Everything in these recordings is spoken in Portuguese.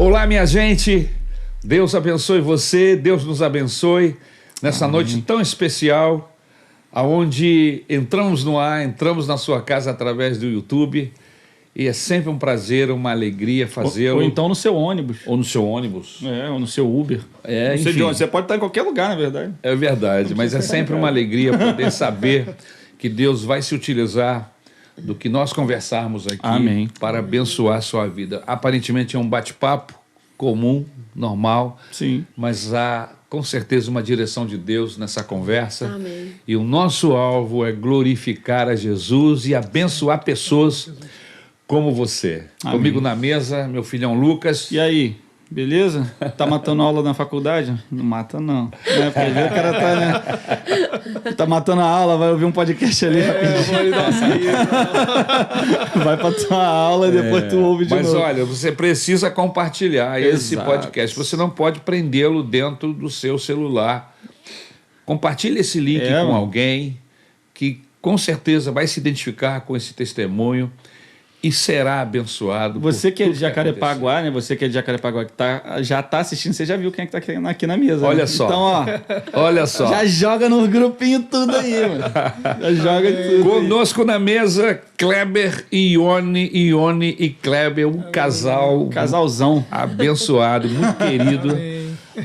Olá, minha gente. Deus abençoe você, Deus nos abençoe nessa noite tão especial, aonde entramos no ar, entramos na sua casa através do YouTube, e é sempre um prazer, uma alegria fazê-lo. Ou então no seu ônibus. Ou no seu ônibus. Ou no seu Uber. Não sei de onde. Você pode estar em qualquer lugar, na verdade. É verdade, mas é sempre uma alegria poder saber que Deus vai se utilizar do que nós conversarmos aqui. Amém. Para abençoar a sua vida. Aparentemente é um bate-papo comum, normal, sim, mas há com certeza uma direção de Deus nessa conversa. Amém. E o nosso alvo é glorificar a Jesus e abençoar pessoas como você. Amém. Comigo na mesa, meu filhão Lucas. E aí, beleza? Tá matando aula na faculdade? Não mata não. Né? Porque às vezes o cara tá, né? Tá matando a aula, vai ouvir um podcast ali. Vou lhe dar uma saída. Vai pra tua aula e depois tu ouve de novo. Mas olha, você precisa compartilhar esse Exato. podcast. Você não pode prendê-lo dentro do seu celular. Compartilhe esse link com alguém que com certeza vai se identificar com esse testemunho e será abençoado. Você que é de Jacarepaguá, né? Você que é de Jacarepaguá, que já tá assistindo, você já viu quem é que tá aqui na mesa. Olha né? só. Então, ó. Olha só. Já joga no grupinho tudo aí, mano. Já joga tudo. Conosco na mesa, Kleber e Ione. Ione e Kleber, um casal. Casalzão. Abençoado, muito querido.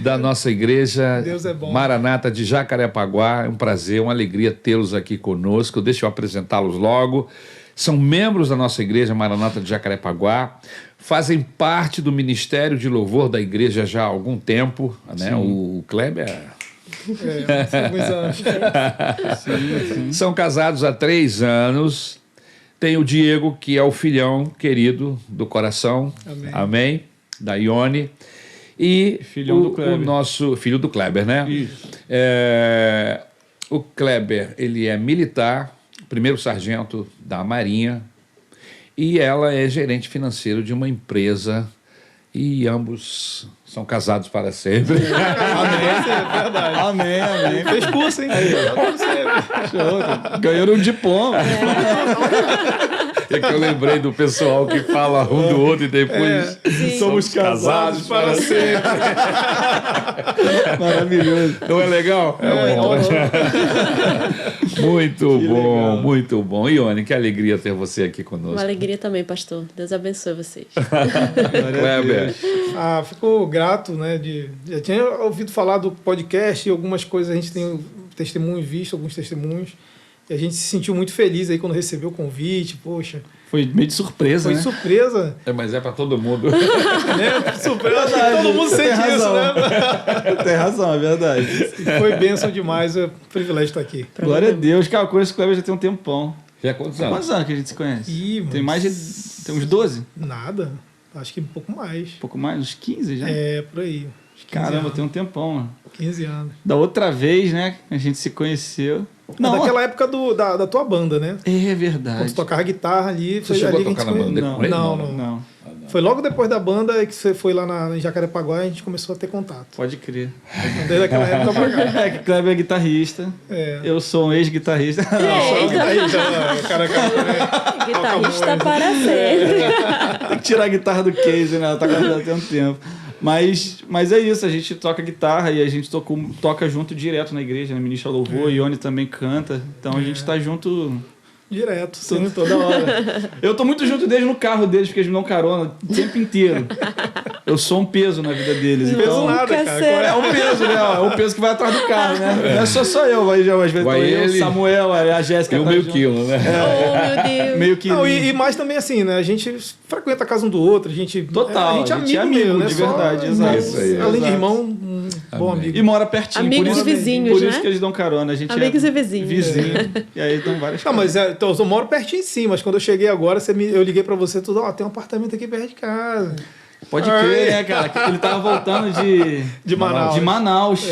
Da nossa igreja Deus é bom. Maranata de Jacarepaguá. É um prazer, uma alegria tê-los aqui conosco. Deixa eu apresentá-los logo. São membros da nossa igreja Maranata de Jacarepaguá, fazem parte do Ministério de Louvor da igreja já há algum tempo, né? O Kleber... alguns anos. Sim. São casados há 3 anos. Tem o Diego, que é o filhão querido do coração. Amém. Da Ione. E o nosso filho do Kleber, né? Isso. O Kleber, ele é militar, primeiro sargento da Marinha, e ela é gerente financeiro de uma empresa, e ambos são casados para sempre. Amém, é verdade. Amém. Fez curso, hein? Show. Ganharam um diploma. É que eu lembrei do pessoal que fala um do outro e depois somos casados para sempre. Maravilhoso. Não é legal? É bom. Muito Que bom, legal. muito bom. Ione, que alegria ter você aqui conosco. Uma alegria também, pastor. Deus abençoe vocês. Kleber. Fico grato, né? Já tinha ouvido falar do podcast e algumas coisas, a gente tem testemunhos visto, alguns testemunhos. E a gente se sentiu muito feliz aí quando recebeu o convite, poxa. Foi meio de surpresa, Foi né? surpresa. Mas é para todo mundo. Surpresa, acho que todo mundo sente isso, né? Tem razão, é verdade. Foi bênção demais, é um privilégio estar aqui. Glória a Deus. Cara, eu conheço o Kleber já tem um tempão. Já há quantos anos? Quantos anos que a gente se conhece? Tem mais de... Tem uns 12? Nada. Acho que um pouco mais. Um pouco mais? Uns 15 já? Por aí. Caramba, anos. tem um tempão, mano. 15 anos. Da outra vez, né, a gente se conheceu. Não, daquela época da tua banda, né? É verdade. Quando tu tocava guitarra ali. Você chegou a tocar na banda? Não. Foi logo depois da banda que você foi lá em Jacarepaguá e a gente começou a ter contato. Pode crer. Desde aquela época pra cá. É que o Kleber é guitarrista. Eu sou um ex-guitarrista. Guitarrista para sempre. Tem que tirar a guitarra do case, né? Ela tá guardada há tanto tempo. Mas é isso, a gente toca guitarra e a gente toca junto direto na igreja, né? Ministra louvor, Ione também canta. Então a gente tá junto... Direto, sim, toda hora. Eu tô muito junto deles no carro deles, porque eles me dão carona o tempo inteiro. Eu sou um peso na vida deles. Não peso nada, cara. É um peso, né? É um peso que vai atrás do carro, né? Não é só eu, às vezes vai eu, ele, Samuel, a Jéssica. E o meio quilo, né? Oh, meu Deus. Meio quilo. Não, e mais também assim, né? A gente frequenta a casa um do outro, a gente... Total, a gente é amigo mesmo, né? de verdade, exato. Isso aí, além de exato. irmão, bom amigo. E mora pertinho. Amigos por isso, vizinhos, por né? isso que eles dão carona. A gente Amigos e vizinhos. Vizinho. E aí dão várias Não, mas então, eu moro pertinho sim, mas quando eu cheguei agora, eu liguei pra você tudo, tem um apartamento aqui perto de casa. Pode crer, né, cara? Ele tava voltando de Manaus. De Manaus.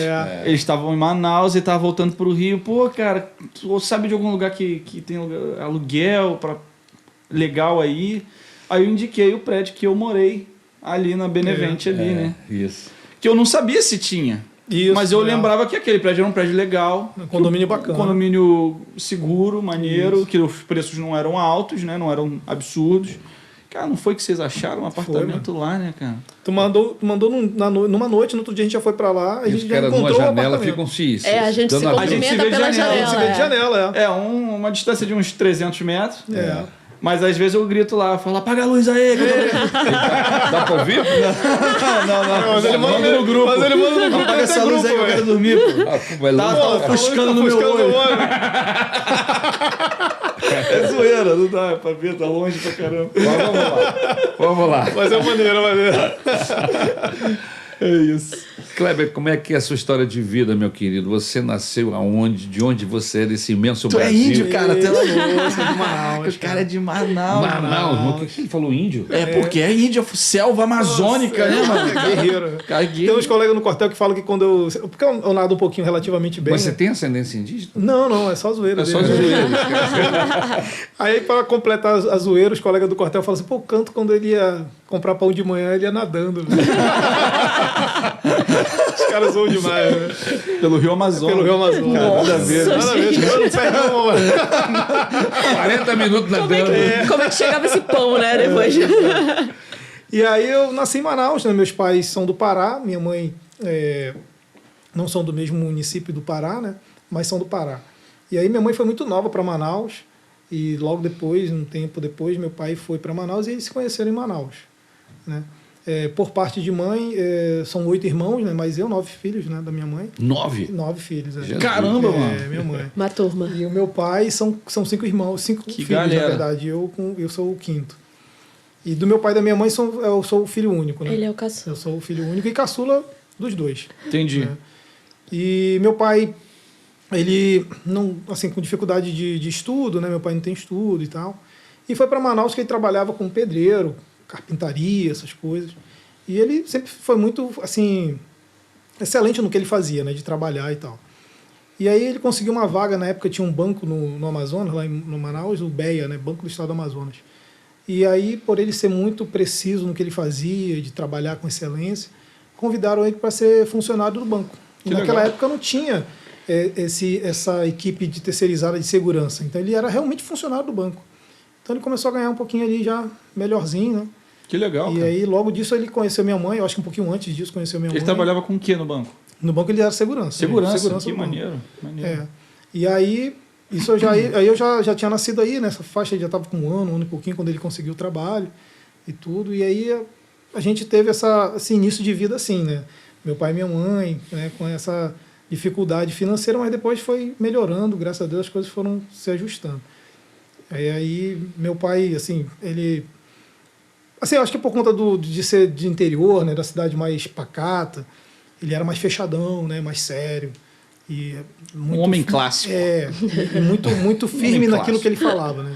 Eles estavam em Manaus e tava voltando pro Rio. Pô, cara, tu sabe de algum lugar que tem aluguel legal aí? Aí eu indiquei o prédio que eu morei ali na Benevente, né? Isso. Que eu não sabia se tinha. Isso, mas eu lembrava que aquele prédio era um prédio legal. Um condomínio bacana. Um condomínio seguro, maneiro, que os preços não eram altos, né? Não eram absurdos. Cara, não foi que vocês acharam um apartamento lá, né, cara? Tu mandou numa noite, no outro dia a gente já foi pra lá, a E gente os já caras numa encontrou o janela apartamento. ficam se A gente se dando a A gente se cumprimenta vê de pela janela, A gente se vê de janela. janela, Uma distância de uns 300 metros. É. Mas às vezes eu grito lá, falo, apaga a luz aí. Que eu tô... Dá pra ouvir? Não. Mas ele manda no grupo. Mas ele manda no grupo. Apaga essa luz aí que eu quero dormir, pô. Vai lá. Tá ofuscando no meu olho. É zoeira, não dá pra ver, tá longe pra caramba. Vamos lá. Mas é maneiro. É isso. Kleber, como é que é a sua história de vida, meu querido? Você nasceu aonde? De onde você é desse imenso Tu é Brasil? índio, cara, até lá Isso, é de Manaus. O cara é de Manaus. Manaus, mas por que ele falou índio? É porque é índia, selva amazônica, né, mano? É guerreiro. Cara, Tem uns colegas no quartel que falam que quando eu... Porque eu nado um pouquinho relativamente bem. Mas você né? tem ascendência indígena? Não, é só zoeira. É só dele, né? zoeira. Aí, para completar a zoeira, os colegas do quartel falam assim, pô, o Canto, quando ele ia comprar pão de manhã, ele ia nadando. Os caras zoam demais, né? Pelo Rio Amazonas. Pelo Rio Amazonas. Cara, nada a ver. Nada a ver, os caras não pegam, mano. 40 minutos nadando. Como é que chegava esse pão, né? Depois. E aí eu nasci em Manaus, né? Meus pais são do Pará, minha mãe não são do mesmo município do Pará, né? Mas são do Pará. E aí minha mãe foi muito nova para Manaus e logo depois, um tempo depois, meu pai foi para Manaus e eles se conheceram em Manaus, né? Por parte de mãe, são 8 irmãos, né? Mas eu 9 filhos, né? Da minha mãe. 9? 9 filhos. Jesus. Caramba, mano. Minha mãe. Uma turma. E o meu pai são 5 irmãos, 5 Que filhos, galera. na verdade. Eu sou o quinto. E do meu pai e da minha mãe, eu sou o filho único, né? Ele é o caçula. Eu sou o filho único e caçula dos dois. Entendi. né? E meu pai, ele, não, assim, com dificuldade de estudo, né? Meu pai não tem estudo e tal. E foi para Manaus que ele trabalhava como pedreiro, carpintaria, essas coisas. E ele sempre foi muito, assim, excelente no que ele fazia, né? De trabalhar e tal. E aí ele conseguiu uma vaga, na época tinha um banco no Amazonas, lá no Manaus, o BEA, né? Banco do Estado do Amazonas. E aí, por ele ser muito preciso no que ele fazia, de trabalhar com excelência, convidaram ele para ser funcionário do banco. E Que naquela legal. época não tinha essa equipe de terceirizada de segurança. Então ele era realmente funcionário do banco. Então ele começou a ganhar um pouquinho ali já melhorzinho, né? Que legal, E cara. aí logo disso ele conheceu minha mãe, eu acho que um pouquinho antes disso conheceu minha Ele mãe. trabalhava com o que no banco? No banco ele era segurança. Segurança, né? que do banco. maneiro. Maneiro. E aí, isso eu já tinha nascido aí, nessa faixa, ele já estava com um ano e pouquinho, quando ele conseguiu o trabalho e tudo. E aí a gente teve esse início de vida assim, né? Meu pai e minha mãe, né, com essa dificuldade financeira, mas depois foi melhorando, graças a Deus as coisas foram se ajustando. Aí meu pai, assim, ele... Assim, eu acho que por conta de ser de interior, né, da cidade mais pacata, ele era mais fechadão, né, mais sério. E muito, homem clássico. E muito firme Homem naquilo clássico. que ele falava, né?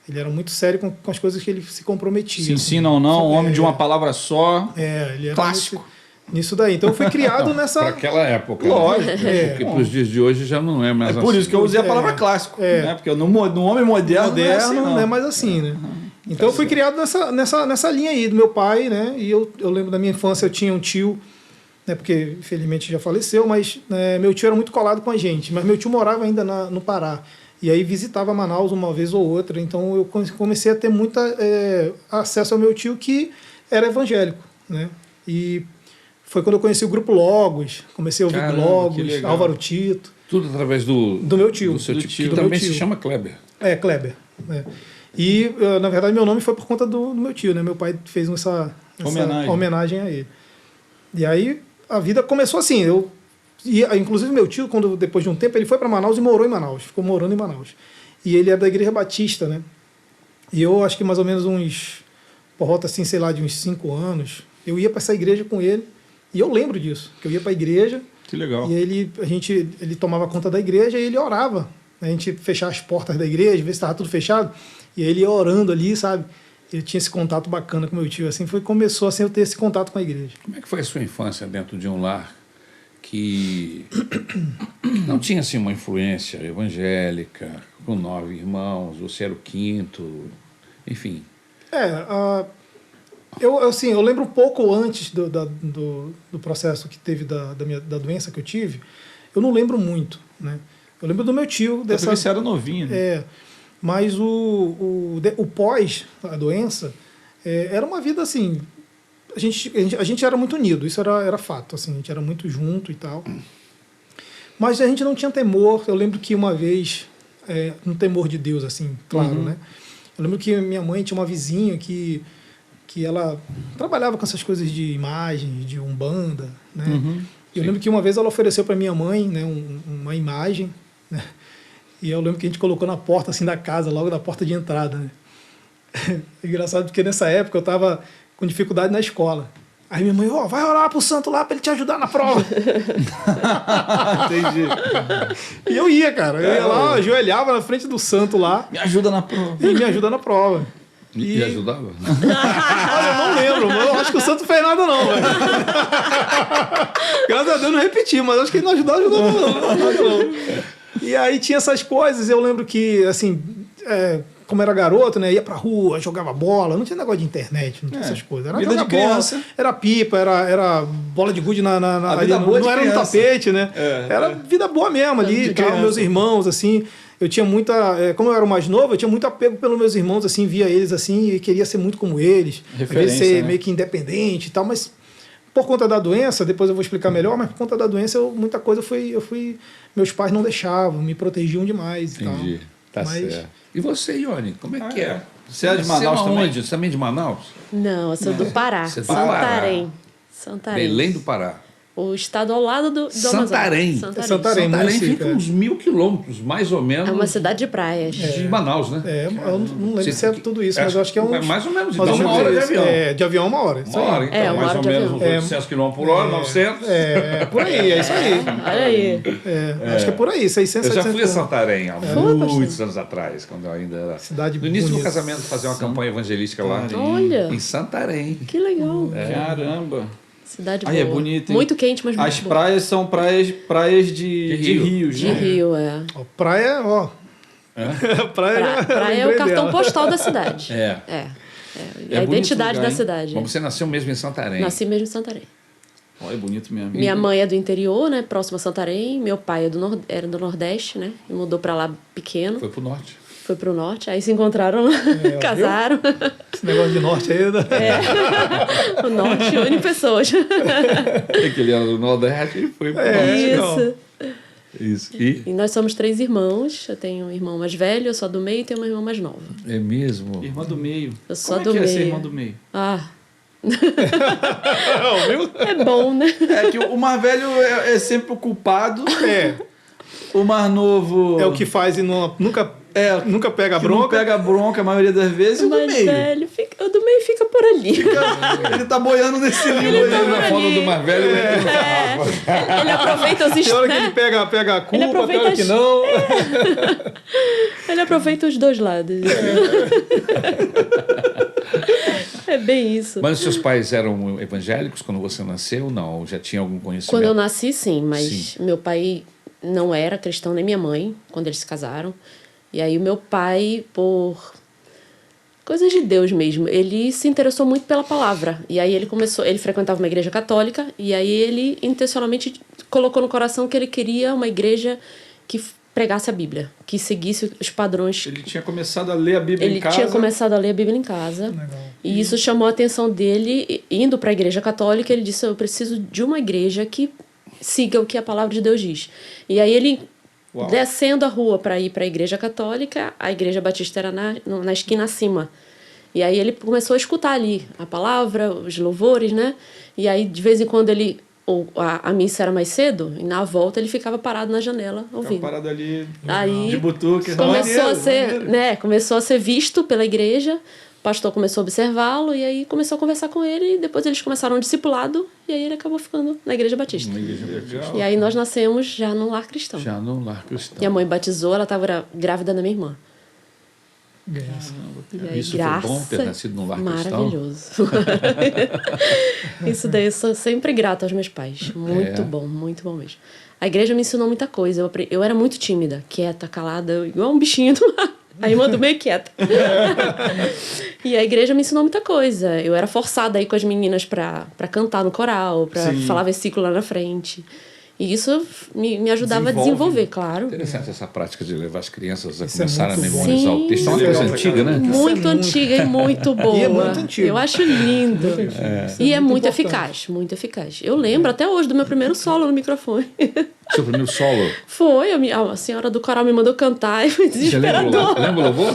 Ele era muito sério com as coisas que ele se comprometia. Se ensina ou não, homem de uma palavra só. Ele era Clássico. nisso daí. Então eu fui criado Para nessa... aquela época. Lógico. Porque para os dias de hoje já não é mais É por isso que eu usei a palavra clássico. Né? Porque no homem moderno, não é assim, não é mais assim, né? Então eu fui criado nessa linha aí do meu pai, né? E eu lembro da minha infância, eu tinha um tio, né? Porque infelizmente já faleceu, mas meu tio era muito colado com a gente. Mas meu tio morava ainda no Pará. E aí visitava Manaus uma vez ou outra. Então eu comecei a ter muito acesso ao meu tio, que era evangélico, né? E foi quando eu conheci o Grupo Logos, comecei a ouvir Caramba, que Logos, legal. Álvaro Tito. Tudo através do meu tio. do seu Do tio, tio. que Do também meu se tio. chama Kleber. Kleber. né? E, na verdade, meu nome foi por conta do meu tio, né? Meu pai fez essa homenagem a ele. E aí, a vida começou assim. Inclusive, meu tio, depois de um tempo, ele foi para Manaus e morou em Manaus. Ficou morando em Manaus. E ele era da Igreja Batista, né? E eu acho que mais ou menos por volta, assim, sei lá, de uns 5 anos, eu ia para essa igreja com ele. E eu lembro disso, que eu ia para a igreja. Que legal. E ele tomava conta da igreja e ele orava. A gente fechava as portas da igreja, ver se estava tudo fechado. E aí ele ia orando ali, sabe? Ele tinha esse contato bacana com meu tio. Assim, começou assim, eu ter esse contato com a igreja. Como é que foi a sua infância dentro de um lar que não tinha assim uma influência evangélica, com 9 irmãos, você era o quinto, enfim? Eu lembro um pouco antes do processo que teve da doença que eu tive, eu não lembro muito, né? Eu lembro do meu tio. Porque você era novinho, né? Mas o pós a doença, Era uma vida assim. A gente era muito unido, isso era fato. Assim, a gente era muito junto e tal. Mas a gente não tinha temor. Eu lembro que uma vez, um temor de Deus, assim, claro, né? Eu lembro que minha mãe tinha uma vizinha que ela trabalhava com essas coisas de imagem, de umbanda, né? E eu lembro que uma vez ela ofereceu para minha mãe, né, uma imagem, né? E eu lembro que a gente colocou na porta assim da casa, logo da porta de entrada, né? Engraçado porque nessa época eu estava com dificuldade na escola. Aí minha mãe, vai orar pro santo lá para ele te ajudar na prova. Entendi. E eu ia, cara. Eu ia lá, ajoelhava na frente do santo lá. Me ajuda na prova. E me ajuda na prova. E ajudava? Olha, eu não lembro, mas eu acho que o santo não fez nada, não, velho. Graças a Deus não repeti, mas acho que ele não ajudou não. E aí tinha essas coisas, eu lembro que, assim, como era garoto, né, ia pra rua, jogava bola, não tinha negócio de internet, não tinha essas coisas. Era vida jogar de criança. bola, era pipa, era bola de gude vida boa de não era no criança. tapete, né? Era vida boa mesmo ali, de tal, criança. meus irmãos, assim. Eu tinha muita, como eu era o mais novo, eu tinha muito apego pelos meus irmãos, assim, via eles assim e queria ser muito como eles. Às vezes Referência, ser né? meio que independente e tal, mas por conta da doença, depois eu vou explicar melhor, mas por conta da doença, muita coisa meus pais não deixavam, me protegiam demais e Entendi. tal. Tá Mas- certo. E você, Ione, como é que é? Você é de Manaus Nasceu também? aonde? Você também é de Manaus? Não, eu sou do Pará. Você é do Pará. Santarém. Belém do Pará. O estado ao lado do Santarém. Amazonas. Santarém, Santarém município, fica uns 1.000 quilômetros, mais ou menos, É uma cidade de praias. de Manaus, né? eu não lembro Você- se é tudo isso, mas eu acho que é uns... mais ou menos, mais dá ou uma menos hora de isso. avião. De avião 1 hora. Isso Uma aí. hora, então, É, uma mais hora ou de menos avião. uns 800 km por hora, 900. Por aí, é isso aí. Olha aí. Acho que é por aí, 600, Eu já 700 fui a quilômetros. Santarém há Foi, muitos anos atrás, quando eu ainda era... Cidade No início do bonita. casamento, fazer uma campanha evangelística lá Olha. em Santarém. Que legal. Caramba. Cidade Aí é boa. bonito, hein? Muito quente, mas muito As boa. praias são praias de rio. rios, De né? Rio, é. Ó, praia, ó. Praia, Praia é o cartão postal da cidade. É. É É a bonito identidade lugar, da hein? cidade. Mas você nasceu mesmo em Santarém. Nasci mesmo em Santarém. Olha, é bonito mesmo. Minha mãe é do interior, né? Próximo a Santarém. Meu pai era do Nordeste, né? E mudou pra lá pequeno. Foi pro norte. Foi pro Norte. Aí se encontraram lá. Casaram. Esse negócio de norte aí. O Norte une pessoas. Que ele era do Nordeste e foi pro norte. Isso. Isso. E E nós somos 3 irmãos. Eu tenho um irmão mais velho, eu sou do meio e tenho uma irmã mais nova. é mesmo. Irmã do meio. Eu sou Como do é que é meio. ser irmã do meio? Ah, Viu? é bom, né? É que o mais velho é sempre o culpado. O mais novo... É o que faz e nunca pega a que não bronca. pega a bronca a maioria das vezes. E O o do mais meio. velho fica, o do meio fica por ali. Ele tá boiando nesse limbo Ele aí. na foto do mais velho. Ele aproveita os Tem hora que ele né? pega a Ele culpa, tem aproveita hora que as- não. Ele aproveita os dois lados. É bem isso. Mas os seus pais eram evangélicos quando você nasceu? Não? Já tinha algum conhecimento? Quando eu nasci, sim, mas Sim. meu pai não era cristão, nem minha mãe, quando eles se casaram. E aí o meu pai, por coisas de Deus mesmo, ele se interessou muito pela palavra. E aí ele frequentava uma igreja católica, e aí ele intencionalmente colocou no coração que ele queria uma igreja que pregasse a Bíblia, que seguisse os padrões. Ele tinha começado a ler a Bíblia Ele em casa. tinha começado a ler a Bíblia em casa. E isso chamou a atenção dele. Indo para a igreja católica, ele disse: eu preciso de uma igreja que siga o que a palavra de Deus diz. E aí ele, Uau. descendo a rua para ir para a igreja católica, a igreja batista era na esquina acima. E aí ele começou a escutar ali a palavra, os louvores, né? E aí, de vez em quando, a missa era mais cedo, e na volta ele ficava parado na janela, Ficava ouvindo. parado ali Aí de butuca. começou a ser visto pela igreja, o pastor começou a observá-lo e aí começou a conversar com ele, e depois eles começaram um discipulado e aí ele acabou ficando na igreja batista. Legal. E aí nós nascemos já num lar cristão. Já no lar cristão. E a mãe batizou, ela estava grávida da minha irmã. E aí, Isso foi bom ter nascido num lar cristão? maravilhoso. Isso daí eu sou sempre grata aos meus pais. Muito bom mesmo. A igreja me ensinou muita coisa. Eu era muito tímida, quieta, calada, igual um bichinho do mar. A irmã do meio quieta. E a igreja me ensinou muita coisa. Eu era forçada a ir com as meninas para cantar no coral, para Sim. falar versículo lá na frente. E isso me ajudava a desenvolver, claro. Interessante essa prática de levar as crianças a Isso é começar a muito bom. memorizar o texto. É uma Sim. coisa antiga, né? Muito antiga e muito boa. E é muito antigo. Eu acho lindo. E é muito muito importante. eficaz, muito eficaz. Eu lembro até hoje do meu primeiro solo no microfone. Seu primeiro solo. Foi, a senhora do coral me mandou cantar e foi Você lembra desesperador. o louvor?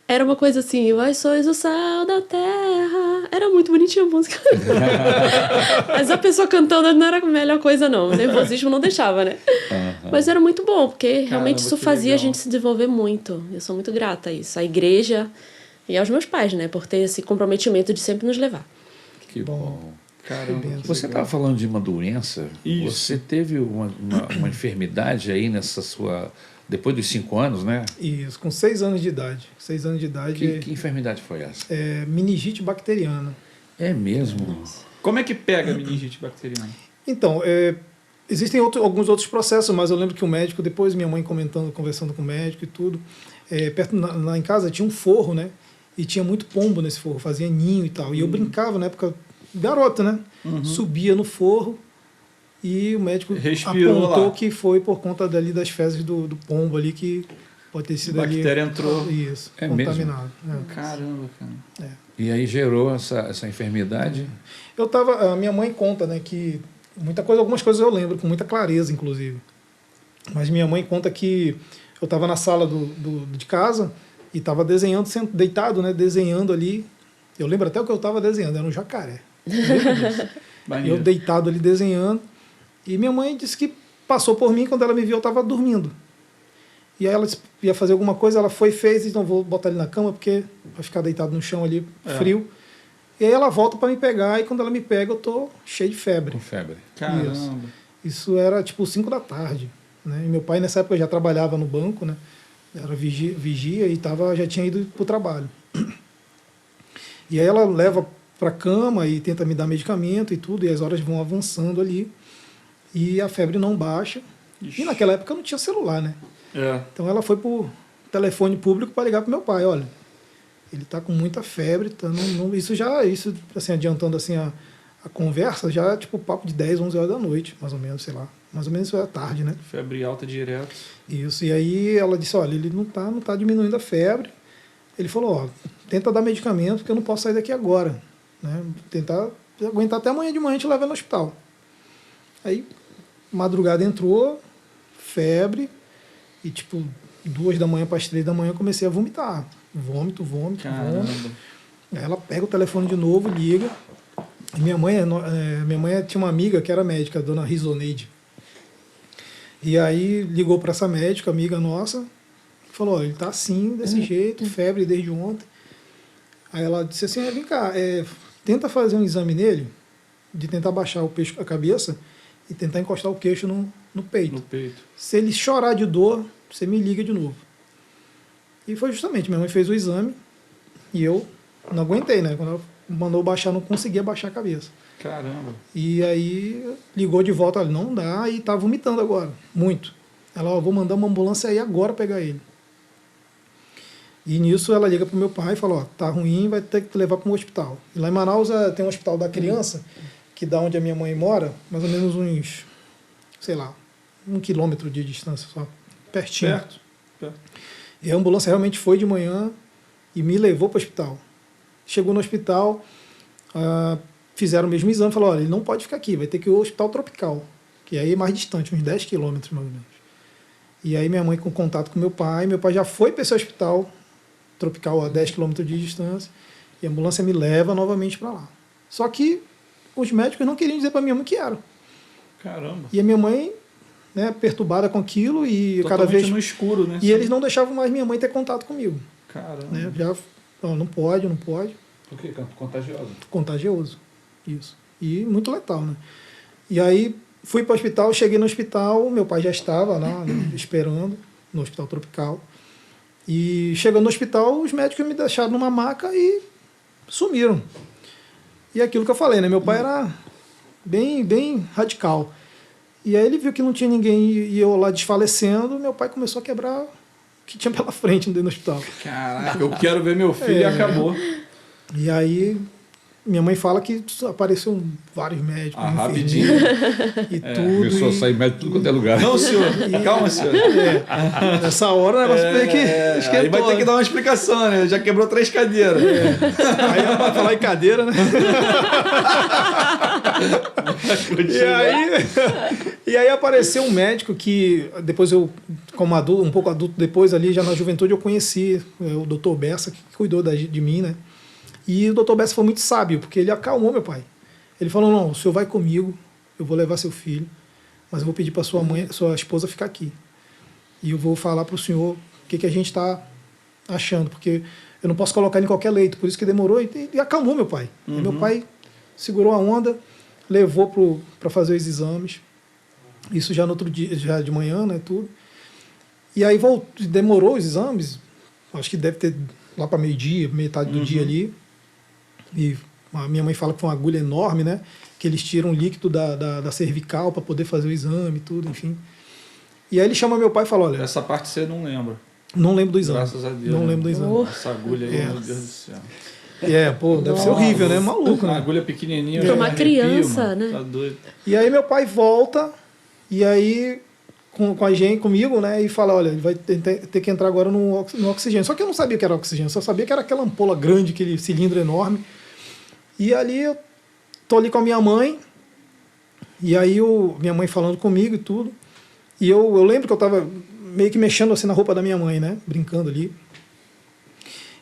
Era uma coisa assim, vós sois o sal da terra. Era muito bonitinha a música. Mas a pessoa cantando não era a melhor coisa, não. O nervosismo não deixava, né? Mas era muito bom, porque realmente isso que fazia a legal. gente se desenvolver muito. Eu sou muito grata a isso. A igreja e aos meus pais, né? Por ter esse comprometimento de sempre nos levar. Que bom. Caramba. que Você legal. estava falando de uma doença. Isso. Você teve uma enfermidade aí nessa sua... Depois dos 5 anos, né? Isso, com 6 anos de idade. 6 anos de idade Que enfermidade foi essa? é meningite bacteriana. É mesmo? Como é que pega a meningite bacteriana? Então, existem alguns outros processos, mas eu lembro que o médico, depois minha mãe conversando com o médico e tudo, perto lá em casa tinha um forro, né? E tinha muito pombo nesse forro, fazia ninho e tal. E eu brincava na época, garoto, né? Subia no forro e o médico Respirou apontou lá. que foi por conta dali das fezes do pombo ali que pode ter sido A bactéria entrou. Isso, É contaminado. Caramba, cara. E aí gerou essa enfermidade? A minha mãe conta, né, que algumas coisas eu lembro com muita clareza, inclusive. Mas minha mãe conta que eu estava na sala de casa e estava desenhando, deitado, né, desenhando ali. Eu lembro até o que eu estava desenhando, era um jacaré. Maneiro. Eu deitado ali desenhando. E minha mãe disse que passou por mim, quando ela me viu, eu estava dormindo. E aí ela ia fazer alguma coisa, ela foi e fez, então vou botar ele na cama, porque vai ficar deitado no chão ali, frio. E aí ela volta para me pegar, e quando ela me pega, eu tô cheio de febre. Com febre. Caramba. Isso era tipo 5 da tarde. Né? E meu pai, nessa época, já trabalhava no banco, né? Era vigia e já tinha ido para o trabalho. E aí ela leva para a cama e tenta me dar medicamento e tudo, e as horas vão avançando ali. E a febre não baixa. Ixi. E naquela época não tinha celular, né? É. Então ela foi pro telefone público para ligar pro meu pai, olha, ele tá com muita febre, tá, isso assim, adiantando assim a conversa, já tipo papo de 10, 11 horas da noite, mais ou menos, sei lá. Mais ou menos isso era tarde, né? Febre alta direto. Isso, e aí ela disse, olha, ele não tá diminuindo a febre. Ele falou, ó, tenta dar medicamento, porque eu não posso sair daqui agora. Né? Tentar aguentar até amanhã de manhã, a gente leva ele no hospital. Aí, madrugada entrou, febre, e tipo, 2 da manhã para as 3 da manhã eu comecei a vomitar. Vômito. Caramba. Aí ela pega o telefone de novo, liga. E minha mãe tinha uma amiga que era médica, a dona Rizoneide. E aí ligou para essa médica, amiga nossa, falou, ó, ele tá assim, desse jeito, febre desde ontem. Aí ela disse assim, vem cá, tenta fazer um exame nele, de tentar baixar a cabeça e tentar encostar o queixo no peito. No peito. Se ele chorar de dor, você me liga de novo. E foi justamente, minha mãe fez o exame e eu não aguentei, né? Quando ela mandou baixar, não conseguia baixar a cabeça. Caramba. E aí ligou de volta, olha, não dá, e tá vomitando agora, muito. Ela, ó, vou mandar uma ambulância aí agora pegar ele. E nisso ela liga pro meu pai e fala, ó, tá ruim, vai ter que levar para um hospital. E lá em Manaus tem um hospital da criança, que da onde a minha mãe mora, mais ou menos uns, sei lá, 1 quilômetro de distância só, pertinho. Perto. E a ambulância realmente foi de manhã e me levou para o hospital. Chegou no hospital, fizeram o mesmo exame, falaram, olha, ele não pode ficar aqui, vai ter que ir ao hospital tropical, que aí é mais distante, uns 10 quilômetros mais ou menos. E aí minha mãe com contato com meu pai já foi para esse hospital tropical a 10 quilômetros de distância, e a ambulância me leva novamente para lá. Só que os médicos não queriam dizer para minha mãe que era. Caramba. E a minha mãe, né, perturbada com aquilo, e cada Totalmente vez... no escuro, né? E eles não deixavam mais minha mãe ter contato comigo. Caramba. Né? Já, não pode. Por quê? Contagioso. Contagioso. Isso. E muito letal, né? E aí fui para o hospital, cheguei no hospital, meu pai já estava lá, né, esperando, no hospital tropical. E chegando no hospital, os médicos me deixaram numa maca e sumiram. E aquilo que eu falei, né? Meu pai era bem radical. E aí ele viu que não tinha ninguém e eu lá desfalecendo, meu pai começou a quebrar o que tinha pela frente dentro do hospital. Caraca, eu quero ver meu filho e acabou. E aí minha mãe fala que apareceu vários médicos, rapidinho. e tudo. Começou a sair médico tudo quanto é lugar. Não, senhor. Calma, senhor. Nessa hora o negócio meio que esquentou. Aí vai ter que dar uma explicação, né? Já quebrou 3 cadeiras. Aí ela vai falar em cadeira, né? E aí apareceu um médico que depois eu, como adulto, um pouco adulto depois ali, já na juventude eu conheci o Dr. Bessa, que cuidou de mim, né? E o Dr. Bessa foi muito sábio, porque ele acalmou meu pai. Ele falou, não, o senhor vai comigo, eu vou levar seu filho, mas eu vou pedir para sua esposa ficar aqui. E eu vou falar para o senhor o que a gente está achando, porque eu não posso colocar ele em qualquer leito, por isso que demorou e acalmou meu pai. E meu pai segurou a onda, levou para fazer os exames, isso já no outro dia, já de manhã, né, tudo. E aí demorou os exames, acho que deve ter lá para meio-dia, metade do dia ali, e a minha mãe fala que foi uma agulha enorme, né, que eles tiram o líquido da cervical para poder fazer o exame e tudo, enfim. E aí ele chama meu pai e fala, olha... Essa parte você não lembra. Não lembro do exame. Graças a Deus. Não né? lembro do exame. Essa agulha aí, meu Deus do céu. Deve ser horrível, né? Maluco, Uma né? agulha pequenininha. Pra uma arrepio, criança, mano. né? Tá doido. E aí meu pai volta, e aí com a gente, comigo, né? E fala, olha, ele vai ter que entrar agora no oxigênio. Só que eu não sabia que era oxigênio, só sabia que era aquela ampola grande, aquele cilindro enorme. E ali eu tô ali com a minha mãe, e aí minha mãe falando comigo e tudo. E eu lembro que eu tava meio que mexendo assim na roupa da minha mãe, né? Brincando ali.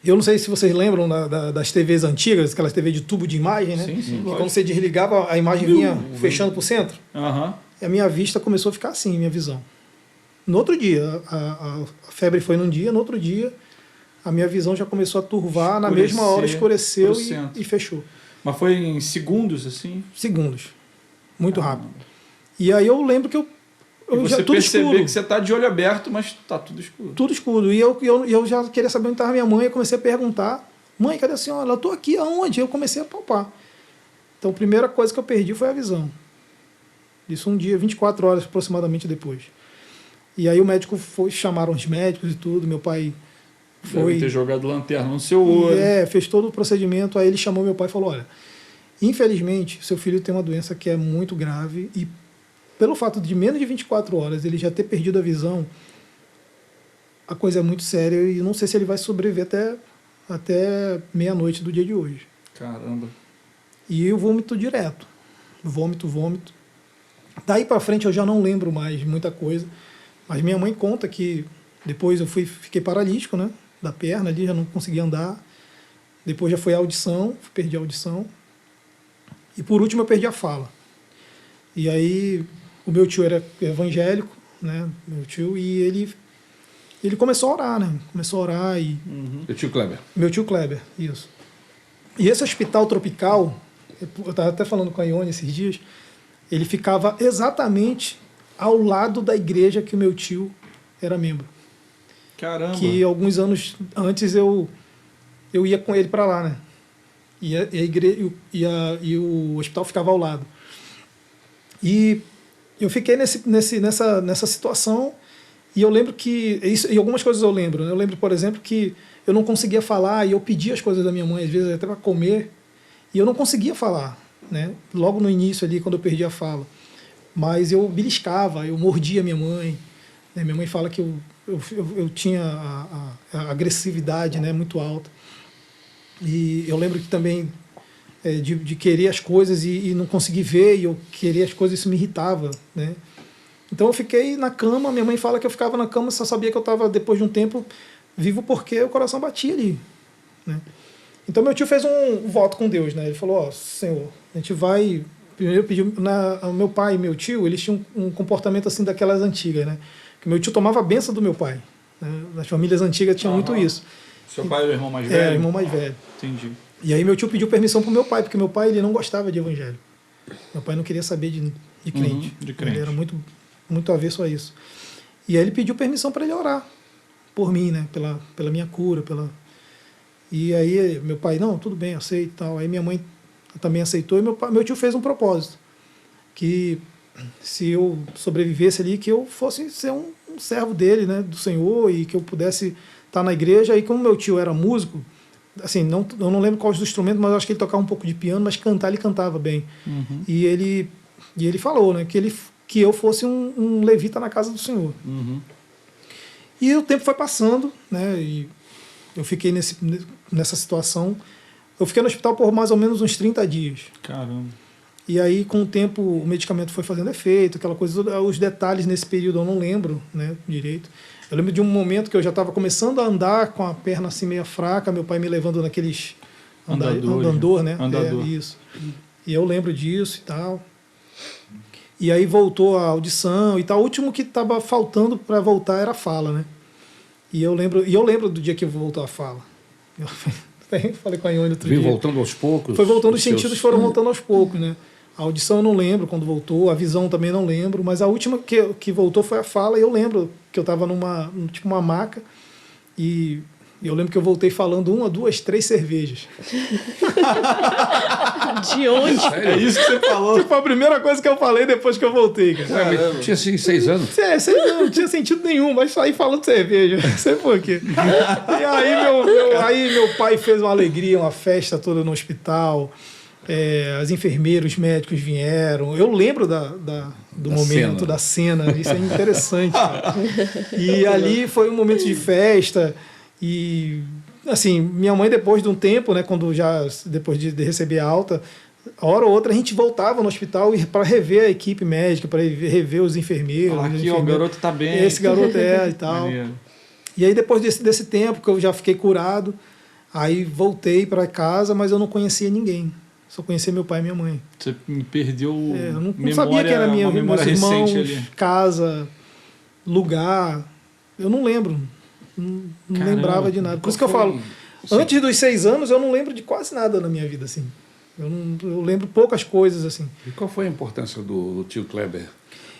Eu não sei se vocês lembram das TVs antigas, aquelas TV de tubo de imagem, né? Sim, sim. Que quando você desligava, a imagem vinha fechando pro centro. Aham. E a minha vista começou a ficar assim, minha visão. No outro dia, a febre foi num dia, no outro dia, a minha visão já começou a turvar, na mesma hora escureceu e fechou. Mas foi em segundos, assim? Segundos. Muito rápido. E aí eu lembro que E você tudo perceber escuro. que você tá de olho aberto, mas tá tudo escuro. Tudo escuro. E eu já queria saber onde estava minha mãe. Eu comecei a perguntar: mãe, cadê a senhora? Eu tô aqui, aonde? Eu comecei a palpar. Então a primeira coisa que eu perdi foi a visão. Isso um dia, 24 horas aproximadamente depois. E aí o médico chamaram os médicos e tudo. Meu pai foi. Deve ter jogado lanterna no seu olho. Fez todo o procedimento. Aí ele chamou meu pai e falou: olha, infelizmente, seu filho tem uma doença que é muito grave e pelo fato de menos de 24 horas ele já ter perdido a visão, a coisa é muito séria e não sei se ele vai sobreviver até meia-noite do dia de hoje. Caramba. E o vômito direto. Vômito. Daí para frente eu já não lembro mais muita coisa, mas minha mãe conta que depois eu fiquei paralítico, né, da perna ali, já não conseguia andar. Depois já foi a audição, perdi a audição. E por último eu perdi a fala. E aí o meu tio era evangélico, né? Meu tio, e ele começou a orar, né? Começou a orar e... Meu tio Kleber. Meu tio Kleber, isso. E esse hospital tropical, eu estava até falando com a Ione esses dias, ele ficava exatamente ao lado da igreja que o meu tio era membro. Caramba. Que alguns anos antes eu ia com ele para lá, né? E a igreja e o hospital ficava ao lado. E eu fiquei nessa situação e eu lembro que e algumas coisas eu lembro. Né? Eu lembro, por exemplo, que eu não conseguia falar e eu pedia as coisas da minha mãe às vezes até para comer e eu não conseguia falar, né? Logo no início ali quando eu perdi a fala, mas eu beliscava, eu mordia minha mãe. Né? Minha mãe fala que eu tinha a agressividade, né, muito alta. E eu lembro que também de querer as coisas e não conseguir ver, e eu querer as coisas, isso me irritava, né? Então eu fiquei na cama, minha mãe fala que eu ficava na cama, só sabia que eu estava, depois de um tempo, vivo porque o coração batia ali, né? Então meu tio fez um voto com Deus, né? Ele falou, ó, Senhor, a gente vai... Primeiro pediu, meu pai e meu tio, eles tinham um comportamento assim daquelas antigas, né? Que meu tio tomava a benção do meu pai, né? Nas famílias antigas tinha muito isso. Seu pai é o irmão mais velho? É, o irmão mais velho. Entendi. E aí meu tio pediu permissão pro meu pai, porque meu pai ele não gostava de evangelho. Meu pai não queria saber de crente. De crente. Ele era muito, muito avesso a isso. E aí ele pediu permissão para ele orar por mim, né? Pela minha cura, E aí meu pai, não, tudo bem, aceito e tal. Aí minha mãe também aceitou e meu tio fez um propósito. Que se eu sobrevivesse ali, que eu fosse ser um servo dele, né? Do Senhor, e que eu pudesse estar na igreja. E como meu tio era músico, assim, eu não lembro qual os instrumentos, mas eu acho que ele tocava um pouco de piano, mas cantar ele cantava bem. Uhum. E ele falou, né, que eu fosse um levita na casa do Senhor. Uhum. E o tempo foi passando, né, e eu fiquei nessa situação. Eu fiquei no hospital por mais ou menos uns 30 dias. Caramba. E aí, com o tempo, o medicamento foi fazendo efeito, aquela coisa, os detalhes nesse período eu não lembro, né, direito. Eu lembro de um momento que eu já estava começando a andar com a perna assim meio fraca, meu pai me levando naqueles andador, né? Andador. Isso. E eu lembro disso e tal. E aí voltou a audição e tal. O último que estava faltando para voltar era a fala, né? E eu lembro do dia que voltou a fala. Eu falei com a Ione outro Veio dia. voltando aos poucos? Foi voltando, os sentidos foram voltando aos poucos, né? A audição eu não lembro quando voltou, a visão também não lembro, mas a última que voltou foi a fala, e eu lembro que eu estava tipo uma maca, e eu lembro que eu voltei falando 1, 2, 3 cervejas. De onde? É isso que você falou. Tipo, a primeira coisa que eu falei depois que eu voltei, cara. Tinha assim, 6 anos? 6 anos, não tinha sentido nenhum, mas saí falando cerveja, não sei por quê. E aí meu pai fez uma alegria, uma festa toda no hospital. As enfermeiras, os médicos vieram. Eu lembro do momento, da cena. Isso é interessante, cara. E ali foi um momento de festa. E, assim, minha mãe, depois de um tempo, né, depois de receber a alta, a hora ou outra a gente voltava no hospital para rever a equipe médica, para rever os enfermeiros. Aqui, ó, o garoto tá bem. Esse garoto e tal. Maneiro. E aí, depois desse tempo que eu já fiquei curado, aí voltei para casa, mas eu não conhecia ninguém. Só conhecia meu pai e minha mãe. Você perdeu eu não sabia que era meus irmãos, casa, lugar. Eu não lembro. Não lembrava de nada. Por isso que eu falo, antes dos 6 anos, eu não lembro de quase nada na minha vida, assim. Eu lembro poucas coisas, assim. E qual foi a importância do tio Kleber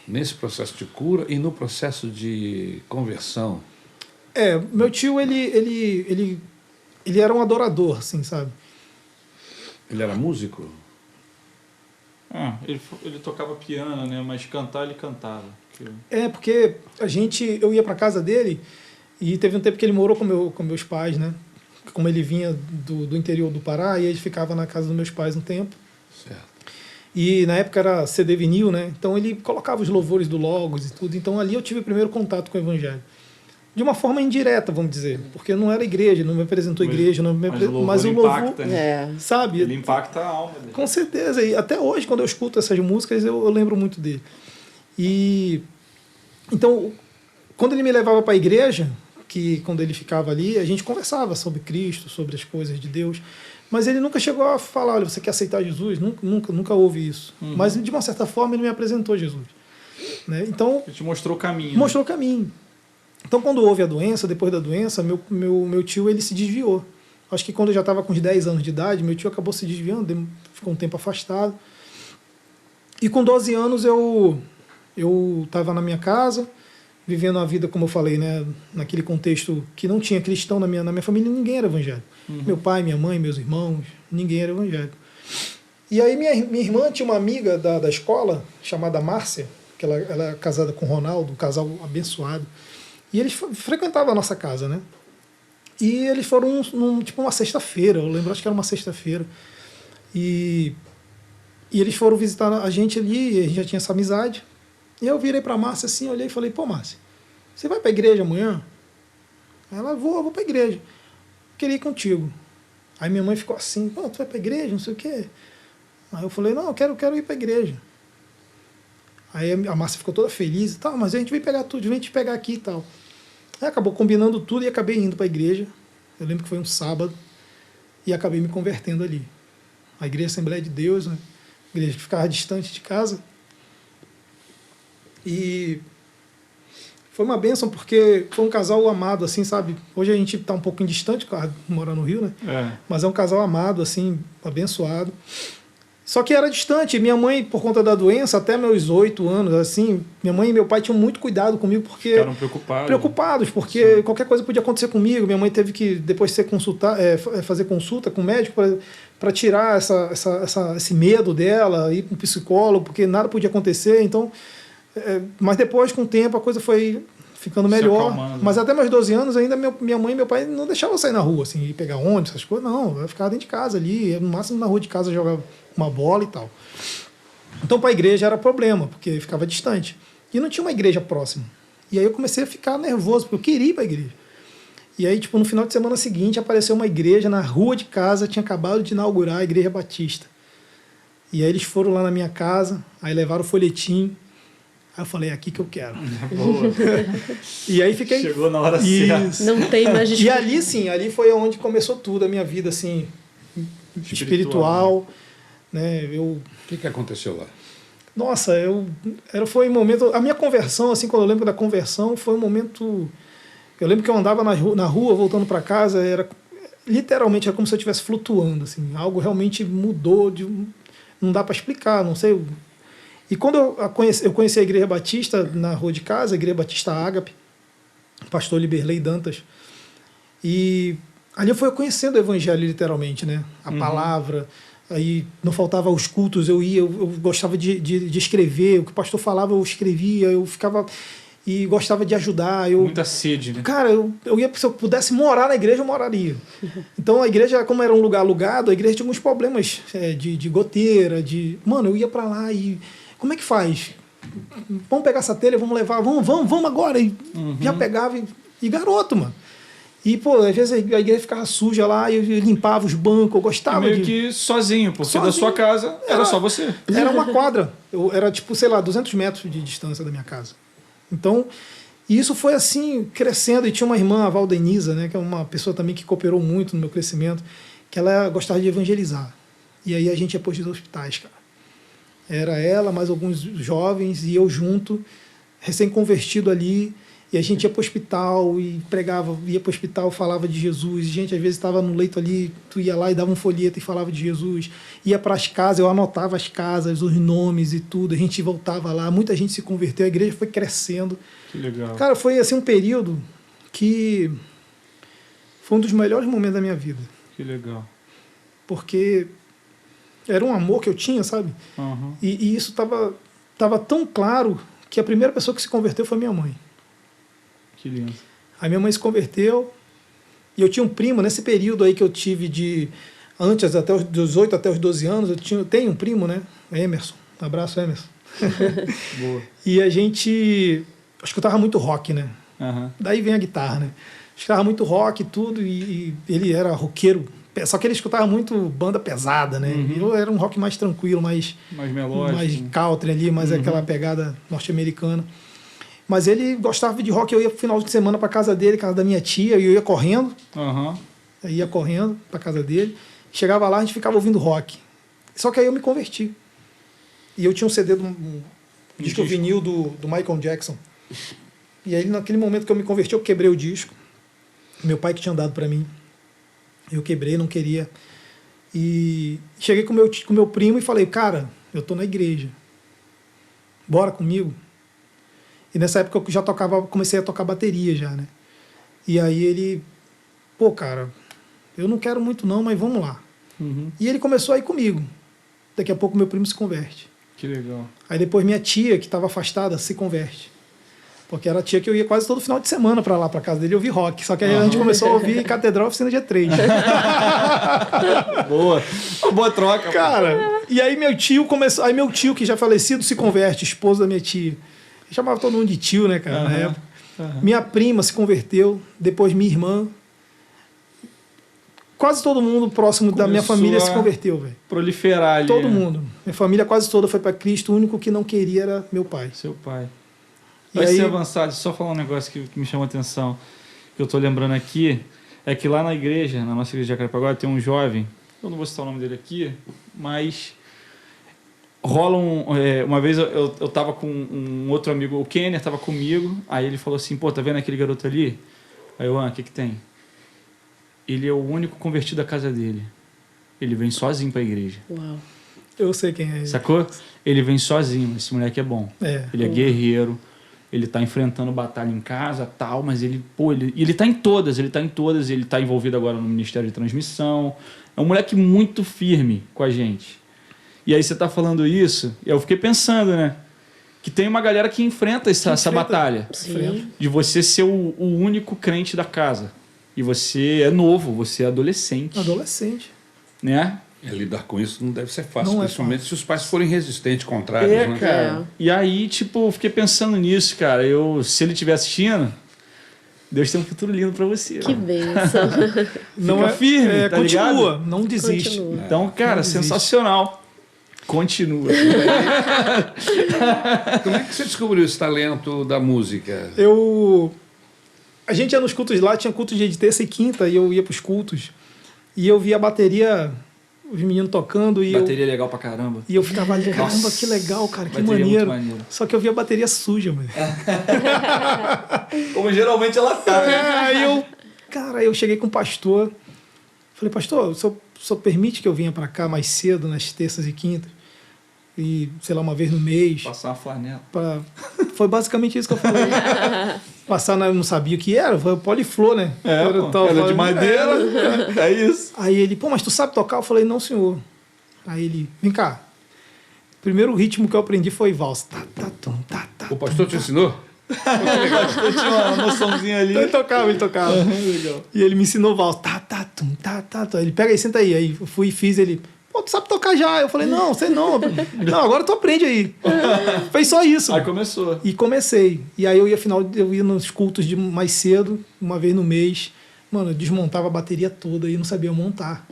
nesse processo de cura e no processo de conversão? Meu tio, ele era um adorador, assim, sabe? Ele era músico? Ele tocava piano, né? Mas cantar ele cantava. Porque eu ia para casa dele e teve um tempo que ele morou com meus pais, né? Como ele vinha do interior do Pará, e ele ficava na casa dos meus pais um tempo. Certo. E na época era CD vinil, né? Então ele colocava os louvores do Logos e tudo. Então ali eu tive o primeiro contato com o Evangelho. De uma forma indireta, vamos dizer. Porque não era igreja, não me apresentou igreja, mas o louvor impacta, né? Sabe? Ele impacta a alma dele. Com certeza. E até hoje, quando eu escuto essas músicas, eu lembro muito dele. E então, quando ele me levava para a igreja, que quando ele ficava ali, a gente conversava sobre Cristo, sobre as coisas de Deus, mas ele nunca chegou a falar, olha, você quer aceitar Jesus? Nunca houve isso. Mas, de uma certa forma, ele me apresentou Jesus. Né? Então, ele te mostrou o caminho. Mostrou o caminho. Então, quando houve a doença, depois da doença, meu tio ele se desviou. Acho que quando eu já estava com uns 10 anos de idade, meu tio acabou se desviando, ficou um tempo afastado. E com 12 anos eu estava na minha casa, vivendo a vida, como eu falei, né, naquele contexto que não tinha cristão na minha família, ninguém era evangélico. Meu pai, minha mãe, meus irmãos, ninguém era evangélico. E aí minha irmã tinha uma amiga da escola, chamada Márcia, que ela é casada com o Ronaldo, um casal abençoado. E eles frequentavam a nossa casa, né? E eles foram tipo uma sexta-feira, eu lembro, acho que era uma sexta-feira. E eles foram visitar a gente ali, e a gente já tinha essa amizade. E eu virei para a Márcia assim, olhei e falei, pô, Márcia, você vai para a igreja amanhã? Ela, vou para a igreja. Queria ir contigo. Aí minha mãe ficou assim, pô, tu vai para a igreja, não sei o quê. Aí eu falei, não, eu quero ir para a igreja. Aí a Márcia ficou toda feliz e tal, mas a gente vem pegar tudo, vem te pegar aqui e tal. Aí acabou combinando tudo e acabei indo para a igreja. Eu lembro que foi um sábado e acabei me convertendo ali. A igreja Assembleia de Deus, né? Igreja que ficava distante de casa. E foi uma bênção porque foi um casal amado, assim, sabe? Hoje a gente está um pouquinho distante, porque mora no Rio, né? Mas é um casal amado, assim, abençoado. Só que era distante. Minha mãe, por conta da doença, até meus 8 anos, assim, minha mãe e meu pai tinham muito cuidado comigo porque... Ficaram preocupados, porque qualquer coisa podia acontecer comigo. Minha mãe teve que depois fazer consulta com o médico para tirar esse medo dela, ir para um psicólogo, porque nada podia acontecer. Então, mas depois, com o tempo, a coisa foi ficando melhor. acalmando. Mas até meus 12 anos ainda minha mãe e meu pai não deixavam eu sair na rua, assim, ir pegar ônibus, essas coisas. Não, eu ficava dentro de casa ali, no máximo na rua de casa jogar uma bola e tal. Então para a igreja era problema, porque ficava distante. E não tinha uma igreja próxima. E aí eu comecei a ficar nervoso, porque eu queria ir para a igreja. E aí, tipo, no final de semana seguinte apareceu uma igreja na rua de casa, tinha acabado de inaugurar a Igreja Batista. E aí eles foram lá na minha casa, aí levaram o folhetim. Aí eu falei, é aqui que eu quero. Boa. E aí fiquei... Chegou na hora Isso. certa. Não tem mais E desculpa. ali, sim, ali foi onde começou tudo, a minha vida, assim, espiritual, né? O que aconteceu lá? Nossa, foi um momento... A minha conversão, assim, quando eu lembro da conversão, foi um momento... Eu lembro que eu andava na rua, voltando para casa, literalmente era como se eu estivesse flutuando, assim, algo realmente mudou, não dá para explicar, não sei. E quando eu conheci a Igreja Batista na rua de casa, a Igreja Batista Ágape, pastor Liberley Dantas, e ali eu fui conhecendo o Evangelho, literalmente, né? A palavra, aí não faltava os cultos, eu gostava de escrever, o que o pastor falava eu escrevia, eu ficava... E gostava de ajudar. Muita sede, né? Cara, se eu pudesse morar na igreja, eu moraria. Então a igreja, como era um lugar alugado, a igreja tinha alguns problemas de goteira, Mano, eu ia pra lá e... Como é que faz? Vamos pegar essa telha, vamos levar, vamos agora. E já pegava e garoto, mano. E, pô, às vezes a igreja ficava suja lá, e eu limpava os bancos, eu gostava Meio que sozinho, porque da sua casa era só você. Era uma quadra. Era tipo, sei lá, 200 metros de distância da minha casa. Então, isso foi assim, crescendo. E tinha uma irmã, a Valdenisa, né, que é uma pessoa também que cooperou muito no meu crescimento, que ela gostava de evangelizar. E aí a gente ia para os hospitais, cara. Era ela, mais alguns jovens, e eu junto, recém-convertido ali. E a gente ia para o hospital e pregava, ia para o hospital, falava de Jesus. E gente, às vezes estava no leito ali, tu ia lá e dava um folheto e falava de Jesus. Ia para as casas, eu anotava as casas, os nomes e tudo. A gente voltava lá, muita gente se converteu, a igreja foi crescendo. Que legal. Cara, foi assim um período que foi um dos melhores momentos da minha vida. Que legal. Porque era um amor que eu tinha, sabe? Uhum. E isso tava tão claro que a primeira pessoa que se converteu foi minha mãe. Que lindo. Aí minha mãe se converteu e eu tinha um primo nesse período aí que eu tive antes, até dos 8 até os 12 anos, eu tenho um primo, né? Emerson. Um abraço, Emerson. Boa. E a gente escutava muito rock, né? Uhum. Daí vem a guitarra, né? Escutava muito rock e tudo, e ele era roqueiro, só que ele escutava muito banda pesada, né? E eu era um rock mais tranquilo, mais melódico. mais country ali, mais aquela pegada norte-americana. Mas ele gostava de rock, eu ia pro final de semana para casa dele, casa da minha tia, e eu ia correndo. Uhum. Eu ia correndo para casa dele. Chegava lá, a gente ficava ouvindo rock. Só que aí eu me converti. E eu tinha um CD um disco vinil do Michael Jackson. E aí, naquele momento que eu me converti, eu quebrei o disco. Meu pai que tinha dado para mim. Eu quebrei, não queria. E cheguei com meu primo e falei, cara, eu tô na igreja. Bora comigo? E nessa época eu já comecei a tocar bateria já, né? E aí ele, pô, cara, eu não quero muito não, mas vamos lá. E ele começou a ir comigo. Daqui a pouco meu primo se converte. Que legal. Aí depois minha tia, que estava afastada, se converte. Porque era a tia que eu ia quase todo final de semana para lá, para casa dele, ouvir rock. Só que aí a gente começou a ouvir Catedral Oficina G3. Boa. Boa troca. Cara, e aí meu tio começou. Aí meu tio, que já falecido, se converte, esposo da minha tia. Eu chamava todo mundo de tio, né, cara, na época. Minha prima se converteu, depois minha irmã. Quase todo mundo próximo da minha família se converteu, velho. Proliferar ali. Todo mundo. Minha família quase toda foi para Cristo, o único que não queria era meu pai. Seu pai. E Vai aí, ser avançado, só falar um negócio que me chama a atenção, que eu tô lembrando aqui, é que lá na igreja, na nossa igreja de Jacarepaguá, tem um jovem, eu não vou citar o nome dele aqui, mas rola uma vez eu tava com um outro amigo, o Kenner tava comigo, aí ele falou assim, pô, tá vendo aquele garoto ali? Aí eu, o que tem? Ele é o único convertido da casa dele. Ele vem sozinho pra igreja. Uau. eu sei quem é ele. Sacou? Ele vem sozinho, esse moleque é bom. Ele é guerreiro, ele tá enfrentando batalha em casa, tal, mas ele tá em todas, ele tá envolvido agora no Ministério de Transmissão. É um moleque muito firme com a gente. E aí você tá falando isso, e eu fiquei pensando, né? que tem uma galera que enfrenta essa batalha. Sim. De você ser o único crente da casa. E você é novo, você é adolescente. Adolescente. Né? Lidar com isso não deve ser fácil, Não é principalmente fácil. se os pais forem resistentes, contrários, né? Cara. E aí, tipo, eu fiquei pensando nisso, cara. Se ele estiver assistindo, Deus tem um futuro lindo pra você. Que bênção. Não Fica firme, tá continua, ligado? não desiste. Continua. Então, cara, sensacional. Continua. Como é que você descobriu esse talento da música? A gente ia nos cultos lá, tinha cultos de terça e quinta, e eu ia pros cultos. E eu via a bateria, os meninos tocando, e Bateria legal pra caramba. eu ficava ali, caramba, Nossa, que legal, cara, que bateria maneiro. muito maneiro. Só que eu via a bateria suja, mano. Como geralmente ela tá, né? Aí eu cheguei com o pastor, falei, pastor, o senhor permite que eu venha pra cá mais cedo, nas terças e quintas? E, sei lá, uma vez no mês. Passar uma flanela. Foi basicamente isso que eu falei. Passar, não sabia o que era, foi poliflor, né? Era de madeira, é isso. Aí ele, pô, mas tu sabe tocar? Eu falei, não, senhor. Aí ele, vem cá. O primeiro ritmo que eu aprendi foi valsa. Tá, tá, tum, tá, tá. O pastor te ensinou? Eu tinha uma noçãozinha ali. Ele tocava. Legal. E ele me ensinou valsa. Tá, tá, tum, tá, tá, tá. Ele, pega aí, senta aí. Aí eu fui e fiz, ele, pô, tu sabe tocar já? Eu falei, não, sei não. Não, agora tu aprende aí. Fez só isso. Aí começou. E comecei. E aí eu ia nos cultos de mais cedo, uma vez no mês. Mano, eu desmontava a bateria toda e não sabia montar.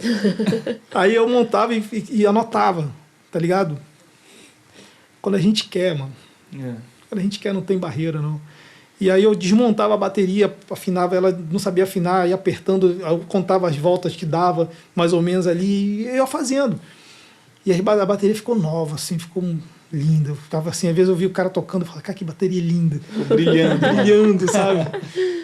Aí eu montava e anotava, tá ligado? Quando a gente quer, mano. Quando a gente quer, não tem barreira, não. E aí eu desmontava a bateria, afinava ela, não sabia afinar, ia apertando, eu contava as voltas que dava, mais ou menos ali, e eu ia fazendo. E aí a bateria ficou nova, assim, ficou linda. Eu ficava assim, às vezes eu via o cara tocando, eu falava, cara, que bateria linda. Brilhando, sabe?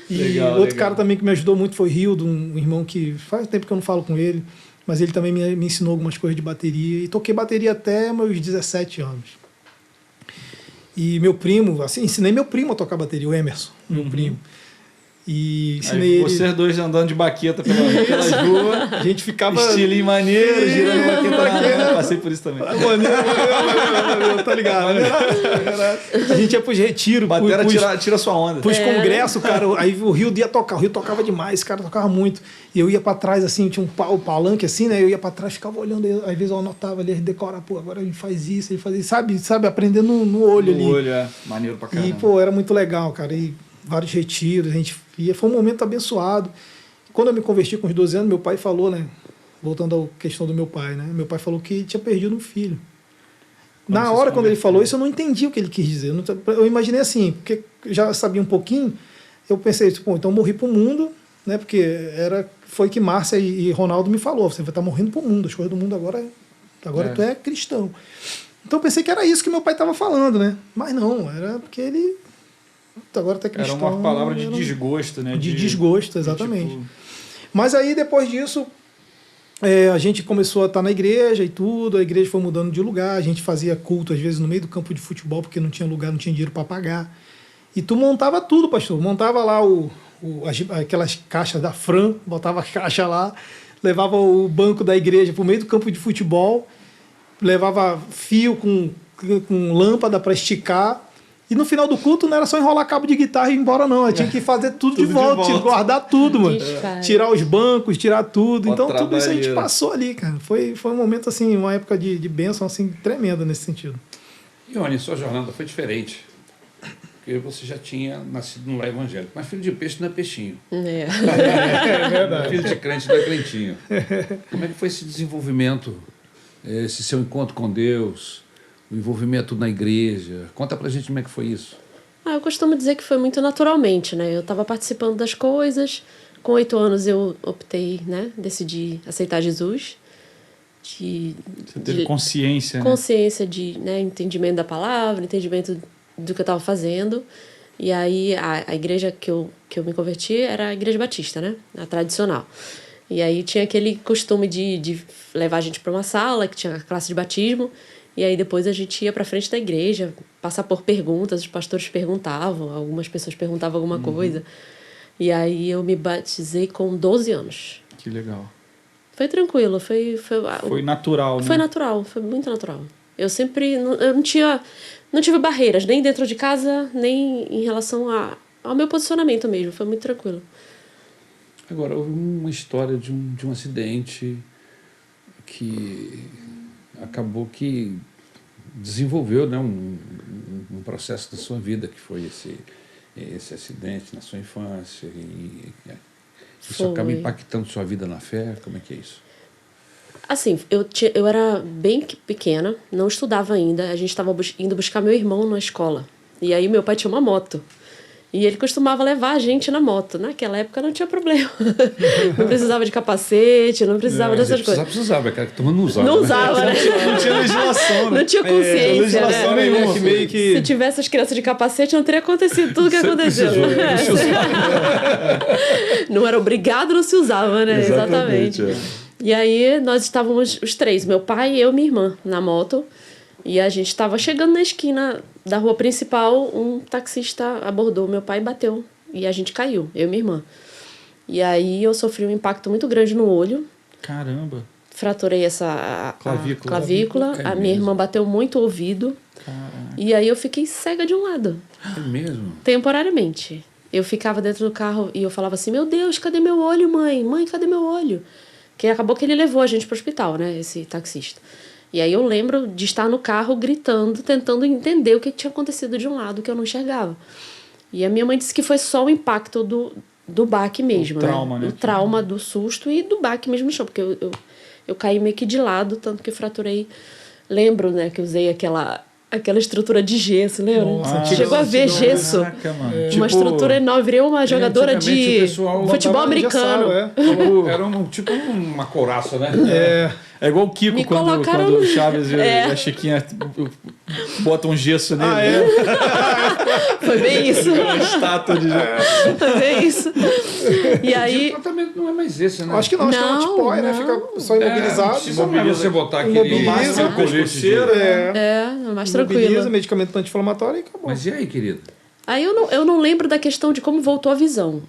E Legal, outro legal. cara também que me ajudou muito foi Rildo, um irmão que faz tempo que eu não falo com ele, mas ele também me ensinou algumas coisas de bateria. E toquei bateria até meus 17 anos. E meu primo, assim, ensinei meu primo a tocar bateria, o Emerson, meu primo. E ensinei Aí ele. vocês dois andando de baqueta pelas ruas. A gente ficava. Estilinho maneiro, girando baqueta. Passei por isso também. Maneiro, tá ligado? A gente ia pros retiros, Batera tira sua onda. pros congressos, cara. Aí o Rio ia tocar, o Rio tocava demais, esse cara tocava muito. E eu ia pra trás, assim, tinha um palanque assim, né? Eu ia pra trás, ficava olhando, às vezes eu anotava ali, decorava, pô, agora ele faz isso, ele faz isso, sabe? Aprendendo no olho ali. No olho, maneiro pra caramba. E, pô, era muito legal, cara. E vários retiros, a gente ia. Foi um momento abençoado. Quando eu me converti com os 12 anos, meu pai falou, né? Voltando à questão do meu pai, né? Meu pai falou que tinha perdido um filho. Na hora, quando ele falou isso, eu não entendi o que ele quis dizer. Eu imaginei assim, porque eu já sabia um pouquinho, eu pensei, pô, então eu morri pro mundo, né? Porque foi que Márcia e Ronaldo me falou, você vai estar morrendo pro mundo, as coisas do mundo agora tu é cristão. Então eu pensei que era isso que meu pai estava falando, né? Mas não, era porque ele agora tá cristão. Era uma palavra de desgosto, né? De desgosto, exatamente. Tipo... Mas aí, depois disso, a gente começou a estar na igreja e tudo, a igreja foi mudando de lugar, a gente fazia culto, às vezes, no meio do campo de futebol, porque não tinha lugar, não tinha dinheiro para pagar. E tu montava tudo, pastor. Montava lá aquelas caixas da Fran, botava a caixa lá, levava o banco da igreja para o meio do campo de futebol, levava fio com lâmpada para esticar. E no final do culto não era só enrolar cabo de guitarra e ir embora, não. Eu tinha que fazer tudo de volta, guardar tudo, mano. Tirar os bancos, tirar tudo. Então tudo isso a gente passou ali, cara. Foi um momento, assim, uma época de bênção, assim, tremenda nesse sentido. Ione, sua jornada foi diferente. Porque você já tinha nascido no lar evangélico. Mas filho de peixe não é peixinho. É verdade. Filho de crente não é crentinho. Como é que foi esse desenvolvimento, esse seu encontro com Deus, o envolvimento na igreja? Conta pra gente como é que foi isso. Eu costumo dizer que foi muito naturalmente, né? Eu estava participando das coisas. Com 8 anos eu optei, né? Decidi aceitar Jesus. Você teve consciência, né? Consciência de, né, entendimento da palavra, entendimento do que eu estava fazendo. E aí a igreja que eu me converti era a igreja batista, né? A tradicional. E aí tinha aquele costume de levar a gente para uma sala que tinha a classe de batismo. E aí depois a gente ia para frente da igreja, passar por perguntas, os pastores perguntavam, algumas pessoas perguntavam alguma coisa. E aí eu me batizei com 12 anos. Que legal. Foi tranquilo, foi natural, né? Foi natural, foi muito natural. Eu sempre... Eu não tive barreiras, nem dentro de casa, nem em relação ao meu posicionamento mesmo. Foi muito tranquilo. Agora, houve uma história de um acidente que acabou que desenvolveu, né, um processo da sua vida, que foi esse acidente na sua infância. E isso acaba impactando sua vida na fé? Como é que é isso? Assim, eu era bem pequena, não estudava ainda. A gente estava indo buscar meu irmão na escola. E aí meu pai tinha uma moto. E ele costumava levar a gente na moto. Naquela época não tinha problema. Não precisava de capacete, não precisava dessas coisas. Precisava, é que a turma não usava. Não usava, né? Não tinha legislação, né? Não tinha consciência, legislação né? nenhuma. meio que... Se tivesse as crianças de capacete, não teria acontecido tudo o que aconteceu. Não era obrigado, não se usava, né? Exatamente. E aí nós estávamos os três, meu pai, eu e minha irmã, na moto. E a gente estava chegando na esquina da rua principal, um taxista abordou meu pai e bateu. E a gente caiu, eu e minha irmã. E aí eu sofri um impacto muito grande no olho. Caramba. Fraturei essa clavícula. É A minha irmã bateu muito o ouvido. Caraca. E aí eu fiquei cega de um lado. É mesmo? Temporariamente. Eu ficava dentro do carro e eu falava assim, meu Deus, cadê meu olho, mãe? Mãe, cadê meu olho? Que acabou que ele levou a gente pro hospital, né, esse taxista. E aí eu lembro de estar no carro gritando, tentando entender o que tinha acontecido de um lado que eu não enxergava. E a minha mãe disse que foi só o impacto do baque mesmo, o trauma, né? O trauma do susto e do baque mesmo no chão, porque eu caí meio que de lado, tanto que fraturei. Lembro, né, que eu usei aquela estrutura de gesso, lembra? Nossa, chegou a ver gesso. Caraca, mano. Uma estrutura enorme, virei uma jogadora antigamente de o pessoal futebol botava americano. engessado, Era tipo uma couraça, né? É igual o Kiko Me quando colocaram o Chaves e É. a Chiquinha botam um gesso nele. Foi bem isso. Uma estátua de gesso. Foi bem isso. E O aí, tratamento não é mais esse, né? Acho que não, acho que é uma Não, tipóia, né? não. Fica só imobilizado. Precisa mesmo você botar aquele Imobiliza, colete. mais Imobiliza, tranquilo. medicamento anti-inflamatório e acabou. Mas e aí, querido? Aí eu não lembro da questão de como voltou a visão.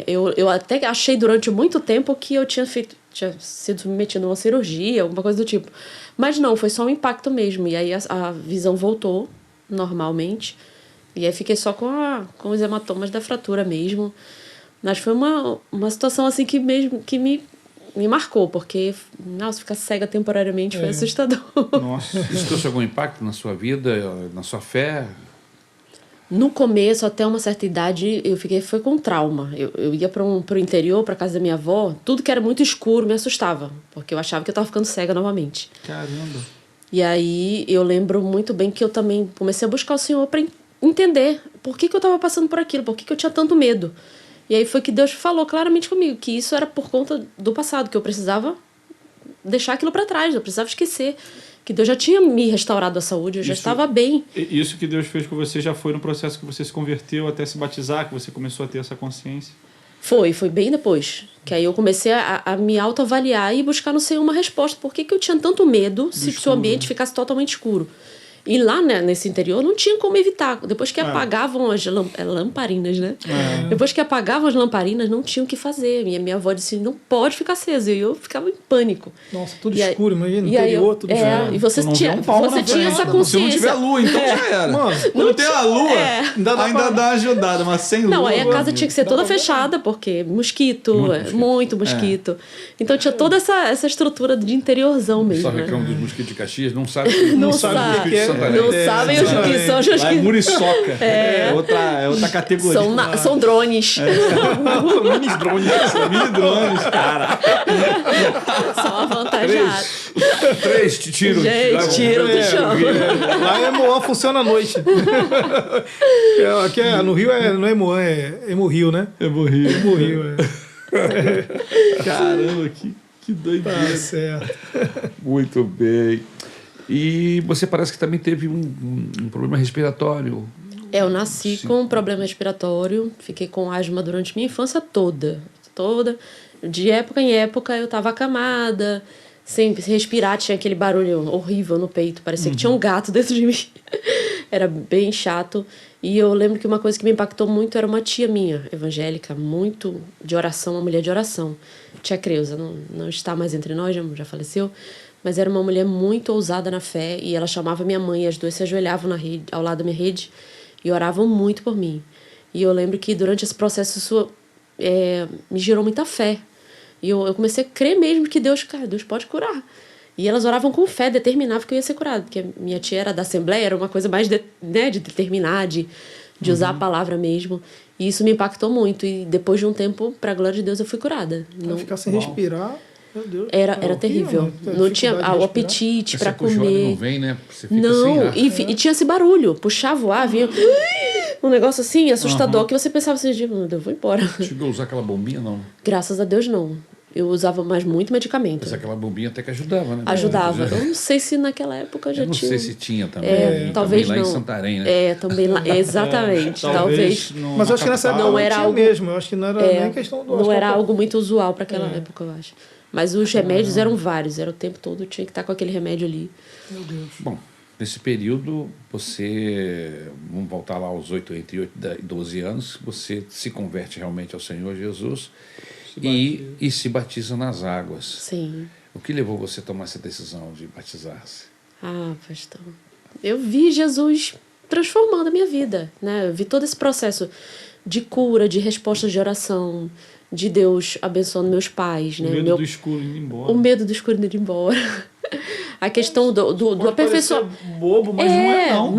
Eu até achei durante muito tempo que eu tinha sido submetido a uma cirurgia, alguma coisa do tipo. Mas não, foi só um impacto mesmo. E aí a visão voltou normalmente. E aí fiquei só com os hematomas da fratura mesmo. Mas foi uma situação assim que me marcou, porque, nossa, ficar cega temporariamente foi assustador. Nossa. Isso trouxe algum impacto na sua vida, na sua fé? No começo, até uma certa idade, foi com trauma. Eu ia pro interior, pra casa da minha avó, tudo que era muito escuro me assustava, porque eu achava que eu estava ficando cega novamente. Caramba. E aí eu lembro muito bem que eu também comecei a buscar o Senhor para entender por que eu estava passando por aquilo, por que eu tinha tanto medo. E aí foi que Deus falou claramente comigo que isso era por conta do passado, que eu precisava deixar aquilo para trás, eu precisava esquecer. Que Deus já tinha me restaurado a saúde, eu já estava bem. Isso que Deus fez com você já foi no processo que você se converteu até se batizar, que você começou a ter essa consciência? Foi bem depois. Que aí eu comecei a me autoavaliar e buscar no Senhor uma resposta. Por que eu tinha tanto medo se o ambiente ficasse totalmente escuro? E lá, né, nesse interior não tinha como evitar. Depois que apagavam as lamparinas, né? Depois que apagavam as lamparinas, não tinha o que fazer. E a minha avó disse, não pode ficar aceso. E eu ficava em pânico. Nossa, tudo E aí- escuro, imagina, e aí interior, tudo escuro. E você Tu não tinha, vê um palmo na você tinha frente, essa né? consciência. Se não tiver lua, então já era. Mano, Quando tem a lua, Ainda dá ainda pra- dá uma ajudada, mas sem lua... Não, aí a casa amigo. tinha que ser toda fechada, porque mosquito, muito mosquito. Então tinha toda essa estrutura de interiorzão mesmo, Só né? reclamo dos mosquitos de Caxias, não sabe. Não sabe o que é. Santarém. Não sabem os que são os Lá é que muriçoca. É outra categoria. são drones. mini drones. Mini drones, cara. São avantajados. 3 tiros. Gente, tiro do chão. Lá é Moan, funciona à noite. Aqui no Rio não é Moan, é Hemorrio, né? Eu morri. Hemorrio, Caramba, que doideira. Tá certo. Muito bem. E você parece que também teve um problema respiratório. Eu nasci com um problema respiratório, fiquei com asma durante minha infância toda. De época em época eu estava acamada, sem respirar, tinha aquele barulho horrível no peito, parecia que tinha um gato dentro de mim. Era bem chato. E eu lembro que uma coisa que me impactou muito era uma tia minha, evangélica, muito de oração, uma mulher de oração. Tia Creuza, não está mais entre nós, já faleceu. mas era uma mulher muito ousada na fé, e ela chamava minha mãe, e as duas se ajoelhavam na rede, ao lado da minha rede e oravam muito por mim. E eu lembro que durante esse processo isso me gerou muita fé. E eu comecei a crer mesmo que Deus pode curar. E elas oravam com fé, determinavam que eu ia ser curada, porque minha tia era da Assembleia, era uma coisa mais de determinar, de usar a palavra mesmo. E isso me impactou muito. E depois de um tempo, para a glória de Deus, eu fui curada. Não ficar sem respirar, meu Deus. Era terrível. Não tinha o apetite para comer. Não vem, né? Você fica Não, sem ar. e tinha esse barulho. Puxava o ar, vinha um negócio assim, assustador, que você pensava assim, eu vou embora. Chegou a usar aquela bombinha, não? Graças a Deus, não. Eu usava mais muito medicamento. Mas aquela bombinha até que ajudava, né? Ajudava. Eu não sei se naquela época já Eu não tinha. sei se tinha também. Talvez também lá não. em Santarém, né? Também lá. Exatamente. Talvez. Mas eu acho que nessa época não era tinha algo mesmo. Eu acho que não era nem questão do... Não era algo muito usual para aquela época, eu acho. Mas os remédios eram vários. Era o tempo todo, tinha que estar com aquele remédio ali. Meu Deus. Bom, nesse período, vamos voltar lá aos entre 8 e 12 anos, você se converte realmente ao Senhor Jesus e se batiza nas águas. Sim. O que levou você a tomar essa decisão de batizar-se? Pastor. Eu vi Jesus transformando a minha vida, né? Eu vi todo esse processo de cura, de respostas de oração, de Deus abençoando meus pais, né? O medo do escuro indo embora. O medo do escuro indo embora. A questão do aperfeiçoamento. Bobo, mas não é não.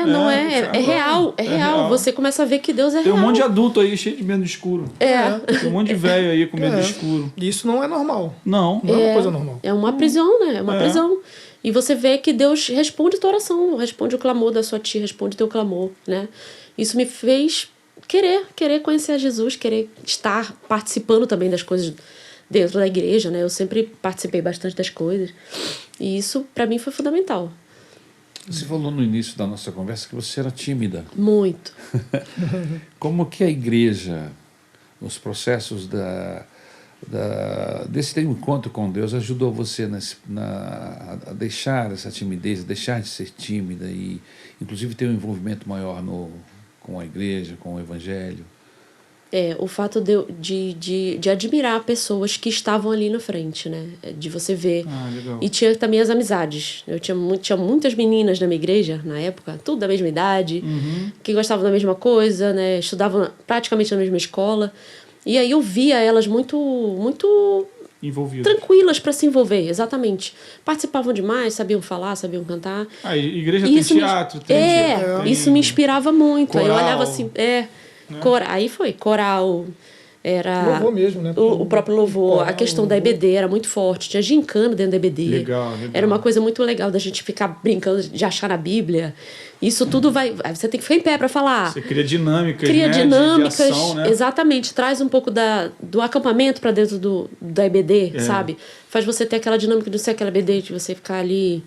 Não é. É real. É real. Você começa a ver que Deus é Tem real. um monte de adulto aí cheio de medo do escuro. Tem um monte de velho aí com medo do escuro. E isso não é normal. Não. Não é uma coisa normal. É uma prisão, né? É uma prisão. E você vê que Deus responde a tua oração, responde o clamor da sua tia, responde o teu clamor, né? Isso me fez querer conhecer a Jesus, querer estar participando também das coisas dentro da igreja, né? Eu sempre participei bastante das coisas. E isso, para mim, foi fundamental. Você falou no início da nossa conversa que você era tímida. Muito. Como que a igreja, os processos desse teu encontro com Deus ajudou você a deixar essa timidez, a deixar de ser tímida e, inclusive, ter um envolvimento maior com a igreja, com o evangelho? O fato de admirar pessoas que estavam ali na frente, né? De você ver. Legal. E tinha também as amizades. Eu tinha muitas meninas na minha igreja, na época, tudo da mesma idade, que gostavam da mesma coisa, né? Estudavam praticamente na mesma escola. E aí eu via elas muito Envolvido. tranquilas para se envolver, exatamente. Participavam demais, sabiam falar, sabiam cantar. A igreja E tem isso me- teatro, Isso me inspirava muito. Aí eu Coral. olhava assim, aí foi coral, era Louvor mesmo, né? o próprio louvor, Coral, a questão da EBD era muito forte, tinha gincana dentro da EBD. Legal. Era uma coisa muito legal da gente ficar brincando de achar na Bíblia. Isso tudo você tem que ficar em pé para falar. Você cria dinâmicas, Cria né? dinâmicas, de ação, né? exatamente. Traz um pouco do acampamento para dentro da EBD, sabe? Faz você ter aquela dinâmica de ser aquela EBD, de você ficar ali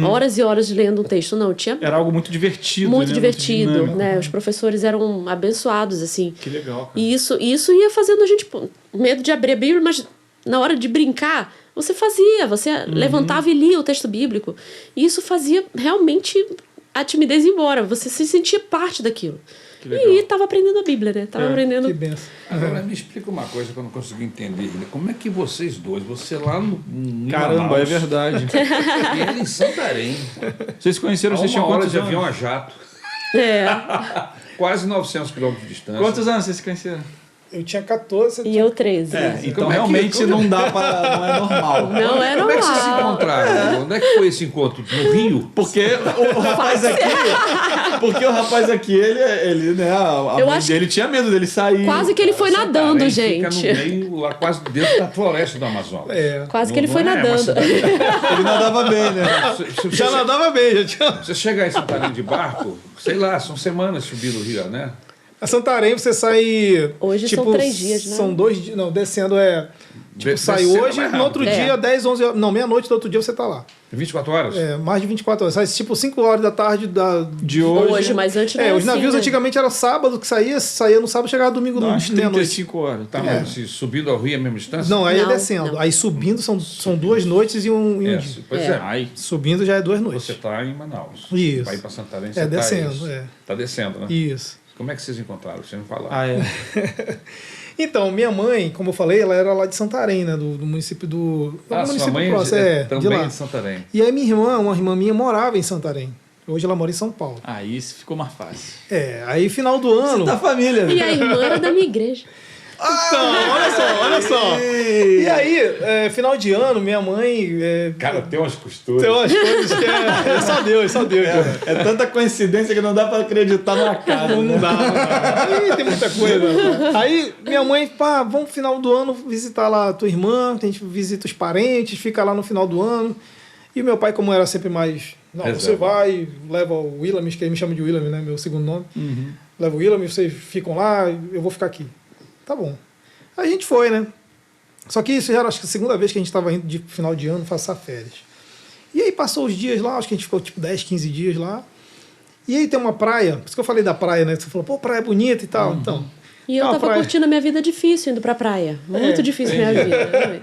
horas e horas lendo um texto. Não, tinha Era algo muito divertido, muito né? divertido, dinâmico. né? Os professores eram abençoados, assim. Que legal, cara. E isso ia fazendo a gente, medo de abrir a Bíblia, mas na hora de brincar, você você levantava e lia o texto bíblico. E isso fazia realmente a timidez ir embora, você se sentia parte daquilo. E estava aprendendo a Bíblia, né? Tava aprendendo. Que benção. Agora, me explica uma coisa que eu não consegui entender. Né? Como é que vocês dois, você lá em Caramba, Manaus, é verdade. e ele em Santarém, Vocês se conheceram, vocês a tinham uma hora quantos de anos? avião a jato, É. quase 900 quilômetros de distância. Quantos anos vocês se conheceram? Eu tinha 14, você E tinha... eu 13. Então Como é que- realmente não dá para... Não é normal. Não é Como é que vocês se normal. encontraram? Onde é que foi esse encontro? No Rio? Porque o rapaz aqui, ele né, a Eu mãe acho dele tinha medo dele sair. Quase que ele foi nadando, Santarém gente. Fica no meio, lá quase dentro da floresta do Amazonas. Quase que ele Não foi é uma nadando. cidade- Ele nadava bem, né? Se Já nadava bem, já tinha... você chegar em Santarém de barco, sei lá, são semanas subir o rio, né? A Santarém você sai... Hoje são 3 dias, né? São 2 dias... Não, descendo sai Descendo hoje, mais no outro rápido. dia, 10, 11 horas... Não, meia-noite do outro dia você tá lá. 24 horas? Mais de 24 horas. Sai 5 horas da tarde De hoje. Hoje, mas antes não era os navios assim, né? antigamente era sábado que saía no sábado, chegava domingo Dá no umas meia-noite. 35 horas. Tá, mas se subindo ao rio é a mesma distância? Não, aí Não, é descendo. não. Aí subindo são 2 noites e um dia. Pois é. Ai, Subindo já é 2 noites. Você está em Manaus. Isso. Vai para Santarém, você descendo, Está descendo, né? Isso. Como é que vocês encontraram? Você me falaram. é. Então, minha mãe, como eu falei, ela era lá de Santarém, né? Do município do Sua município mãe próximo, também de lá. de Santarém. E aí minha irmã, uma irmã minha, morava em Santarém. Hoje ela mora em São Paulo. Aí isso ficou mais fácil. Aí final do ano... Da família. E a irmã era da minha igreja. Então, olha só. E aí, final de ano, minha mãe... Cara, tem umas costuras. tem umas coisas que é só Deus. É tanta coincidência que não dá pra acreditar numa casa. Não dá, cara. Aí tem muita coisa. Aí minha mãe, pá, vamos no final do ano visitar lá a tua irmã, a gente visita os parentes, fica lá no final do ano. E meu pai, como era sempre mais... Não, Reserva. você vai, leva o Willam, que ele me chama de Willam, né? Meu segundo nome. Leva o Willam, vocês ficam lá, eu vou ficar aqui. Tá bom. Aí a gente foi, né? Só que isso já era, acho que a segunda vez que a gente estava indo de final de ano passar férias. E aí passou os dias lá, acho que a gente ficou tipo 10, 15 dias lá. E aí tem uma praia, por isso que eu falei da praia, né? Você falou, pô, praia bonita e tal. Então, E eu tava curtindo a minha vida difícil indo pra praia. Muito difícil minha vida.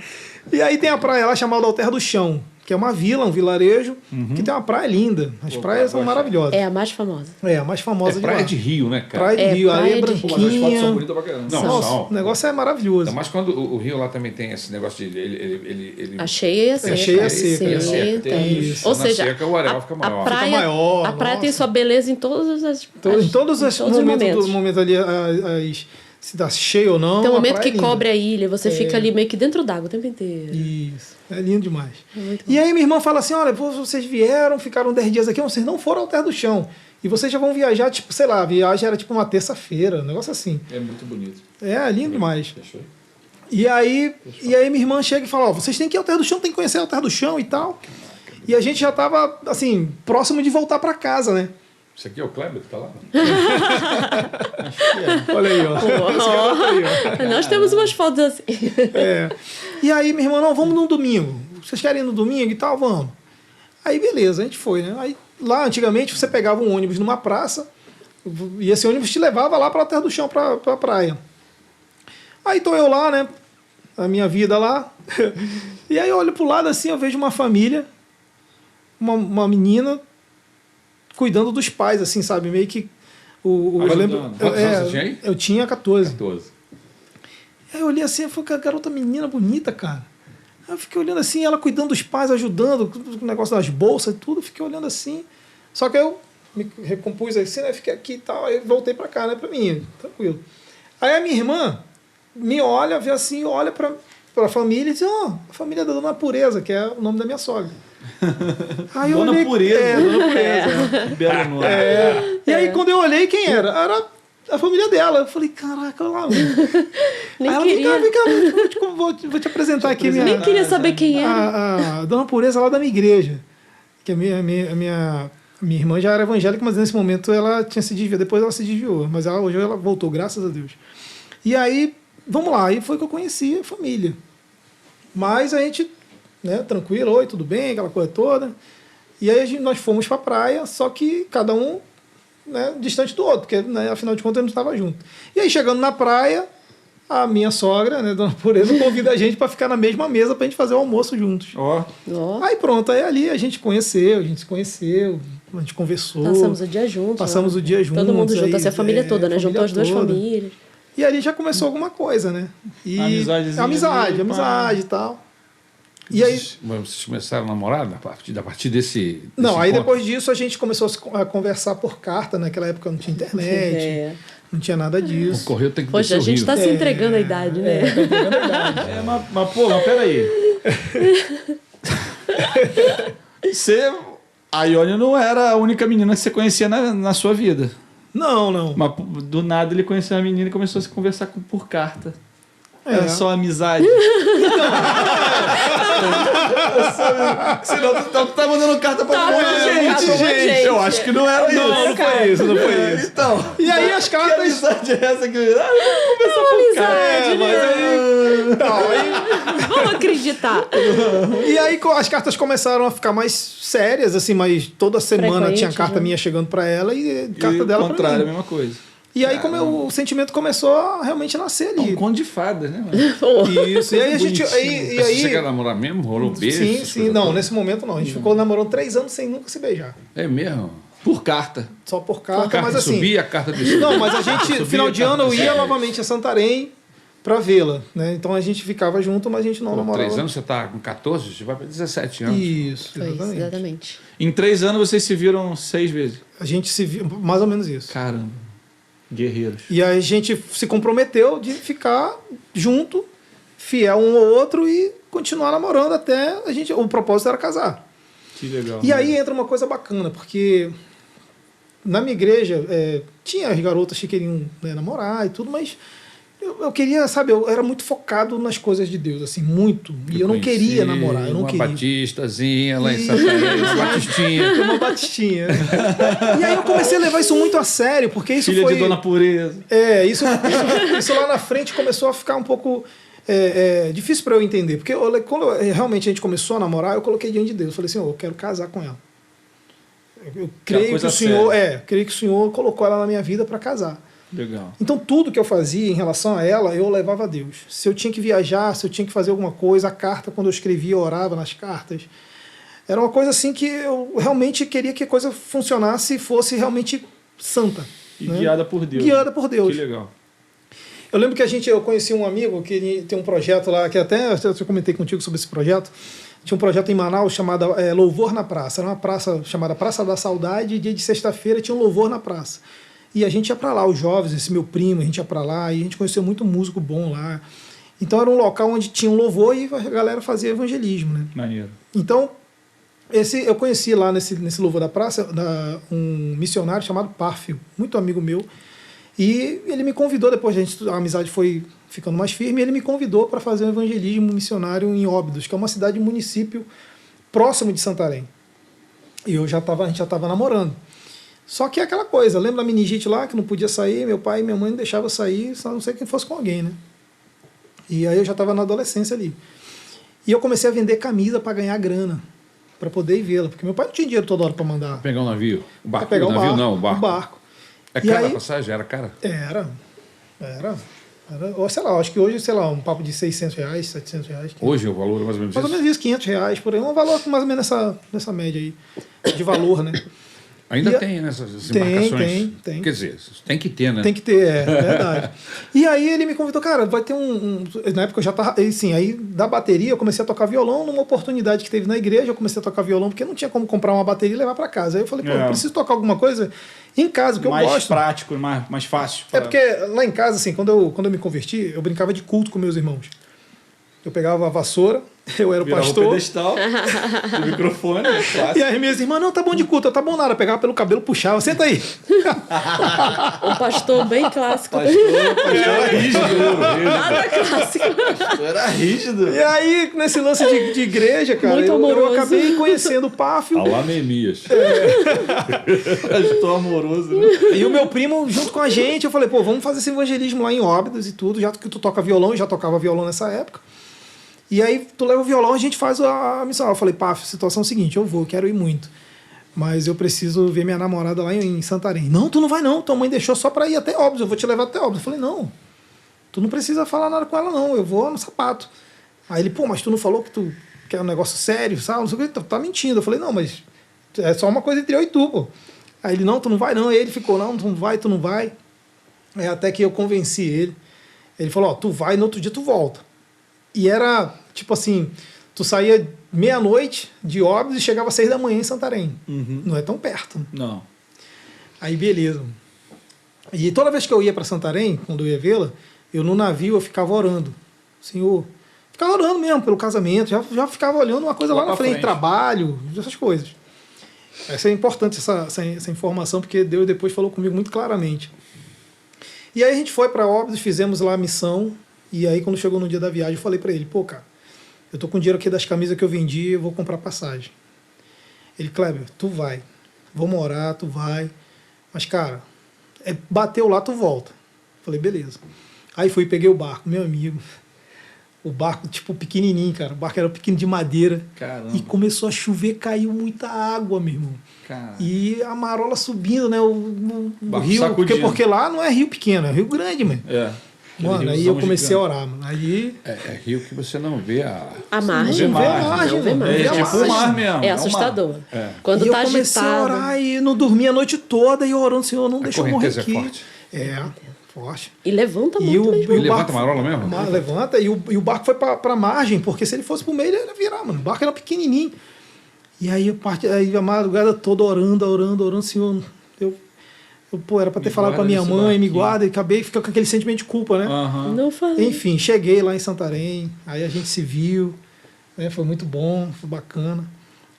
E aí tem a praia lá chamada Alter do Chão, que é uma vila, um vilarejo, que tem uma praia linda. As praias são maravilhosas. É a mais famosa. É a mais famosa É praia lá. de Rio, né, cara? Praia de Rio, praia areia de Pô, mas as fotos são branquinha. bonitas pra caramba. Não, Nossa, são. o negócio é maravilhoso. Ainda mais quando o Rio lá também tem esse negócio de... Ele A cheia e a seca. cheia e a seca. Sim, tem. Isso. Ou Na seja, seca, o areal fica maior. a praia, Fica maior, a praia nossa. tem sua beleza em todos Em todos os momentos, momentos. do momento ali, se tá cheio ou não. Tem um a momento praia é que linda. cobre a ilha, você fica ali meio que dentro d'água o tempo inteiro. Isso, é lindo demais. muito E aí minha irmã fala assim, olha, vocês vieram, ficaram 10 dias aqui, vocês não foram ao Alter do Chão. E vocês já vão viajar, tipo, sei lá, a viagem era tipo uma terça-feira, um negócio assim. É muito bonito. É, lindo demais. Fechou? E aí minha irmã chega e fala, ó, vocês têm que ir ao Alter do Chão, tem que conhecer o Alter do Chão e tal. E a gente já tava, assim, próximo de voltar para casa, né? Isso aqui é o Kleber que tá lá? Olha aí, ó. Esse garoto aí, ó. Nós temos umas fotos assim. É. E aí, minha irmã, não, vamos no domingo. Vocês querem ir no domingo e tal? Vamos. Aí, beleza, a gente foi, né? Aí, lá, antigamente, você pegava um ônibus numa praça e esse ônibus te levava lá para a Terra do Chão, para a praia. Aí tô eu lá, né? A minha vida lá. E aí eu olho pro lado assim, eu vejo uma família, uma menina cuidando dos pais, assim, sabe? Meio que... eu lembro... Quantos anos você tinha aí? Eu tinha 14. 14. Aí eu olhei assim, eu falei, garota menina bonita, cara. Aí eu fiquei olhando assim, ela cuidando dos pais, ajudando, com o negócio das bolsas e tudo, fiquei olhando assim. Só que eu me recompus assim, né? Fiquei aqui e tal, aí voltei pra cá, né? Pra mim, tranquilo. Aí a minha irmã me olha, vê assim, olha pra família e diz, ó, a família da Dona Pureza, que é o nome da minha sogra. Aí eu Dona olhei, Pureza. Dona Pureza. Belo nome. E aí quando eu olhei, quem era? Era a família dela. Eu falei, caraca, olha lá. Nem Aí ela, queria. vem cá, vou te apresentar aqui minha... Nem queria saber quem era. A Dona Pureza lá da minha igreja. Que a minha irmã já era evangélica, mas nesse momento ela tinha se desviado. Depois ela se desviou. Mas hoje ela voltou, graças a Deus. E aí, vamos lá. Aí foi que eu conheci a família. Mas a gente, né, tranquilo, oi, tudo bem, aquela coisa toda. E aí nós fomos pra praia, só que cada um, né, distante do outro, porque, né, afinal de contas, a gente não estava junto. E aí, chegando na praia, a minha sogra, né, Dona Pureza, convida a gente para ficar na mesma mesa para a gente fazer o almoço juntos. Ó, Ó, Aí pronto, aí ali a gente se conheceu, a gente conversou. passamos o dia juntos. Passamos né? o dia juntos. Todo mundo junto, aí, assim, a família toda, né? Juntou as duas toda. famílias. E ali já começou alguma coisa, né? E Amizadezinha ali, amizade e tal. E aí, Vocês começaram a namorar a partir desse não, aí encontro? depois disso a gente começou a conversar por carta, naquela época não tinha internet, É. não tinha nada O disso. correio tem que Poxa, descer a o gente rio. tá se entregando à idade, né? mas peraí. A Ione não era a única menina que você conhecia na sua vida. Não. Mas do nada ele conheceu a menina e começou a se conversar por carta. Era só amizade. Senão tu tá mandando carta pra um monte de gente. Eu acho que não era isso. Não foi isso, não foi isso. Então. E aí as Que cartas... amizade é essa que... Ah, Amizade, mas aí... Então, aí... Vamos acreditar. E aí as cartas começaram a ficar mais sérias, assim, mas toda semana tinha Frequentes, carta né? minha chegando pra ela e carta E o dela pra contrário, a mim. mesma coisa. E aí o sentimento começou a realmente nascer É um ali. conto de fadas, né, mano? Isso. E aí a gente... Mas E Você aí... quer namorar mesmo? Rolou beijo? Sim, essas sim. coisas Não, todas? nesse momento não. A gente ficou namorando 3 anos sem nunca se beijar. É mesmo? Por carta. Só por A carta, carta mas assim... subia, a carta descia. Não, mas a gente, Subia, final de a carta ano, eu ia descia. novamente a Santarém para vê-la, né? Então a gente ficava junto, mas a gente não namorava. 3 anos, você tá com 14, você vai para 17 anos. Isso, Foi isso, exatamente. Em 3 anos vocês se viram 6 vezes. A gente se viu, mais ou menos isso. Caramba. Guerreiros. E aí a gente se comprometeu de ficar junto, fiel um ao outro e continuar namorando até a gente. O propósito era casar. Que legal. E aí entra uma coisa bacana, porque na minha igreja tinha as garotas que queriam, né, namorar e tudo, mas eu queria, sabe, eu era muito focado nas coisas de Deus, assim, muito. E eu não queria namorar, eu não queria. Uma batistazinha lá em Santarém, uma batistinha. Uma batistinha. E aí eu comecei a levar isso muito a sério, porque isso Filha foi... de Dona Pureza. Isso lá na frente começou a ficar um pouco difícil para eu entender. Porque quando realmente a gente começou a namorar, eu coloquei diante de Deus. Eu falei assim, eu quero casar com ela. Eu creio que o Senhor, creio que o Senhor colocou ela na minha vida para casar. Legal. Então tudo que eu fazia em relação a ela, eu levava a Deus. Se eu tinha que viajar, se eu tinha que fazer alguma coisa, a carta, quando eu escrevia, eu orava nas cartas. Era uma coisa assim que eu realmente queria que a coisa funcionasse e fosse realmente santa. E né? guiada por Deus. Guiada por Deus. Que legal. Eu lembro que eu conheci um amigo que ele tem um projeto lá, que até eu comentei contigo sobre esse projeto. Tinha um projeto em Manaus chamado Louvor na Praça. Era uma praça chamada Praça da Saudade, e dia de sexta-feira tinha um louvor na praça. E a gente ia para lá, os jovens, esse meu primo, a gente ia para lá, e a gente conheceu muito músico bom lá. Então era um local onde tinha um louvor e a galera fazia evangelismo, né? Maneiro. Então, eu conheci lá nesse louvor da praça um missionário chamado Párfio, muito amigo meu. E ele me convidou, depois a amizade foi ficando mais firme, ele me convidou para fazer um evangelismo missionário em Óbidos, que é uma cidade, município próximo de Santarém. E a gente já estava namorando. Só que é aquela coisa, lembra da meningite lá, que não podia sair, meu pai e minha mãe não deixavam sair, só não sei quem fosse com alguém, né? E aí eu já estava na adolescência ali. E eu comecei a vender camisa para ganhar grana, para poder ir vê-la, porque meu pai não tinha dinheiro toda hora para mandar. Pegar um navio. O barco, Pegar o navio não, o barco. Um barco. É E cara aí, a passagem? Era cara? Era. Ou sei lá, acho que hoje, sei lá, um papo de R$600, R$700. Hoje o valor é mais ou menos mais ou menos isso, R$500, por aí. Um valor mais ou menos nessa média aí, de valor, né? Ainda tem essas embarcações? Tem. Quer dizer, tem que ter, né? Tem que ter, é verdade. E aí ele me convidou, cara, vai ter na época eu já tava, assim, aí da bateria eu comecei a tocar violão numa oportunidade que teve na igreja, eu comecei a tocar violão porque não tinha como comprar uma bateria e levar para casa. Aí eu falei, pô, eu preciso tocar alguma coisa em casa, que eu gosto. Mais prático, mais fácil. É porque lá em casa, assim, quando eu me converti, eu brincava de culto com meus irmãos. Eu pegava a vassoura, eu era o pastor. O pedestal, o microfone, e aí minhas irmãs, não, tá bom de culto, tá bom nada. Eu pegava pelo cabelo, puxava, senta aí. Um pastor bem clássico. Pastor era rígido. Nada clássico. Pastor era rígido. E aí, nesse lance de igreja, cara, Muito eu amoroso. acabei conhecendo o Párfio. Alá Neemias. Pastor amoroso, né? E o meu primo, junto com a gente, eu falei, pô, vamos fazer esse evangelismo lá em Óbidos e tudo, já que tu toca violão, eu já tocava violão nessa época. E aí tu leva o violão, a gente faz a missão. Eu falei, pá, a situação é a seguinte, eu quero ir muito. Mas eu preciso ver minha namorada lá em Santarém. Não, tu não vai não, tua mãe deixou só pra ir até Óbidos, eu vou te levar até Óbidos. Eu falei, não, tu não precisa falar nada com ela não, eu vou no sapato. Aí ele, pô, mas tu não falou que tu quer um negócio sério, sabe? Não sei o que, tu tá mentindo. Eu falei, não, mas é só uma coisa entre eu e tu, pô. Aí ele, não, tu não vai não. Aí ele ficou, não, tu não vai. Aí até que eu convenci ele. Ele falou, ó, tu vai, no outro dia tu volta. E era, tipo assim, tu saía meia-noite de Óbidos e chegava às 6 da manhã em Santarém. Uhum. Não é tão perto. Não. Aí, beleza. E toda vez que eu ia para Santarém, quando eu ia vê-la, eu no navio eu ficava orando. Senhor, ficava orando mesmo pelo casamento, já ficava olhando uma coisa lá na frente, trabalho, essas coisas. Essa é importante, essa informação, porque Deus depois falou comigo muito claramente. E aí a gente foi para Óbidos, fizemos lá a missão. E aí, quando chegou no dia da viagem, eu falei pra ele, pô, cara, eu tô com dinheiro aqui das camisas que eu vendi, eu vou comprar passagem. Ele, Kleber, tu vai, vamos orar, tu vai, mas, cara, bateu lá, tu volta. Falei, beleza. Aí fui, peguei o barco, meu amigo, o barco, tipo, pequenininho, cara, o barco era pequeno de madeira. Caramba. E começou a chover, caiu muita água, meu irmão. Caramba. E a marola subindo, né, o rio, sacudindo. porque lá não é rio pequeno, é rio grande, mano. É. Mano, aí eu comecei a orar, mano. Aí. É rio que você não vê A margem. Não vê a margem, vê mano. margem. Vê a tipo o mar mesmo. É assustador. É. Quando e tá eu comecei agitado. a orar e não dormia a noite toda e orando, Senhor, não deixa eu morrer correnteza aqui. é forte. forte. E levanta E muito o- mesmo. Ele levanta a marola mesmo? Levanta, e o barco foi pra margem, porque se ele fosse pro meio, ele ia virar, mano. O barco era pequenininho. E aí, aí a madrugada toda orando, Senhor, pô, era pra ter Me falado pra guarda minha nesse mãe, me barquinho. guarda, e acabei ficando com aquele sentimento de culpa, né? Aham. Não falei. Enfim, cheguei lá em Santarém, aí a gente se viu, né? Foi muito bom, foi bacana.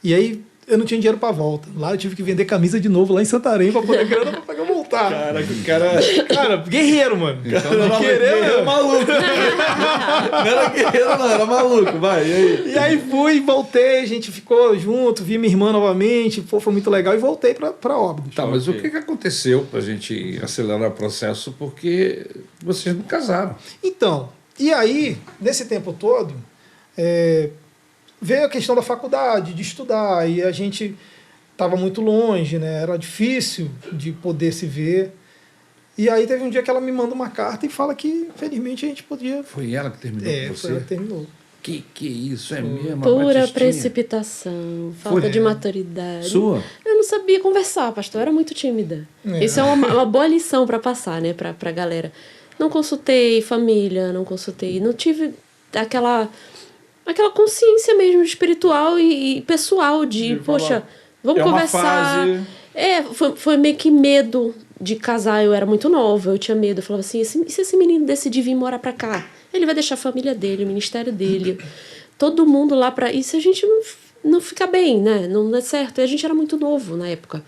E aí eu não tinha dinheiro pra volta. Lá eu tive que vender camisa de novo lá em Santarém pra poder grana pra pagar voltar. Caraca, o cara. Cara, guerreiro, mano. Então, Não, Querer, maluco. Não era guerreiro, não, era maluco. Vai, e aí? E aí fui, voltei, a gente ficou junto, vi minha irmã novamente, pô, foi muito legal e voltei pra Óbidos. Tá, mas o que aconteceu pra gente acelerar o processo? Porque vocês não casaram. Então, e aí, nesse tempo todo, veio a questão da faculdade, de estudar, e a gente estava muito longe, né? Era difícil de poder se ver. E aí teve um dia que ela me manda uma carta e fala que, felizmente, a gente podia... Foi ela que terminou com Foi você? ela que terminou. Que isso, é mesmo? Pura Batistinha? precipitação, falta Foi. de maturidade. Sua? Eu não sabia conversar, pastor, eu era muito tímida. Isso é uma boa lição para passar, né, pra galera. Não consultei família, não tive aquela consciência mesmo espiritual e pessoal de poxa, vamos é uma conversar. fase... Foi meio que medo de casar, eu era muito nova, eu tinha medo, eu falava assim, e se esse menino decidir vir morar pra cá? Ele vai deixar a família dele, o ministério dele, todo mundo lá pra... E se a gente não ficar bem, né? Não dá certo. E a gente era muito novo na época.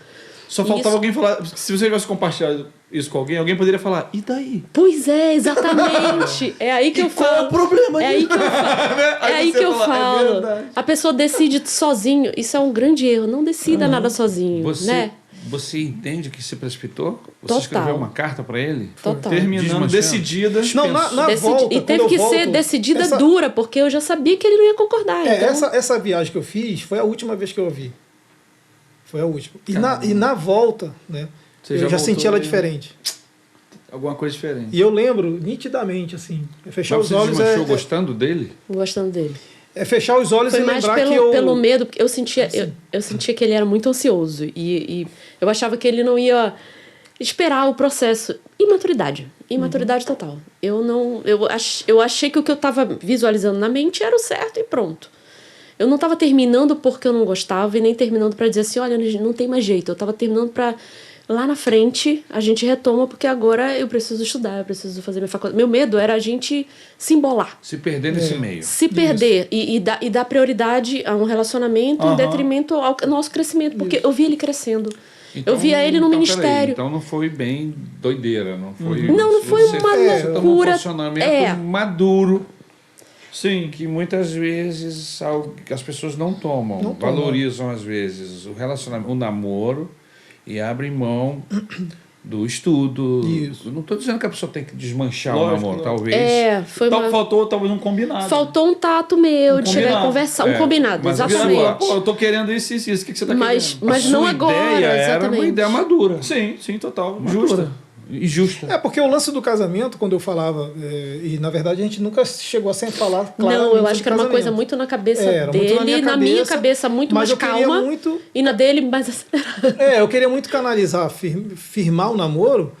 Só faltava alguém falar... Se você tivesse compartilhado isso com alguém poderia falar, e daí? Pois é, exatamente. É aí que eu falo. Qual é o problema É aí que eu falo. É aí que eu falo. A pessoa decide sozinho. Isso é um grande erro. Não decida nada sozinho, né? Você entende que se precipitou? Você Total. escreveu uma carta para ele? Total. Terminando, Desmanchando. decidida. Não, na volta, E teve quando que eu volto, ser decidida essa- dura, porque eu já sabia que ele não ia concordar. Então... essa viagem que eu fiz foi a última vez que eu a vi. Foi a última. E na volta, né? Você eu já já senti voltou ela e- diferente. Alguma coisa diferente. E eu lembro nitidamente, assim, fechar Mas os você olhos desmanchou gostando dele? Gostando dele. fechar os olhos Foi e mais lembrar que eu... pelo medo, porque eu sentia que ele era muito ansioso. E eu achava que ele não ia esperar o processo. Imaturidade total. Eu achei que o que eu estava visualizando na mente era o certo e pronto. Eu não estava terminando porque eu não gostava e nem terminando para dizer assim, olha, não tem mais jeito. Eu estava terminando para lá na frente a gente retoma porque agora eu preciso estudar, eu preciso fazer minha faculdade. Meu medo era a gente se embolar. Se perder nesse meio. Se perder e dar prioridade a um relacionamento em detrimento ao nosso crescimento. Porque eu via ele crescendo. Então, eu via ele no peraí, ministério. então não foi bem doideira, não foi... Não foi você- uma Você tá num loucura. posicionamento maduro Sim. que muitas vezes as pessoas não tomam, valorizam às vezes o relacionamento, o namoro e abrem mão do estudo. Isso. Eu não estou dizendo que a pessoa tem que desmanchar o Lógico, namoro, não. talvez. Foi uma... Faltou talvez um combinado. Faltou um tato meu de chegar e combinado. conversar. Um combinado, mas exatamente. Pô, eu tô querendo isso. O que você tá Mas querendo? mas A não sua agora, ideia era exatamente. uma ideia madura. Sim, total. Madura. Justa. E justa. porque o lance do casamento, quando eu falava, e na verdade a gente nunca chegou a sem falar claramente Não, eu acho sobre que era uma casamento. coisa muito na cabeça Era muito dele, na minha cabeça muito mas mais eu queria calma, muito- e na dele mais acelerada. eu queria muito canalizar, firmar o namoro,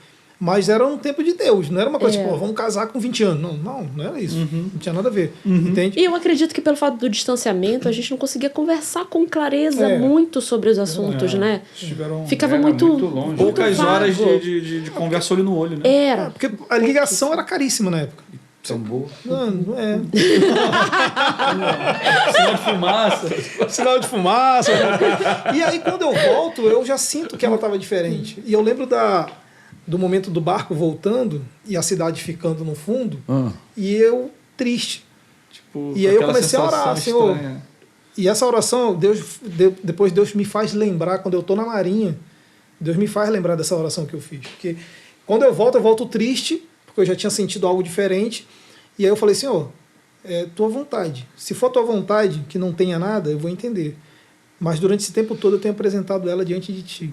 mas era um tempo de Deus, não era uma coisa tipo, vamos casar com 20 anos. Não era isso. Não tinha nada a ver. Entende? E eu acredito que pelo fato do distanciamento, a gente não conseguia conversar com clareza muito sobre os assuntos, né? Ficava Era muito longe. Poucas vago. horas de conversa olho no olho, né? Era. Porque a ligação era caríssima na época. Tão boa. Não é. Sinal de fumaça. Sinal de fumaça. E aí, quando eu volto, eu já sinto que ela estava diferente. E eu lembro do momento do barco voltando e a cidade ficando no fundo, e eu triste. Tipo, E aí eu aquela comecei a orar, sensação Senhor. estranha. E essa oração, depois Deus me faz lembrar, quando eu estou na marinha, Deus me faz lembrar dessa oração que eu fiz. Porque quando eu volto triste, porque eu já tinha sentido algo diferente. E aí eu falei, Senhor, tua vontade. Se for tua vontade, que não tenha nada, eu vou entender. Mas durante esse tempo todo eu tenho apresentado ela diante de ti.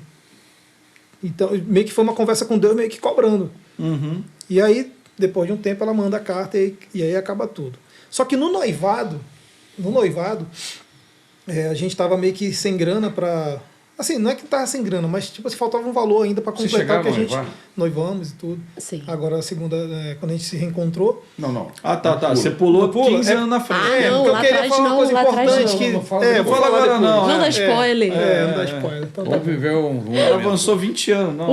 Então, meio que foi uma conversa com Deus, meio que cobrando. E aí, depois de um tempo, ela manda a carta e aí acaba tudo. Só que no noivado, a gente estava meio que sem grana para Assim, não é que tava sem grana, mas tipo, assim, faltava um valor ainda para Vocês completar o que a chegaram a gente... Noivamos e tudo. Sim. Agora, a segunda, quando a gente se reencontrou... Não. Tá. Você pulou Pula, 15 anos na frente. Ah, não, porque eu lá queria atrás falar uma não, coisa lá atrás importante não. que... Não fala vou depois. falar agora não. Não dá spoiler. Não dá spoiler. Então tá. Vamos viver um Ela momento. avançou 20 anos, não.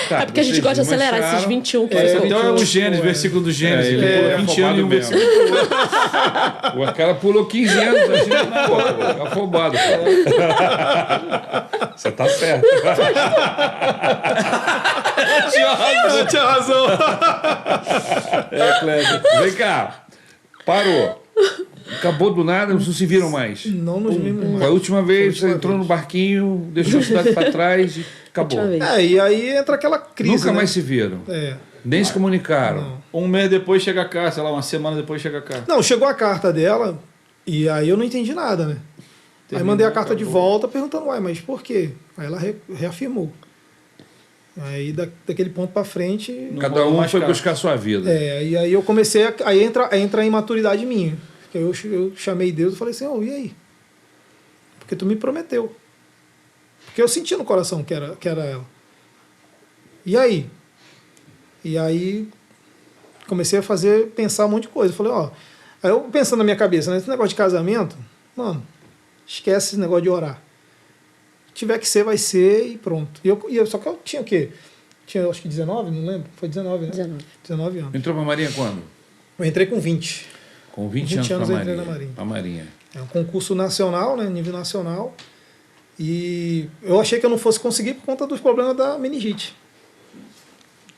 Tá, É porque a gente vocês gosta de acelerar desmancharam. esses 21 que Esse você então é o Gênesis, versículo do Gênesis. Ele pula 20 anos e um mesmo. versículo. O cara pulou 15 anos, assim, pô, afobado. Pô. Você tá certo. Tinha razão. Kleber. Vem cá. Parou. Acabou do nada, não se viram mais. Não nos vimos Foi a última vez, Foi a última você entrou vez. no barquinho, deixou a cidade para trás e acabou. Última vez. E aí entra aquela crise, Nunca né? mais se viram. É. Nem se comunicaram. Um mês depois chega a carta, sei lá, uma semana depois chega a carta. Não, chegou a carta dela e aí eu não entendi nada, né? Aí mandei a carta de volta perguntando, uai, mas por quê? Aí ela reafirmou. Aí daquele ponto pra frente... Não Cada rolou um mais foi carta. buscar a sua vida. E aí eu comecei aí entra a imaturidade minha. Que eu chamei Deus e falei assim, e aí? Porque tu me prometeu. Porque eu senti no coração que era ela. E aí? E aí comecei a pensar um monte de coisa. Eu falei, aí eu pensando na minha cabeça, né, esse negócio de casamento, mano, esquece esse negócio de orar. Se tiver que ser, vai ser e pronto. Só que eu tinha o quê? Tinha acho que 19, não lembro. Foi 19, né? 19 anos. Entrou pra Marinha quando? Eu entrei com 20. Com 20 20 anos anos pra eu entrei Marinha. na Marinha. Pra Marinha. É um concurso nacional, né, nível nacional. E eu achei que eu não fosse conseguir por conta dos problemas da meningite.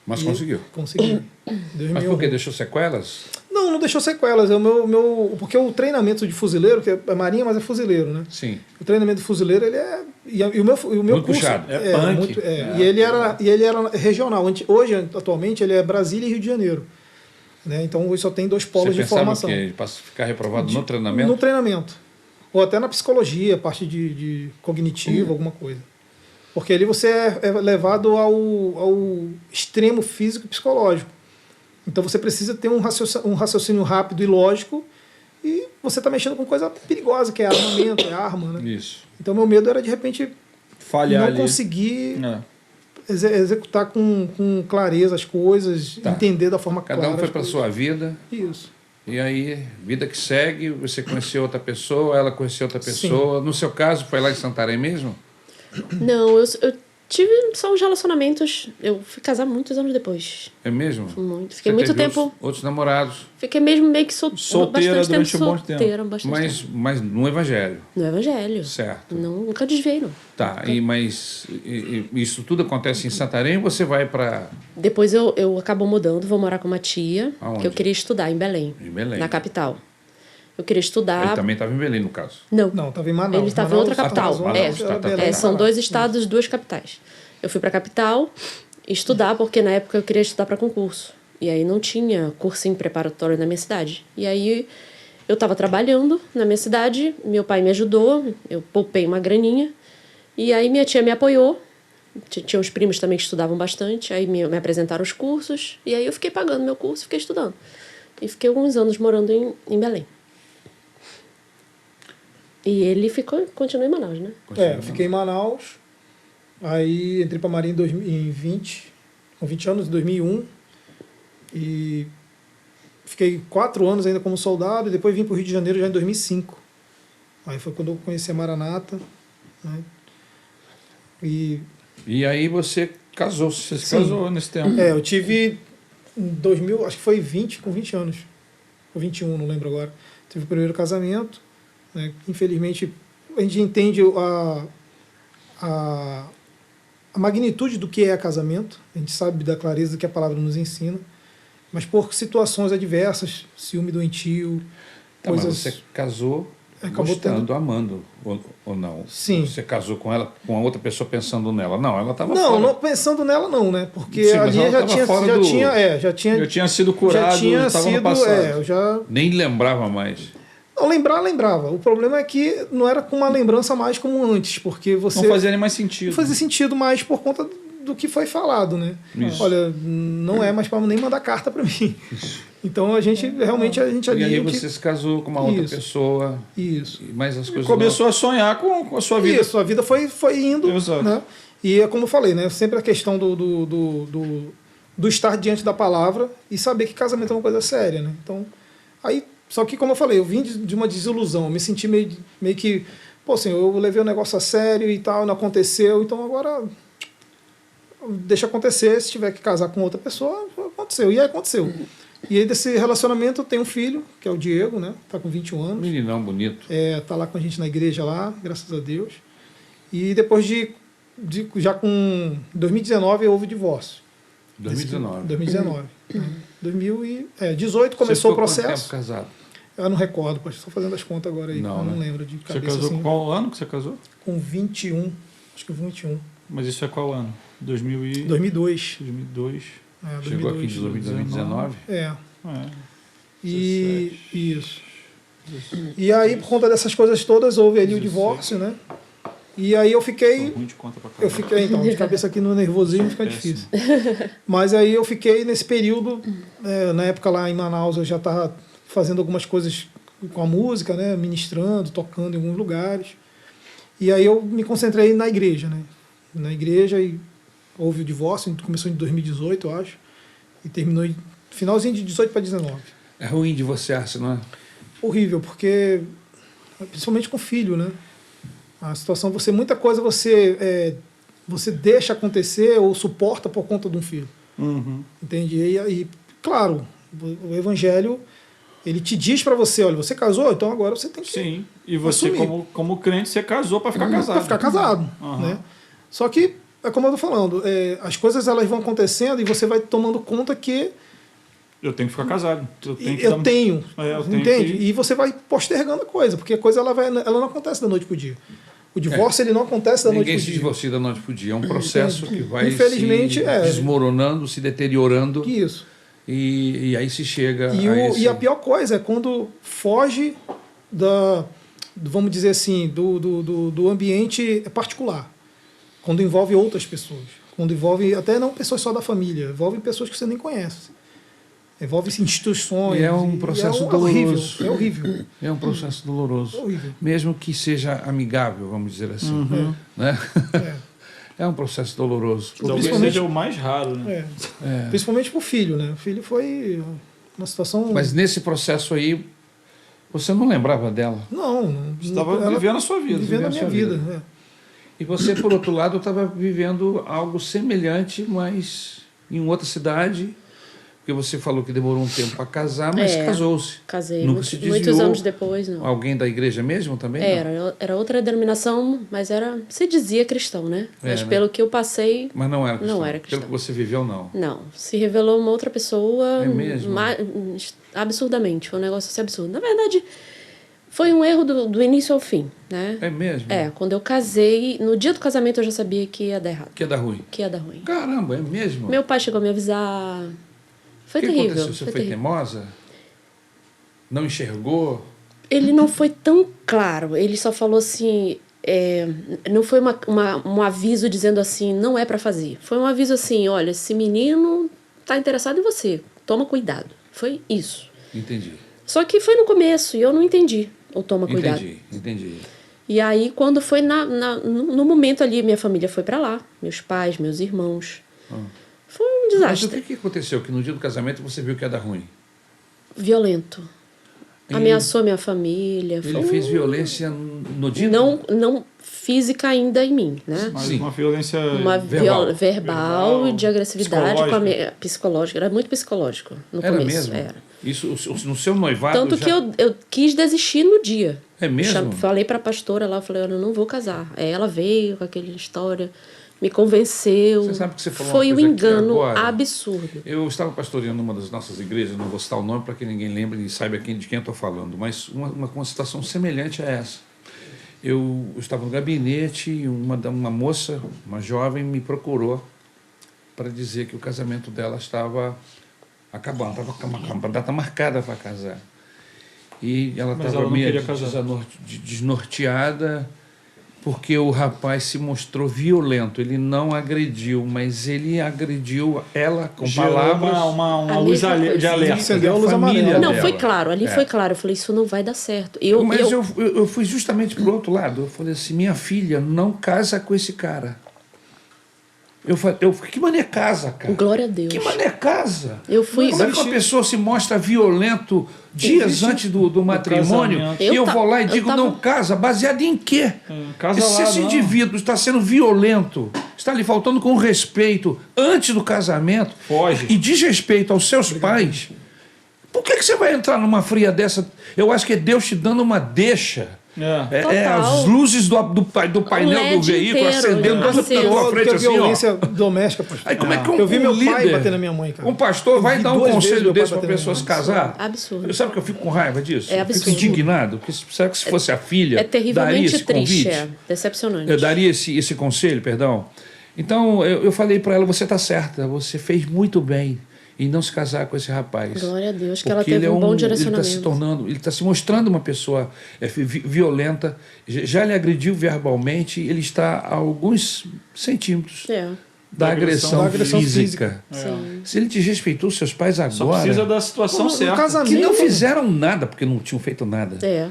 Mas E conseguiu. Consegui. Deus Mas me por que? honrou. Deixou sequelas? Não deixou sequelas. Porque o treinamento de fuzileiro, que é marinha, mas é fuzileiro, né? Sim. O treinamento de fuzileiro, ele é... E o meu Muito curso... puxado. É punk. E ele era regional. Hoje, atualmente, ele é Brasília e Rio de Janeiro. Né? Então, hoje só tem 2 polos Você de pensava formação. o quê? Para ficar reprovado no treinamento? No treinamento. Ou até na psicologia, parte de cognitivo, alguma coisa. Porque ali você é levado ao extremo físico e psicológico. Então você precisa ter um raciocínio rápido e lógico, e você está mexendo com coisa perigosa, que é armamento, é arma. Né? Isso. Então meu medo era de repente Falhar não ali. conseguir É. executar com clareza as coisas, Tá. entender da forma Cada clara. um foi as para coisas. sua vida. Isso. E aí, vida que segue, você conheceu outra pessoa, ela conheceu outra pessoa. No seu caso, foi lá em Santarém mesmo? Não, eu tive só uns relacionamentos. Eu fui casar muitos anos depois. É mesmo? Muito. Fiquei Você muito teve tempo. Outros namorados, Fiquei mesmo meio que Solteira bastante durante tempo um bom tempo. solteira, bastante tempo. mas no Evangelho. No Evangelho. Certo. Não, nunca desviei, não. Tá, mas isso tudo acontece em Santarém ou você vai para Depois eu acabo mudando, vou morar com uma tia, Aonde? que eu queria estudar em Belém. Em Belém. Na capital. Eu queria estudar. Ele também estava em Belém, no caso. Não. Não, estava em Manaus. Ele estava em outra capital. Manaus, tá, tá. São 2 estados, 2 capitais. Eu fui para a capital estudar, porque na época eu queria estudar para concurso. E aí não tinha cursinho preparatório na minha cidade. E aí eu estava trabalhando na minha cidade, meu pai me ajudou, eu poupei uma graninha. E aí minha tia me apoiou. Tinha uns primos também que estudavam bastante. Aí me apresentaram os cursos. E aí eu fiquei pagando meu curso e fiquei estudando. E fiquei alguns anos morando em Belém. E ele continuou em Manaus, né? Eu fiquei em Manaus, aí entrei para a Marinha com 20 anos, em 2001, e fiquei 4 anos ainda como soldado, e depois vim para o Rio de Janeiro já em 2005. Aí foi quando eu conheci a Maranata, né? E aí você casou. Você se casou nesse tempo. Eu tive em 2000, acho que foi com 20 anos, ou 21, não lembro agora. Tive o primeiro casamento, né? Infelizmente, a gente entende a magnitude do que é casamento, a gente sabe da clareza do que a palavra nos ensina, mas por situações adversas, ciúme doentio, Tá, mas coisas... você casou Acabou gostando, amando, ou não? Sim. Você casou com ela, com a outra pessoa pensando nela? Não, ela estava Não, fora. não pensando nela não, né? Porque Sim, mas ali ela já tava tinha, fora já do- tinha, Eu tinha sido curado, já tinha estava no sido, passado. eu já Nem lembrava mais. não lembrava. O problema é que não era com uma lembrança mais como antes, porque você Não fazia nem mais sentido. não fazia sentido mais por conta do que foi falado, né? Isso. Olha, não é mais para nem mandar carta para mim. Então a gente realmente E aí ali você se casou com uma outra Isso. pessoa, isso. mas as coisas Começou a sonhar com a sua vida. Isso, a vida foi indo, Exato. né? E é como eu falei, né? Sempre a questão do estar diante da palavra e saber que casamento é uma coisa séria, né? Então, aí, só que como eu falei, eu vim de uma desilusão, eu me senti meio que, pô, assim, eu levei o negócio a sério e tal, não aconteceu, então agora deixa acontecer, se tiver que casar com outra pessoa, aconteceu. E aí aconteceu. E aí desse relacionamento eu tenho um filho, que é o Diego, né? Tá com 21 anos. Meninão bonito. Tá lá com a gente na igreja lá, graças a Deus. E depois já com 2019 houve o divórcio. 2019. 2019. 2018 Você começou ficou o processo. Quanto tempo casado? Eu não recordo, estou fazendo as contas agora aí. Não, eu não né? lembro de Você cabeça. casou assim, qual ano que você casou? com 21, acho que 21. Mas isso é qual ano? 2002. 2002. Chegou aqui em 2019? É. É. E isso. E aí, por conta dessas coisas todas, houve ali o divórcio, né? E aí eu fiquei. Ruim de conta pra caralho. Eu fiquei, então, de cabeça aqui no nervosismo fica Péssimo. difícil. Mas aí eu fiquei nesse período, na época lá em Manaus, eu já estava fazendo algumas coisas com a música, né? Ministrando, tocando em alguns lugares. E aí eu me concentrei na igreja, né? Na igreja e houve o divórcio, começou em 2018, eu acho, e terminou em finalzinho de 18 para 19. É ruim divorciar-se, não é? Horrível, porque principalmente com filho, né? A situação, muita coisa você deixa acontecer ou suporta por conta de um filho. Uhum. Entende? E claro, o evangelho, ele te diz para você, olha, você casou, então agora você tem que Sim. E você, assumir. como crente, você casou para ficar casado. Para ficar casado. Uhum. Né? Só que, é como eu tô falando, as coisas elas vão acontecendo e você vai tomando conta que Eu tenho que ficar casado. Eu tenho. eu tenho entende? que- E você vai postergando a coisa, porque a coisa ela não acontece da noite pro dia. O divórcio ele não acontece da noite Ninguém pro se dia. divorcia da noite para o dia. É um processo que vai Infelizmente, se desmoronando, se deteriorando. Isso. E aí se chega E a pior coisa é quando foge vamos dizer assim, do ambiente particular. Quando envolve outras pessoas. Quando envolve até não pessoas só da família, envolve pessoas que você nem conhece. Envolve instituições. E é um processo doloroso. É horrível. É um processo doloroso. É horrível. Mesmo que seja amigável, vamos dizer assim. Uhum. Né? É. É um processo doloroso. Talvez Principalmente- seja o mais raro, né? É. Principalmente pro filho, né? O filho foi uma situação. Mas nesse processo aí, você não lembrava dela. Não. Você estava ela- vivendo a sua vida. Vivendo a minha vida. E você, por outro lado, estava vivendo algo semelhante, mas em outra cidade. Porque você falou que demorou um tempo para casar, mas casou-se. Casei. Nunca se Muitos desviou. anos depois, não. Alguém da igreja mesmo também? Não? Era outra denominação, mas se dizia cristão, né? Mas né? pelo que eu passei, Mas não era cristão. Não era cristão. Pelo que você viveu, não. não. Se revelou uma outra pessoa. É mesmo? Absurdamente. Foi um negócio assim absurdo. Na verdade, foi um erro do início ao fim, né? É mesmo? Quando eu casei, no dia do casamento eu já sabia que ia dar errado. Que ia dar ruim. Que ia dar ruim. Caramba, é mesmo? Meu pai chegou a me avisar. Foi O que terrível. aconteceu? Você foi terrível. teimosa? Não enxergou? Ele não foi tão claro. Ele só falou assim. Não foi um aviso dizendo assim, não é pra fazer. Foi um aviso assim, olha, esse menino tá interessado em você. Toma cuidado. Foi isso. Entendi. Só que foi no começo e eu não entendi o toma cuidado. Entendi. E aí, quando foi no momento ali, minha família foi pra lá. Meus pais, meus irmãos. Foi um Mas o desastre. que aconteceu? Que no dia do casamento você viu que ia dar ruim? Violento. Ameaçou minha família. Ele fez violência no dia? Não física ainda em mim, né? Mas Sim. uma violência Uma verbal. verbal e de agressividade psicológica. psicológica. Era muito psicológico no Era começo. mesmo? Era. Isso no seu noivado Tanto já... que eu quis desistir no dia. É mesmo? Falei pra pastora lá, eu falei, olha, eu não vou casar. Aí ela veio com aquela história, me convenceu. Você sabe que você falou Foi uma um coisa aqui engano agora. absurdo. Eu estava pastoreando uma das nossas igrejas, não vou citar o nome para que ninguém lembre e saiba de quem eu estou falando, mas uma situação semelhante a essa. Eu estava no gabinete e uma moça, uma jovem, me procurou para dizer que o casamento dela estava acabando, estava com uma data marcada para casar. E ela Mas estava ela não meio queria casar. desnorteada porque o rapaz se mostrou violento. Ele não agrediu, mas ele agrediu ela com Gerou palavras. uma Ali luz já foi, de sim. alerta. Acendeu a luz família amarela. Não, dela. foi claro, ali foi claro. Eu falei, isso não vai dar certo. Eu Eu fui justamente pro outro lado. Eu falei assim, minha filha, não casa com esse cara. Eu falei, que mané casa, cara? Glória a Deus. Que mané casa? Eu fui. Como é que uma pessoa se mostra violento dias antes do matrimônio casamento. e eu Eu vou lá e eu digo, tava- não casa? Baseado em quê? Casa Se lá, esse não. indivíduo está sendo violento, está lhe faltando com respeito antes do casamento Foge. e desrespeito aos seus pais, por que você vai entrar numa fria dessa? Eu acho que é Deus te dando uma deixa. Total. As luzes do painel LED do veículo inteiro, acendendo né? tudo Acesa. pela tua Do frente que a assim, ó. violência doméstica, pastor. Aí como é que Eu vi meu pai líder, bater na minha mãe, cara. um pastor Eu vai vi dar um 2 vezes conselho meu pai desse para a bater na pessoa minha se mãe. casar? Absurdo. Sabe que eu fico com raiva disso? É Eu fico absurdo. indignado. Porque será que se fosse a filha, É daria terrivelmente esse triste, convite? decepcionante. Eu daria esse conselho, perdão. Então, eu falei para ela, você está certa, você fez muito bem em não se casar com esse rapaz. Glória a Deus que Porque ela teve ele é um bom Ele direcionamento. está se tornando, ele está se mostrando uma pessoa violenta, já lhe agrediu verbalmente, ele está a alguns centímetros É, da agressão agressão física. sim. Se ele desrespeitou seus pais Só agora, precisa da situação No certa. casamento, que não fizeram nada, porque não tinham feito nada. É,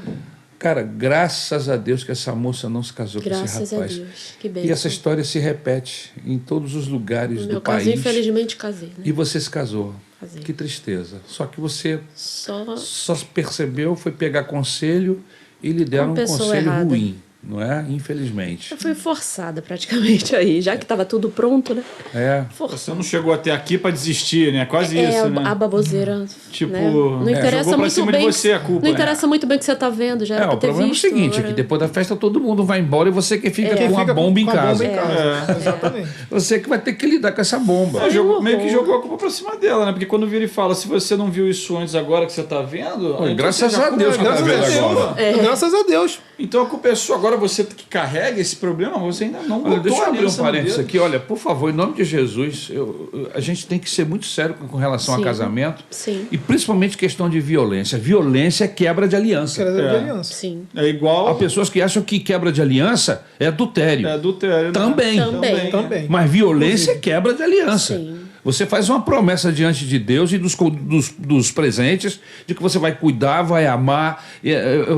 Cara, graças a Deus que essa moça não se casou com esse graças a rapaz. Deus. Que bem. E essa história se repete em todos os lugares No do meu caso, país. infelizmente, casei. Né? E você se casou. Casei. Que tristeza. Só que você Só só percebeu, foi pegar conselho e lhe deram um pessoa conselho errada. ruim, não é? Infelizmente. eu fui forçada praticamente aí, já que estava tudo pronto, né? É. Você não chegou até aqui para desistir, né? Quase isso, né? A baboseira. Tipo, né? Não interessa jogou pra muito cima de bem. você a culpa, Não né? interessa muito bem o que você está vendo, já era pra O ter problema visto, é o seguinte, agora- é que depois da festa todo mundo vai embora e você que fica Quem com a fica bomba em com a casa. bomba em casa. Exatamente. Você que vai ter que lidar com essa bomba. Ela jogou- meio que horror. jogou a culpa pra cima dela, né? Porque quando vira e fala, se você não viu isso antes agora que você tá vendo... Pô, então graças você já a Deus que culpa- tá Graças vendo a Deus. agora. Graças a Deus. Então a culpa é sua. Agora você que carrega esse problema, você ainda não Olha, botou deixa eu a abrir um aliança no parênteses dedo. aqui. Olha, por favor, em nome de Jesus, a gente tem que ser muito sério com relação a Sim. casamento. Sim. E principalmente questão de violência. Violência é quebra de aliança. Quero dizer, É. de aliança. Sim. É igual... Há pessoas que acham que quebra de aliança é adultério. É adultério. né? Também. Também. Também. Mas violência é quebra de aliança. Sim. Você faz uma promessa diante de Deus e dos presentes de que você vai cuidar, vai amar,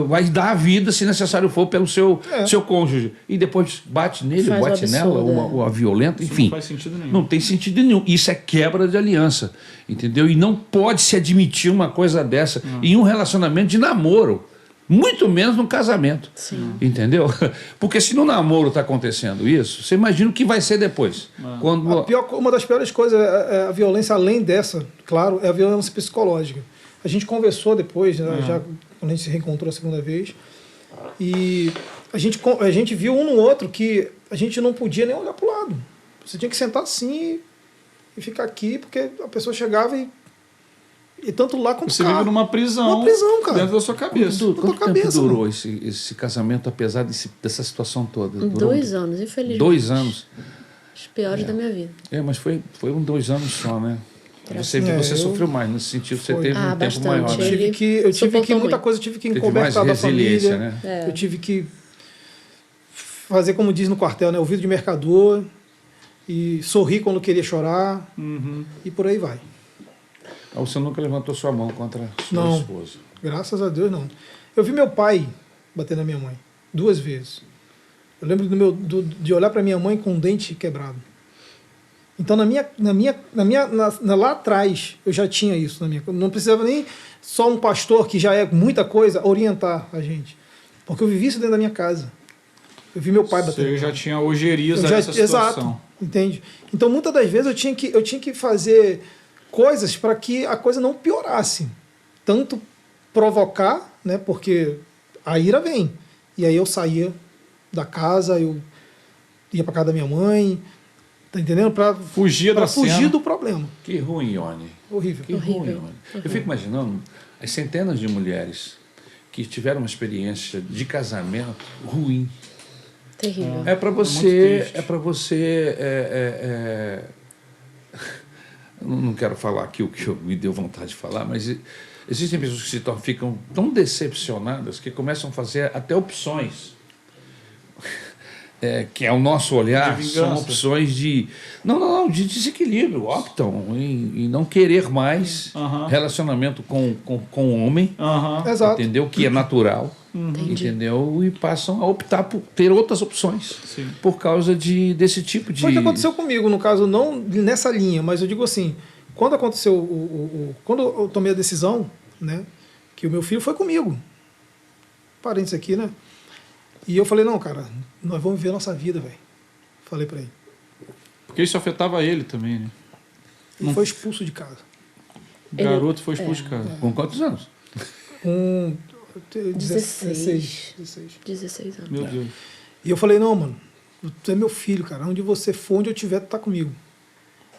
vai dar a vida, se necessário for, pelo seu cônjuge. E depois bate nele, Faz um bate nela, absurdo, ou a violenta, Isso enfim. não faz sentido nenhum. Não tem sentido nenhum. Isso é quebra de aliança, entendeu? E não pode se admitir uma coisa dessa em um relacionamento de namoro. Muito menos no casamento. Sim. Entendeu? Porque se no namoro está acontecendo isso, você imagina o que vai ser depois. Quando... Uma das piores coisas é a violência, além dessa, claro, é a violência psicológica. A gente conversou depois, né, já quando a gente se reencontrou a segunda vez, e a gente viu um no outro que a gente não podia nem olhar para o lado. Você tinha que sentar assim e ficar aqui, porque a pessoa chegava e tanto lá como Você cá. vive numa prisão. Uma prisão, cara. Dentro da sua cabeça. Quanto tempo cabeça, durou esse casamento, apesar dessa situação toda? Durou 2 anos, infelizmente. 2 anos. Os piores da minha vida. Mas foi 2 anos só, né? Você É, eu- sofreu mais nesse sentido, você Foi. teve um tempo bastante. maior. Eu Né? Ele tive que suportou muita muito. coisa, eu tive que Teve encobertar mais da resiliência, família. né? É. Eu tive que fazer, como diz no quartel, né, ouvido de mercador, e sorrir quando queria chorar, e por aí vai. Você nunca levantou sua mão contra a sua Não. esposa. Graças a Deus, não. Eu vi meu pai bater na minha mãe 2 vezes. Eu lembro de olhar para minha mãe com o dente quebrado. Então, lá atrás, eu já tinha isso na minha. Não precisava nem só um pastor, que já é muita coisa, orientar a gente. Porque eu vivi isso dentro da minha casa. Eu vi meu pai bater. Você já tinha ojeriza Eu já- nessa situação. Exato, entende? Então, muitas das vezes, eu tinha que fazer coisas para que a coisa não piorasse. Tanto provocar, né, porque a ira vem. E aí eu saía da casa, eu ia para casa da minha mãe, tá entendendo? Para Fugia da fugir cena. do problema. Que ruim, Ione. Horrível. Que ruim, Ione. Eu fico imaginando as centenas de mulheres que tiveram uma experiência de casamento ruim. Terrível. É para muito você. triste. É para você. Eu não quero falar aqui o que me deu vontade de falar, mas existem pessoas que ficam tão decepcionadas que começam a fazer até opções. que é o nosso olhar, De são vingança. opções de... Não, de desequilíbrio. Optam em não querer mais Aham. relacionamento com o homem, Aham. Exato. entendeu? Que é natural, Entendi. entendeu? E passam a optar por ter outras opções Sim. por causa desse tipo de... Foi o que aconteceu comigo, no caso, não nessa linha, mas eu digo assim, quando aconteceu, quando eu tomei a decisão, né, que o meu filho foi comigo, parênteses aqui, né, e eu falei, não, cara, nós vamos viver a nossa vida, velho. Falei pra ele. Porque isso afetava ele também, né? Ele foi expulso de casa. O garoto foi expulso de casa. Com quantos anos? Com 16. 16. 16 anos. Meu Deus. E eu falei, não, mano, tu é meu filho, cara. Onde você for, onde eu tiver, tu tá comigo.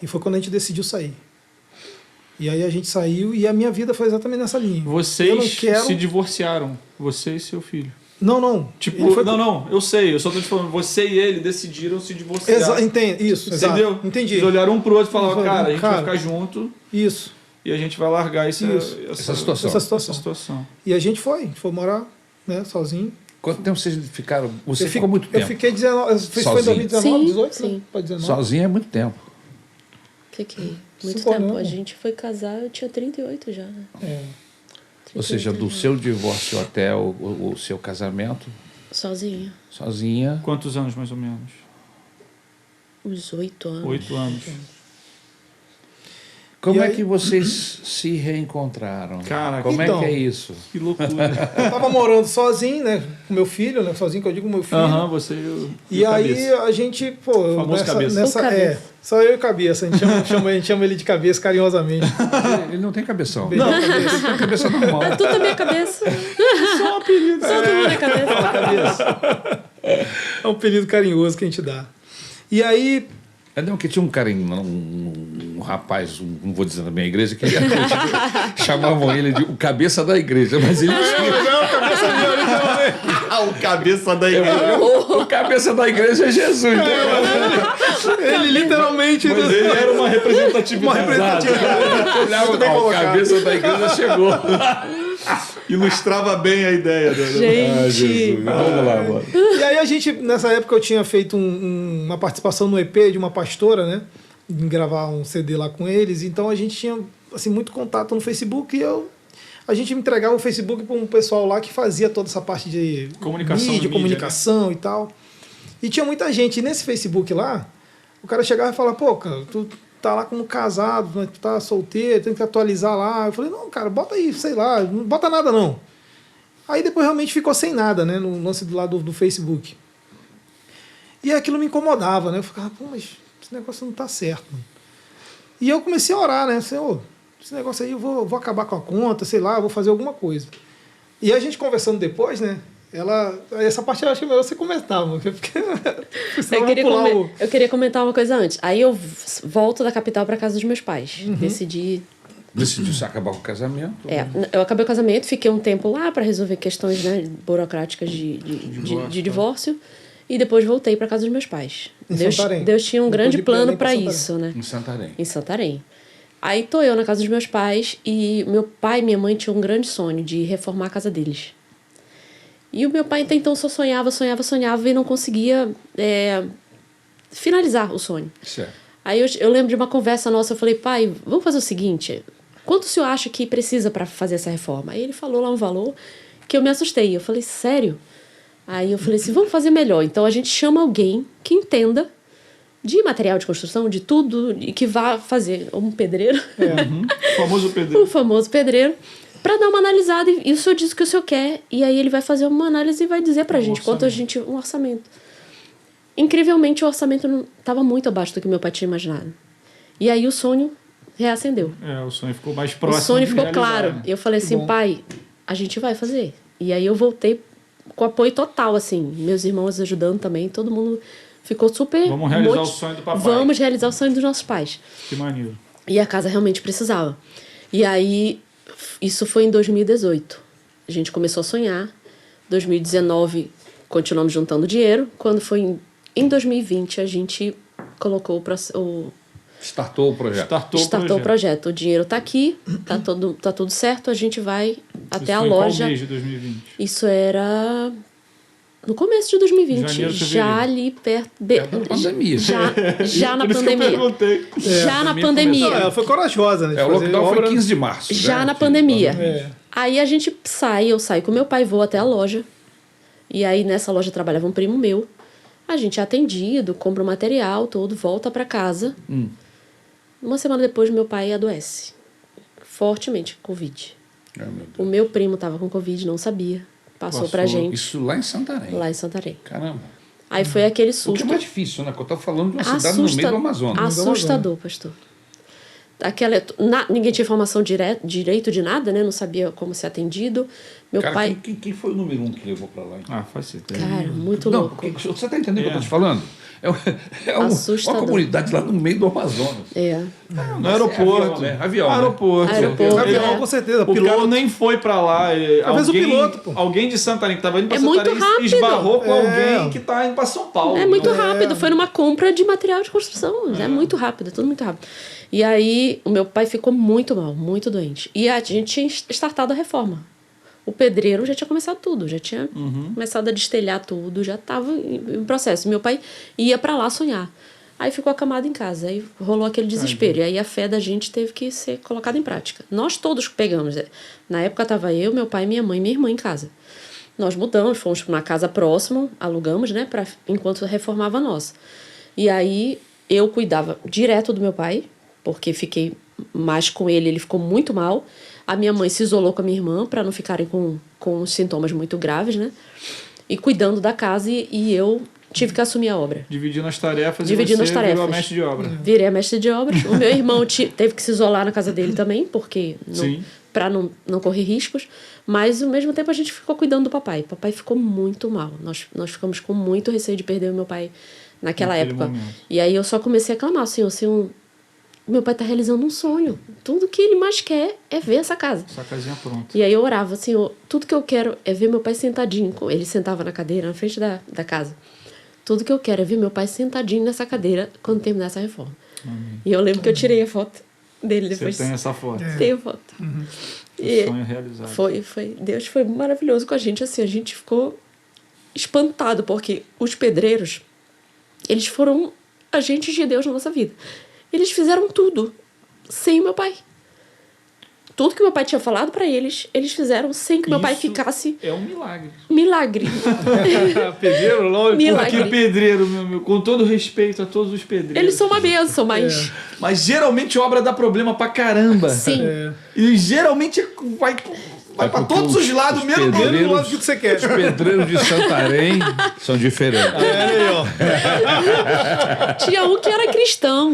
E foi quando a gente decidiu sair. E aí a gente saiu e a minha vida foi exatamente nessa linha. Eu não Vocês quero... se divorciaram. Você e seu filho. Não. Tipo, Ele foi não, eu sei. Eu só tô te falando. Você e ele decidiram se divorciar. Entende, isso, Entendeu? exato. Entendi. Eles olharam um pro outro e falaram, Eles falaram, cara, a gente vai cara, ficar junto Isso, e a gente vai largar Isso. Essa situação. essa essa situação. situação. E a gente foi morar, né, sozinho. Quanto tempo vocês ficaram? Você Eu ficou muito tempo. Eu fiquei 19, foi em Sozinho? 2019, Sim, 18, sim. né? Para 19. Sozinho é muito tempo. Fiquei muito 5 anos, tempo. A né? gente foi casar, eu tinha 38 já, né? É. Ou seja, do seu divórcio até o seu casamento, Sozinha. sozinha. Quantos anos, mais ou menos? Uns 8 anos. 8 anos. Como E é aí- que vocês se reencontraram? Cara, como então, é que é isso? Que loucura. Eu tava morando sozinho, né, com meu filho, né, sozinho que eu digo meu filho. Aham, você E o aí cabeça. a gente, pô, Famoso cabeça. O cabeça. só eu e cabeça, a gente chama ele de cabeça carinhosamente. Ele não tem cabeção. Não, Ele tem cabeça normal. É tudo na minha cabeça. Só um apelido. Só tudo na cabeça. Cabeça. É um apelido carinhoso que a gente dá. E aí, Não, que tinha um cara, um rapaz, não vou dizer da minha igreja, que chamavam ele de o cabeça da igreja, mas ele O cabeça da igreja. o cabeça da igreja é Jesus. Né? ele literalmente... Mas ele era uma representatividade. Uma representatividade. Olhava, Muito bem ó, o colocado. cabeça da igreja chegou. Ilustrava bem a ideia. Gente. Vamos lá, mano. E aí a gente, nessa época eu tinha feito uma participação no EP de uma pastora, né? Em gravar um CD lá com eles. Então a gente tinha assim, muito contato no Facebook e a gente entregava o Facebook para um pessoal lá que fazia toda essa parte de Comunicação, mídia, mídia, comunicação e tal. E tinha muita gente. E nesse Facebook lá, o cara chegava e falava, pô, cara, tu tá lá como casado, mas tu tá solteiro, tem que atualizar lá. Eu falei, não, cara, bota aí, sei lá, não bota nada não. Aí depois realmente ficou sem nada, né, no lance do lado do Facebook. E aquilo me incomodava, né? Eu ficava, pô, mas esse negócio não tá certo, mano. E eu comecei a orar, né? Senhor, esse negócio aí eu vou acabar com a conta, sei lá, vou fazer alguma coisa. E a gente conversando depois, né? Essa parte eu acho que é melhor você comentar, mano, porque senão Eu queria, vou pular eu queria comentar uma coisa antes. Aí eu volto da capital para casa dos meus pais. Decidi. Decidiu acabar com o casamento. Eu acabei o casamento, fiquei um tempo lá para resolver questões, né, burocráticas de divórcio. E depois voltei para casa dos meus pais. Em Santarém. Deus tinha um Depois grande de plano Belém pra para Santarém. isso, né? Em Santarém. Em Santarém. Aí tô eu na casa dos meus pais e meu pai e minha mãe tinham um grande sonho de reformar a casa deles. E o meu pai até então só sonhava e não conseguia finalizar o sonho. Certo. Aí eu lembro de uma conversa nossa, eu falei, pai, vamos fazer o seguinte, quanto o senhor acha que precisa para fazer essa reforma? Aí ele falou lá um valor que eu me assustei. Eu falei, sério? Aí eu falei assim, vamos fazer melhor. Então a gente chama alguém que entenda de material de construção, de tudo, e que vá fazer um pedreiro, O famoso pedreiro. o famoso pedreiro, para dar uma analisada. E o senhor diz o que o senhor quer, e aí ele vai fazer uma análise e vai dizer pra gente quanto a gente... Um orçamento. Incrivelmente, o orçamento não estava muito abaixo do que meu pai tinha imaginado. E aí o sonho reacendeu. O sonho ficou mais próximo. O sonho de ficou realizar, claro. né? Eu falei assim, bom. pai, a gente vai fazer. E aí eu voltei com apoio total, assim. Meus irmãos ajudando também, todo mundo ficou super... Vamos realizar o sonho do papai. Vamos realizar o sonho dos nossos pais. Que maneiro. E a casa realmente precisava. E aí, isso foi em 2018. A gente começou a sonhar. 2019, continuamos juntando dinheiro. Quando foi em 2020, a gente colocou Startou o projeto. startou o projeto. O dinheiro está aqui, tá tudo certo. A gente vai até Isso a foi em loja. Qual mês de 2020? Isso era No começo de 2020. Janeiro, Já ali perto... Perto da pandemia. Já na Por isso que eu pandemia. perguntei. Já na Não, pandemia. ela foi corajosa, né? de O fazer lockdown obra. foi 15 de março. Já né? na pandemia. É. Aí a gente eu saio com meu pai, vou até a loja. E aí nessa loja trabalhava um primo meu. A gente é atendido, compra o material todo, volta pra casa. Uma semana depois, meu pai adoece. Fortemente, Covid. Ai, meu Deus. O meu primo tava com Covid, não sabia. Passou pra gente Isso lá em Santarém. lá em Santarém. Caramba. Aí foi aquele O que susto. é mais difícil, né? Porque eu tô falando de uma cidade no meio do Amazonas. Assustador, pastor. Ninguém tinha informação direito de nada, né? Não sabia como ser atendido. Meu Cara, pai... quem foi o número 1 que levou pra lá? Ah, faz sentido. Cara, muito Não, louco. porque você tá entendendo o que eu tô te falando? Uma Assustador. comunidade lá no meio do Amazonas. É. No aeroporto. Avião, né? Avião, né? Aeroporto. Aeroporto, Avião, é. com certeza. O Piloto. cara nem foi pra lá. Às vezes o piloto, pô. Alguém de Santarém que tava indo pra É muito Santarém rápido. esbarrou com É. alguém que tá indo pra São Paulo. É muito rápido. Foi numa compra de material de construção. É muito rápido, tudo muito rápido. E aí, o meu pai ficou muito mal, muito doente. E a gente tinha startado a reforma. O pedreiro já tinha começado tudo, já tinha começado a destelhar tudo, já estava em processo. Meu pai ia para lá sonhar. Aí ficou acamado em casa, aí rolou aquele desespero. E aí a fé da gente teve que ser colocada em prática. Nós todos pegamos. Na época estava eu, meu pai, minha mãe e minha irmã em casa. Nós mudamos, fomos para uma casa próxima, alugamos, né, enquanto reformava a nossa. E aí eu cuidava direto do meu pai, porque fiquei mais com ele, ele ficou muito mal. A minha mãe se isolou com a minha irmã para não ficarem com sintomas muito graves, né? E cuidando da casa e eu tive que assumir a obra. Dividindo as tarefas Dividindo e as você tarefas. virou a mestre de obra. Virei a mestre de obras. O meu irmão teve que se isolar na casa dele também, porque Sim. para não correr riscos. Mas, ao mesmo tempo, a gente ficou cuidando do papai. O papai ficou muito mal. Nós ficamos com muito receio de perder o meu pai naquela Naquele época. momento. E aí eu só comecei a clamar, Senhor, meu pai está realizando um sonho. Tudo que ele mais quer é ver essa casa. Essa casinha pronta. E aí eu orava, Senhor, tudo que eu quero é ver meu pai sentadinho. Ele sentava na cadeira, na frente da casa. Tudo que eu quero é ver meu pai sentadinho nessa cadeira quando terminar essa reforma. E eu lembro que eu tirei a foto dele depois. Você tem essa foto. Tenho foto. E Sonho realizado. Deus foi maravilhoso com a gente. Assim, a gente ficou espantado, porque os pedreiros, eles foram agentes de Deus na nossa vida. Eles fizeram tudo sem o meu pai. Tudo que meu pai tinha falado pra eles, eles fizeram sem que meu pai Isso ficasse É um milagre. milagre. Pedreiro, lógico. Milagre. Porque pedreiro, meu, com todo respeito a todos os pedreiros. Eles são uma bênção, mas... Mas geralmente obra dá problema pra caramba. Sim. E geralmente vai pra porque todos os lados, os mesmo pedreiros- Do lado que você quer. Os pedreiros de Santarém são diferentes. Aí, ó. Tinha um que era cristão.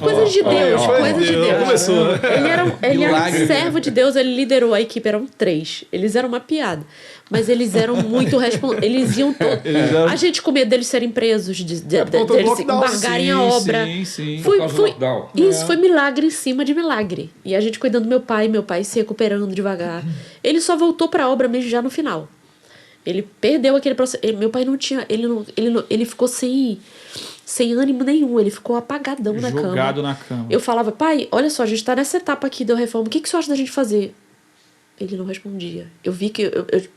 Coisas de Deus, coisas de Deus. Começou, né? Ele era Milagre. um servo de Deus, ele liderou a equipe, eram 3. Eles eram uma piada. Mas eles eram muito responsáveis. Eles iam todos. A gente com medo deles serem presos, por conta do deles lockdown. embargarem a obra. Sim. Por causa do lockdown. Isso foi milagre em cima de milagre. E a gente cuidando do meu pai se recuperando devagar. Ele só voltou pra obra mesmo já no final. Ele perdeu aquele processo. Meu pai não tinha. Ele ficou sem ânimo nenhum. Ele ficou apagadão na cama. Jogado na cama. Eu falava, pai, olha só, a gente tá nessa etapa aqui da reforma. O que você acha da gente fazer? Ele não respondia. Eu vi que...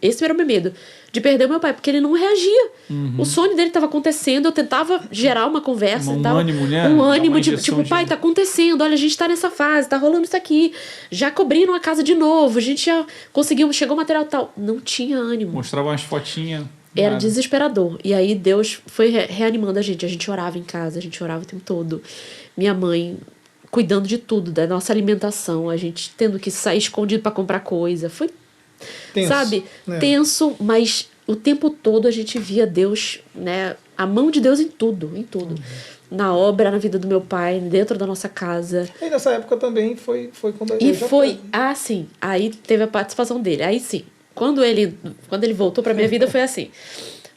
esse era o meu medo. De perder o meu pai, porque ele não reagia. O sonho dele estava acontecendo, eu tentava gerar uma conversa. Um tava, ânimo, né? Um Dar ânimo, uma tipo, injeção pai, de- tá acontecendo. Olha, a gente tá nessa fase, tá rolando isso aqui. Já cobriram a casa de novo, a gente já conseguiu, chegou material tal. Não tinha ânimo. Mostrava umas fotinhas. Era nada. desesperador. E aí Deus foi reanimando a gente. A gente orava em casa, a gente orava o tempo todo. Minha mãe cuidando de tudo, da nossa alimentação, a gente tendo que sair escondido para comprar coisa. Foi, Tenso, sabe, né? tenso, mas o tempo todo a gente via Deus, né, a mão de Deus em tudo, em tudo. Na obra, na vida do meu pai, dentro da nossa casa. E nessa época também foi quando E eu já foi, sim, aí teve a participação dele. Aí sim, quando ele voltou pra minha vida foi assim.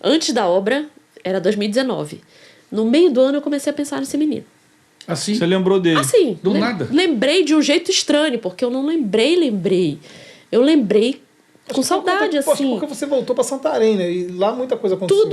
Antes da obra, era 2019. No meio do ano eu comecei a pensar nesse menino. Assim, Você lembrou dele? Assim, Do nada. Lembrei de um jeito estranho, porque eu não lembrei. Eu lembrei com saudade, Acho que assim. porque você voltou pra Santarém, né? E lá muita coisa aconteceu.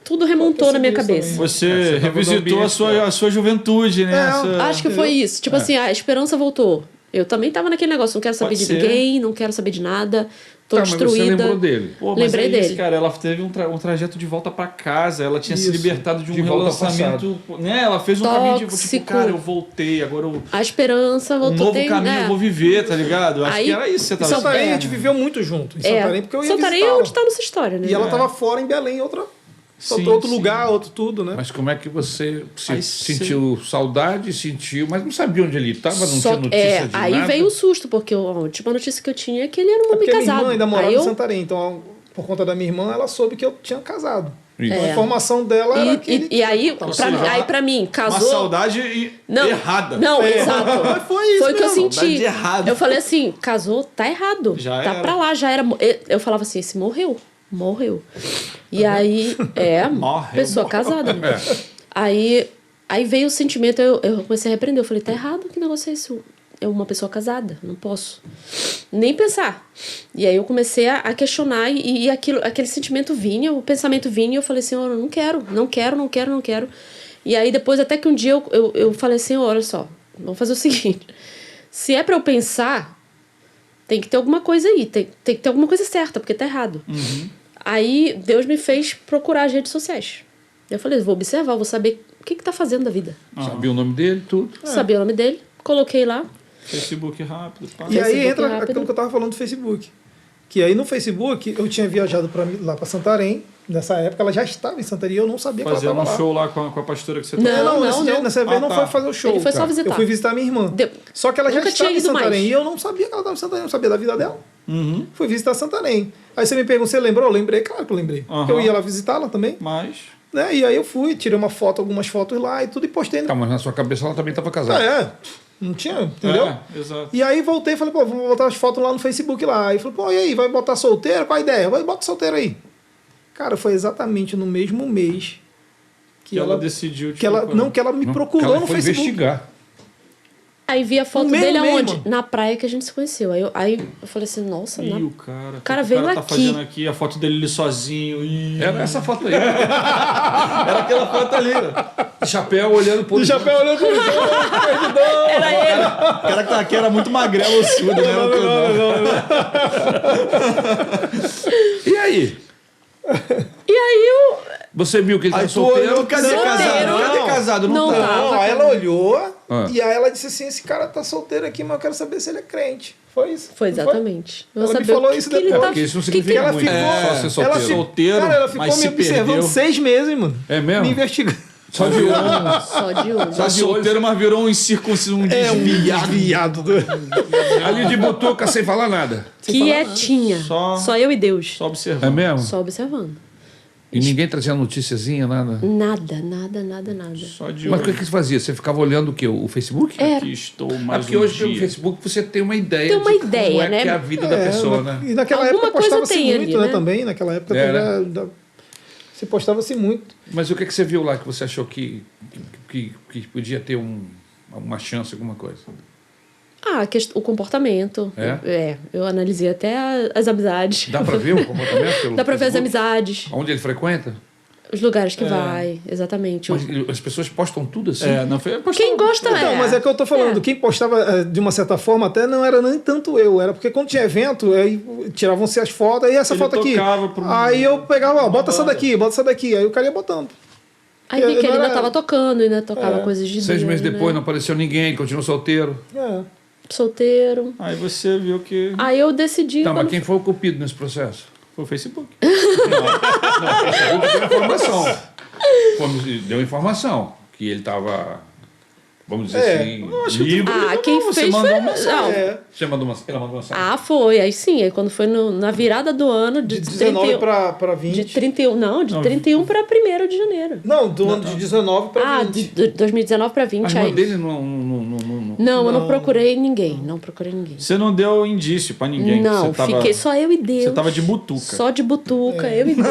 Tudo remontou na minha percebi isso cabeça. também. Você Você tava no revisitou ambiente, a sua juventude, né? É, Essa- Acho que foi isso. Tipo assim, a esperança voltou. Eu também tava naquele negócio, não quero saber Pode de ser. ninguém, não quero saber de nada, tô Tá, mas você destruída. lembrou dele. Pô, mas Lembrei é isso, dele. cara. Ela teve um trajeto de volta pra casa. Ela tinha se Isso. libertado de um De volta ao relacionamento. Né? Ela fez um caminho de tipo, Tóxico. cara, eu voltei, agora eu, A esperança um voltou novo caminho eu vou viver, tá ligado? Eu acho Aí, que era isso que você tava São Santarém, É. a gente viveu muito junto. Em Santarém, porque eu ia Santarém é visitá-la. onde tá nossa história, né? E ela tava fora em Belém, Sim, outro sim. lugar, outro tudo, né? Mas como é que você Aí sentiu saudade, sentiu, mas não sabia onde ele estava, não Só tinha notícia de aí nada? veio o susto, porque a última notícia que eu tinha é que ele era um homem Porque minha casado. irmã ainda morava Aí em eu, Santarém, então por conta da minha irmã, ela soube que eu tinha casado. Isso. Então a informação dela era que ele e aí, tava pra, separado. aí pra mim, Uma casou... saudade Não, errada. Não, exato. Mas foi isso Foi o que eu mesmo. senti. Saudade errada. Eu falei assim, casou, tá errado. Já tá era. pra lá, já era. Eu falava assim, esse morreu. E aí, Morreu. pessoa casada. Né? Aí veio o sentimento, eu comecei a repreender. Eu falei, tá errado, que negócio é esse? É uma pessoa casada, não posso nem pensar. E aí eu comecei a questionar e aquele sentimento vinha, o pensamento vinha e eu falei assim, eu não quero. E aí depois até que um dia eu falei assim, olha só, vamos fazer o seguinte, se é pra eu pensar, tem que ter alguma coisa aí, tem que ter alguma coisa certa, porque tá errado. Aí Deus me fez procurar as redes sociais. Eu falei, vou observar, vou saber o que tá fazendo da vida. Sabia o nome dele, tudo. Sabia o nome dele, coloquei lá. Facebook rápido. Pá. E aí Facebook entra rápido. aquilo que eu tava falando do Facebook. Que aí no Facebook eu tinha viajado lá para Santarém. Nessa época ela já estava em Santarém e eu não sabia que Fazendo ela um estava lá. show lá com a pastora que você Não, tava. Nessa vez não tá. foi fazer o show. Ele foi só cara. visitar. Eu fui visitar minha irmã. Só que ela já Nunca estava tinha em ido Santarém mais. e eu não sabia que ela estava em Santarém, não sabia da vida dela. Uhum. Fui visitar Santarém. Aí você me perguntou, você lembrou? Eu lembrei, claro que eu lembrei. Aham. Eu ia lá visitá-la também. Mas. Né? E aí eu fui, tirei algumas fotos lá e tudo e postei. Tá, mas na sua cabeça ela também estava casada. Não tinha, entendeu? É, exato. E aí voltei e falei, pô, vamos botar as fotos lá no Facebook lá. Aí falei, pô, e aí, vai botar solteiro? Qual a ideia? Vai, bota solteiro aí. Cara, foi exatamente no mesmo mês Que ela decidiu. que ela me Não, procurou ela no foi Facebook. investigar. Aí vi a foto No mesmo dele mês, aonde? mano. Na praia que a gente se conheceu. Aí eu falei assim, nossa, Ih, não. o cara. cara o veio cara tá aqui. fazendo aqui a foto dele ali sozinho. Ih. Era essa foto aí. Era aquela foto ali. De chapéu olhando pro O chapéu olhando pro perdidão. Era ele. O cara que tá aqui era muito magrelo, ossudo, né? E aí? E aí eu... Você viu que ele Aí tá tu solteiro? olhou, cadê Solteiro. casado? Cadê casado? Não tá. tá. Não, Tava, aí ela olhou Ah. e aí ela disse assim, esse cara tá solteiro aqui, mas eu quero saber se ele é crente. Foi isso. Foi Não exatamente. Eu Ela me saber falou o que isso que ele depois. tá... Porque isso não que significa ela muito. ficou- Só ser solteiro. Ela ficou, Solteiro, cara, ela mas ficou se me observando perdeu. 6 meses, mano. É mesmo? Me investigando. Só de olho. Só de olho. Tá solteiro, mas virou um incircunciso, um desviado. Viado. Ali de butuca sem falar nada. Quietinha. Só- Só eu e Deus. Só observando. É mesmo? Só observando. E ninguém trazia noticiazinha, nada? Nada. Só de Mas o olho. que você fazia? Você ficava olhando o quê? O Facebook? É. Aqui estou É mais porque um hoje pelo dia. Facebook você tem uma ideia Tem uma de como ideia, é né? que é a vida da pessoa, né? E naquela Alguma época coisa postava-se tem muito, ali, né? né? Também, naquela época É, se postava-se muito. Mas o que você viu lá que você achou que podia ter uma chance, alguma coisa? O comportamento. É? Eu analisei até as amizades. Dá pra ver o comportamento? Pelo Dá pra ver as Facebook? amizades, Onde ele frequenta? os lugares que vai, exatamente. Mas as pessoas postam tudo assim? É, não foi. Quem gosta Então, mas é que eu tô falando, quem postava de uma certa forma até não era nem tanto eu, era porque quando tinha evento, aí tiravam-se as fotos, aí essa Ele foto aqui. tocava pro- Aí eu pegava, ó, bota essa banda. daqui, bota essa daqui, aí o cara ia botando. Aí vi que ele Não ainda era- tava tocando, ainda tocava coisas de 6 Deus, meses né? depois não apareceu ninguém, continuou solteiro. É. Solteiro. Aí você viu que Aí eu decidi... Tá, mas quando- quem foi o cupido nesse processo? foi o Facebook. Não, o Facebook deu informação. Deu informação que ele estava, vamos dizer assim, livre. Quem você fez mandou foi... uma mensagem. É. Você mandou ela mandou uma mensagem. Foi. Aí sim, aí quando foi na virada do ano... De 19 para 20. De 31, não, de 31 para 1º de janeiro. Não, do ano de 19 para 20. De 2019 para 20. A irmã Aí. dele não. Não, eu não procurei ninguém. Não procurei ninguém. Você não deu indício pra ninguém. Não, você tava, fiquei só eu e Deus. Você tava de butuca. Só de butuca, eu e Deus.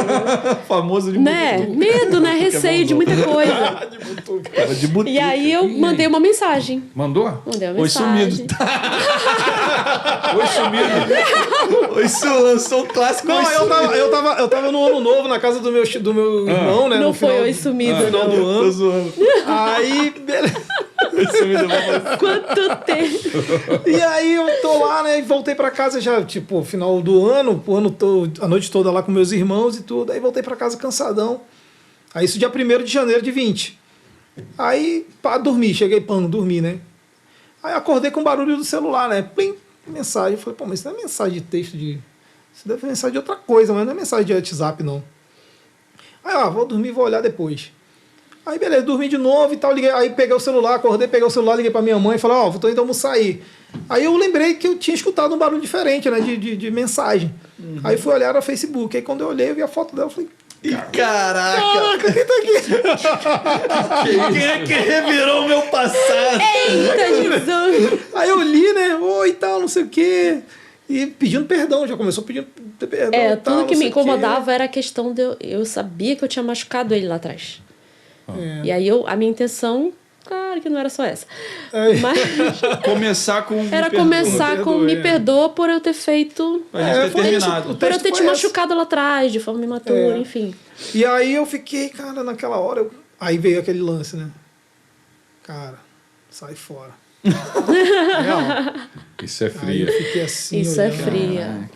Famoso de Né? butuca. Medo, né? Receio de muita coisa. Tava de butuca. E aí eu mandei uma mensagem. Mandou? Mandei uma Oi, mensagem. sumido. Oi, sumido. Isso lançou o clássico. Não, Oi, Sumido. eu tava no ano novo na casa do meu irmão, né? Não no foi final, oi sumido, no final não. do Tô ano. zoando. Aí, beleza. Quanto tempo? E aí eu tô lá, né? E voltei pra casa já, tipo, final do ano, o ano todo, a noite toda lá com meus irmãos e tudo. Aí voltei pra casa cansadão. Aí isso dia 1º de janeiro de 20. Aí, pá, dormi, cheguei, dormi, né? Aí acordei com o barulho do celular, né? Plim, mensagem. Eu falei, pô, mas isso não é mensagem de texto de. Isso deve ser mensagem de outra coisa, mas não é mensagem de WhatsApp, não. Aí, vou dormir e vou olhar depois. Aí, beleza, dormi de novo e tal. Liguei, aí peguei o celular, acordei, peguei o celular, liguei pra minha mãe e falei, tô indo almoçar aí. Aí eu lembrei que eu tinha escutado um barulho diferente, né? De mensagem. Aí fui olhar no Facebook. Aí quando eu olhei, eu vi a foto dela, eu falei, Caraca, quem tá aqui? quem é que revirou o meu passado? Eita, Jesus! Aí eu li, né? Oi e tal, não sei o quê. E pedindo perdão, já começou pedindo perdão. É, tal, tudo que não me sei o quê. incomodava era a questão de eu sabia que eu tinha machucado ele lá atrás. É. E aí a minha intenção, claro que não era só essa. É. Mas Começar com... era me perdoa. começar com me é. perdoa por eu ter feito. Pra gente ter foi terminado. isso. Por eu ter te foi esse. machucado lá atrás, de forma imatura, É. enfim. E aí eu fiquei, cara, naquela hora. Aí veio aquele lance, né? Cara, sai fora. Real. Isso é Aí fria. eu fiquei assim. Isso é olhando. fria.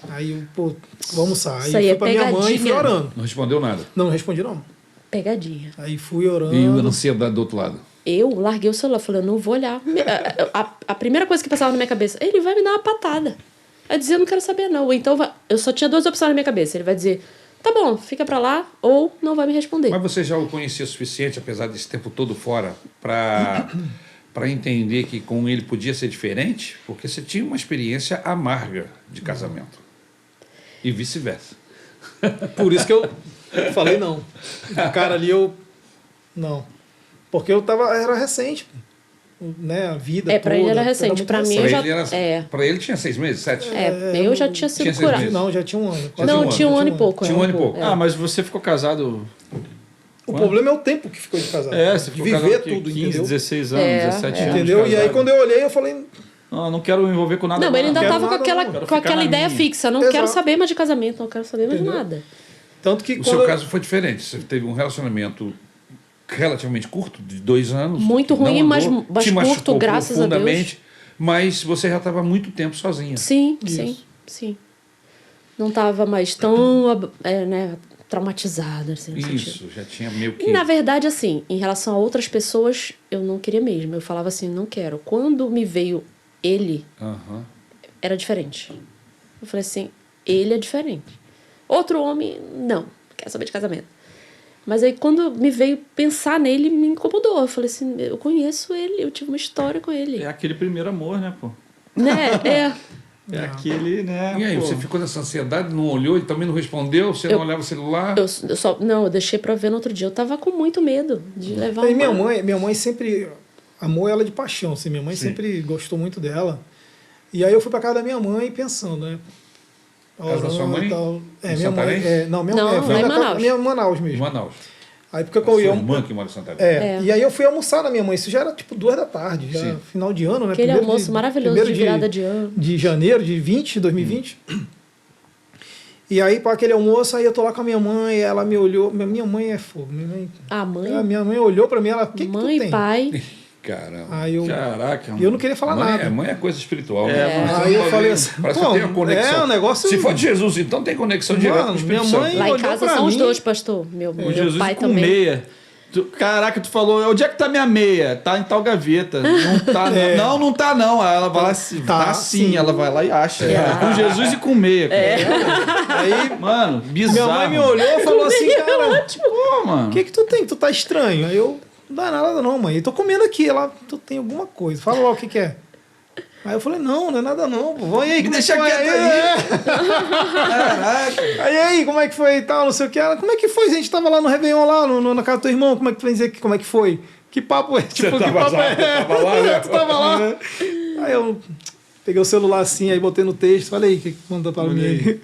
Aí eu, pô, vamos sair. Isso Aí aí fui é pra minha mãe e fui pegadinha. orando. Não respondeu nada. Não respondi, não. Pegadinha. Aí fui orando. E a ansiedade do outro lado. Eu larguei o celular, falei, eu não vou olhar. A primeira coisa que passava na minha cabeça, ele vai me dar uma patada. Vai dizer, eu não quero saber, não. Ou então, eu só tinha 2 opções na minha cabeça. Ele vai dizer, tá bom, fica pra lá, ou não vai me responder. Mas você já o conhecia o suficiente, apesar desse tempo todo fora, para entender que com ele podia ser diferente? Porque você tinha uma experiência amarga de casamento. E vice-versa. Por isso que eu falei não. O cara ali eu. Não. Porque era recente. Né? A vida. Pra ele era recente. muito Pra mim, eu Para já. ele, É, ele tinha 6 meses, 7? eu já tinha sido Tinha 6 curada. meses. Não, já tinha um ano. Não, um tinha ano, um ano e pouco. Tinha um ano e pouco. Ah, mas você ficou casado... O problema é o tempo que ficou de casado. você de ficou viver casado tudo, 15, entendeu? 16 anos, É, 17 anos. Entendeu? E aí casado. quando eu olhei, eu falei. Não quero me envolver com nada. Não, mas ele ainda quero tava com nada, aquela, não. Quero com ficar aquela na ideia minha. fixa. Não Exato. quero saber mais de casamento, não quero saber mais de Entendeu? nada. Tanto que O quando seu eu- caso foi diferente. Você teve um relacionamento relativamente curto, de 2 anos. Muito que não ruim, mas te curto, machucou graças a Deus. profundamente, mas você já estava há muito tempo sozinha. Sim, Isso. sim. Não tava mais tão traumatizada, assim, no sentido. Isso, já tinha meio que... E, na verdade, assim, em relação a outras pessoas, eu não queria mesmo. Eu falava assim, não quero. Quando me veio ele, Aham. era diferente. Eu falei assim, ele é diferente. Outro homem, não. Quer saber de casamento. Mas aí, quando me veio pensar nele, me incomodou. Eu falei assim, eu conheço ele, eu tive uma história com ele. É aquele primeiro amor, né, pô? Né? É aquele, né, E aí, pô. você ficou nessa ansiedade, não olhou, ele também não respondeu, você não olhava o celular? Eu deixei pra ver no outro dia. Eu tava com muito medo de levar Aí uma... minha mãe sempre amou ela de paixão, assim, minha mãe sempre gostou muito dela. E aí eu fui pra casa da minha mãe pensando, né? Casa da sua mãe? e tal. Em Minha mãe. Santarém? Não, minha Não, mãe. lá Foi em na Manaus. casa minha Manaus Em mesmo. Manaus. Aí porque A eu sua ia. irmã que mora em Santarém. É. E aí eu fui almoçar na minha mãe. Isso já era tipo 2 da tarde, já Sim. final de ano, né? Aquele Primeiro almoço maravilhoso de virada de ano. De janeiro, de 2020. E aí, para aquele almoço, aí eu tô lá com a minha mãe, ela me olhou. Minha mãe é fogo. A mãe, Minha mãe olhou para mim, ela, o que mãe que tu e tem? pai. Caramba. Aí eu, Caraca, eu não queria falar nada. Mãe é coisa espiritual. É, né? Você Aí não eu pode- falei assim, Parece pô, que tem uma conexão. é um negócio- Se for de Jesus, então tem conexão direta com o Mano, Espírito minha mãe- Santo. Lá em olhou casa pra são os mim. dois, pastor. Meu O Jesus pai com também. meia. Caraca, tu falou, onde é que tá minha meia? Tá em tal gaveta. Não tá, É. não tá não. Aí ela vai lá, tá sim, sim. ela vai lá e acha. Com Jesus e com meia. Cara. Aí Mano, bizarro. minha mãe me olhou e falou assim, cara, Pô, mano. o que tu tem? Tu tá estranho. Aí eu, não dá nada não, mãe. Eu tô comendo aqui. Ela, tu tem alguma coisa. Fala lá o que é. Aí eu falei, não é nada não. Pô. Vai aí, Me como é deixa que foi? quieto É. Aí, como é que foi e tal, não sei o que. Ela, como é que foi? A gente tava lá no Réveillon, lá na casa do teu irmão. Como é que tu vai dizer como é que foi? Que papo é? Tipo, que tava papo lá, é? tava lá, né? Tu tava lá. Aí eu peguei o celular assim, aí botei no texto. Falei, o que manda para mim aí?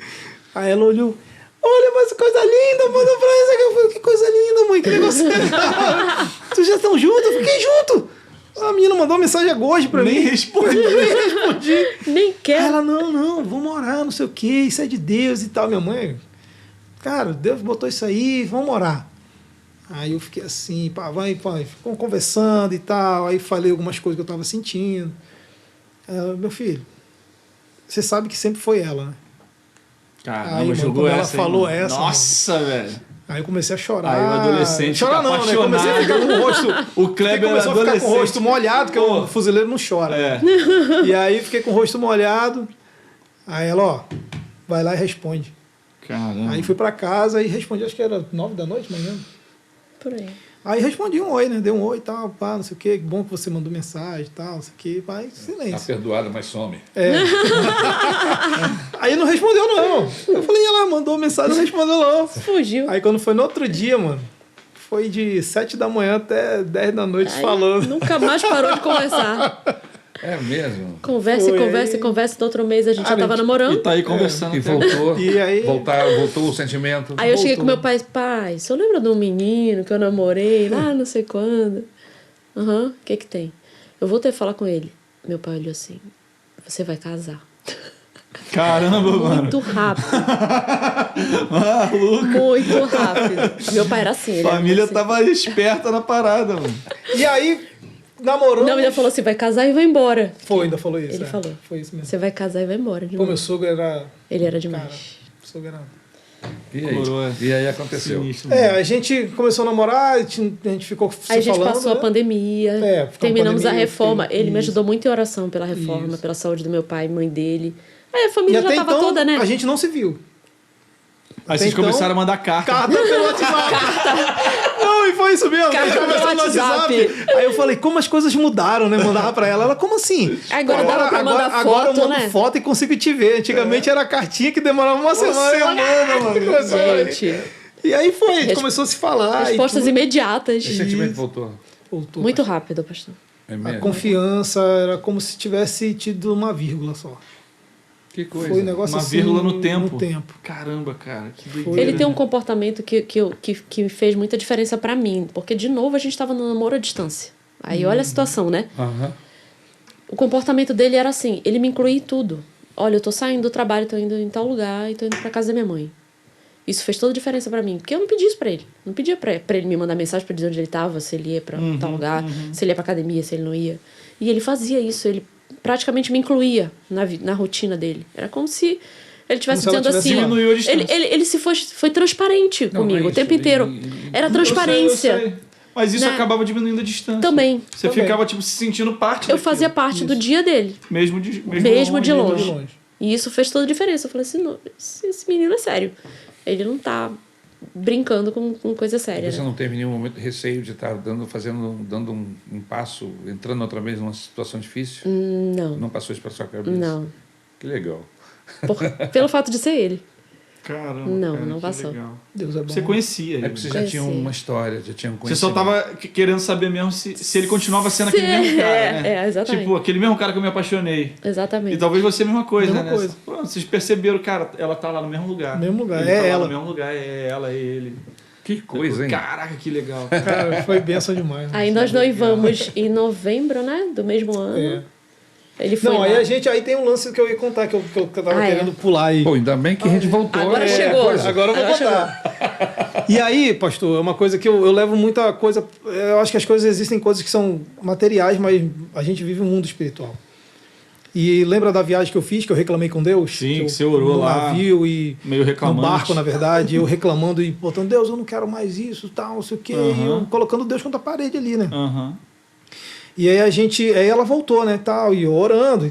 Aí ela olhou. Olha, mas que coisa linda, manda pra essa. Eu falei, que coisa linda, mãe, que negócio. Tu já estão juntos? Eu fiquei junto. A menina mandou uma mensagem hoje pra Nem mim. respondi. Nem respondi. Nem Aí quer. ela, não, vamos orar, não sei o que, isso é de Deus e tal. Minha mãe, cara, Deus botou isso aí, vamos orar. Aí eu fiquei assim, pá, pai, ficamos conversando e tal. Aí falei algumas coisas que eu estava sentindo. Ela, meu filho, você sabe que sempre foi ela, né? Caramba, Aí, mano, jogou quando ela essa aí, falou mano. essa, Nossa, velho. Aí eu comecei a chorar. Aí o adolescente Chorar fica não, né? Comecei a ficar com o rosto... O Kleber começou a ficar com o adolescente. rosto molhado, porque o fuzileiro não chora. É. E aí fiquei com o rosto molhado. Aí ela, ó, vai lá e responde. Caramba. Aí fui pra casa e respondi, acho que era 9 da noite, manhã. Por aí. Aí respondi um oi, né? Dei um oi e tal, pá, não sei o quê. Bom que você mandou mensagem e tal, não sei o quê. Pá, e Tá silêncio. perdoado, mas some. Aí não respondeu, não. Eu falei, ela mandou mensagem, não respondeu, não. Fugiu. Aí quando foi no outro dia, mano, foi de 7 da manhã até 10 da noite Aí falando. nunca mais parou de conversar. É mesmo. Conversa Foi e conversa aí. e conversa. Do outro mês a gente já tava E namorando. tá aí conversando. E até voltou. E aí- Voltou o sentimento. Aí eu cheguei Voltou. com meu pai, pai, você lembra de um menino que eu namorei lá não sei quando? Aham, o que que tem? Eu voltei a falar com ele. Meu pai olhou assim, você vai casar. Caramba, mano. Muito rápido, Maluco. muito rápido. Meu pai era assim. A Ele era família assim. tava esperta na parada, mano. E aí, namorando. Não, ele falou assim, vai casar e vai embora. Foi, ainda falou isso. Ele falou. Foi isso mesmo. Você vai casar e vai embora. Pô, meu sogro era. Ele era Cara, demais. meu sogro era. E aí? Coroa. E aí aconteceu. Sinistro, É, mano. a gente começou a namorar, a gente ficou se Aí a gente falando, passou a né? pandemia, É, ficou terminamos pandemia, a reforma. fiquei- Ele me isso. ajudou muito em oração pela reforma, Isso. pela saúde do meu pai, mãe dele. Aí a E família já até tava então, toda, né? a gente não se viu. Aí vocês então- começaram a mandar carta. Carta pelo WhatsApp. Não, e foi isso mesmo. Carta a gente no conversou no WhatsApp. WhatsApp. Aí eu falei, como as coisas mudaram, né? Mandava pra ela. Ela, como assim? Agora dava pra mandar agora eu foto, mando né? foto e consigo te ver. Antigamente era cartinha que demorava uma semana. mano. Gente, E aí foi, a gente começou a se falar. respostas e tudo. imediatas. O sentimento voltou. Voltou. Muito rápido, pastor. É A mesmo? confiança era como se tivesse tido uma vírgula só. Que coisa. Foi um negócio Uma assim, vírgula no tempo. No tempo. Caramba, cara. Que Foi. doideira. Ele tem um comportamento que fez muita diferença pra mim. Porque, de novo, a gente tava no namoro à distância. Aí olha a situação, né? Aham. O comportamento dele era assim, ele me incluía em tudo. Olha, eu tô saindo do trabalho, tô indo em tal lugar e tô indo pra casa da minha mãe. Isso fez toda a diferença pra mim, porque eu não pedi isso pra ele. Não pedia pra ele me mandar mensagem pra dizer onde ele tava, se ele ia pra tal lugar, se ele ia pra academia, se ele não ia. E ele fazia isso, ele praticamente me incluía na rotina dele. Era como se ele estivesse Como se ela dizendo tivesse assim... diminuiu a distância. Ele foi transparente Não, comigo é o isso, tempo inteiro. Era Eu transparência. sei. Mas isso Né? acabava diminuindo a distância. Também. Você Também. ficava, tipo, se sentindo parte Eu daquilo. fazia parte do dia dele. Mesmo de Mesmo de longe. De longe. E isso fez toda a diferença. Eu falei assim, não, esse menino é sério. Ele não tá brincando com coisa séria. Você Né? não teve nenhum momento de receio de estar dando um passo, entrando outra vez numa situação difícil? Não, Não passou isso para sua cabeça? não. Que legal. Pelo fato de ser ele. Caramba, Não, cara, não que passou. legal. Deus é bom. Você conhecia É ele. porque você já tinha Conheci. uma história, já tinha um Você só conhecimento. tava querendo saber mesmo se ele continuava sendo aquele Sim, mesmo cara, é, né? é, exatamente. Tipo, aquele mesmo cara que eu me apaixonei. Exatamente. E talvez você a mesma coisa, Mesma né? coisa. Pô, vocês perceberam, cara, ela tá lá no mesmo lugar. Mesmo lugar, Ele é tá lá ela. no mesmo lugar, é ela, é ele. Que coisa, hein? Caraca, que legal. Cara, foi benção demais. né? Aí nós noivamos em novembro, né? Do mesmo ano. É. Ele foi Não, lá. aí tem um lance que eu ia contar, que eu tava Ah, é? querendo pular aí. Pô, ainda bem que a gente voltou. Agora né? chegou. Coisa. Agora eu vou contar. E aí, pastor, é uma coisa que eu levo muita coisa. Eu acho que as coisas existem coisas que são materiais, mas a gente vive um mundo espiritual. E lembra da viagem que eu fiz, que eu reclamei com Deus? Sim, eu, que você orou no lá, navio e meio no reclamante. barco, na verdade, eu reclamando e botando, Deus, eu não quero mais isso, tal, não sei o quê. E eu colocando Deus contra a parede ali, né? Aham. E aí aí ela voltou, né, tal, e eu orando,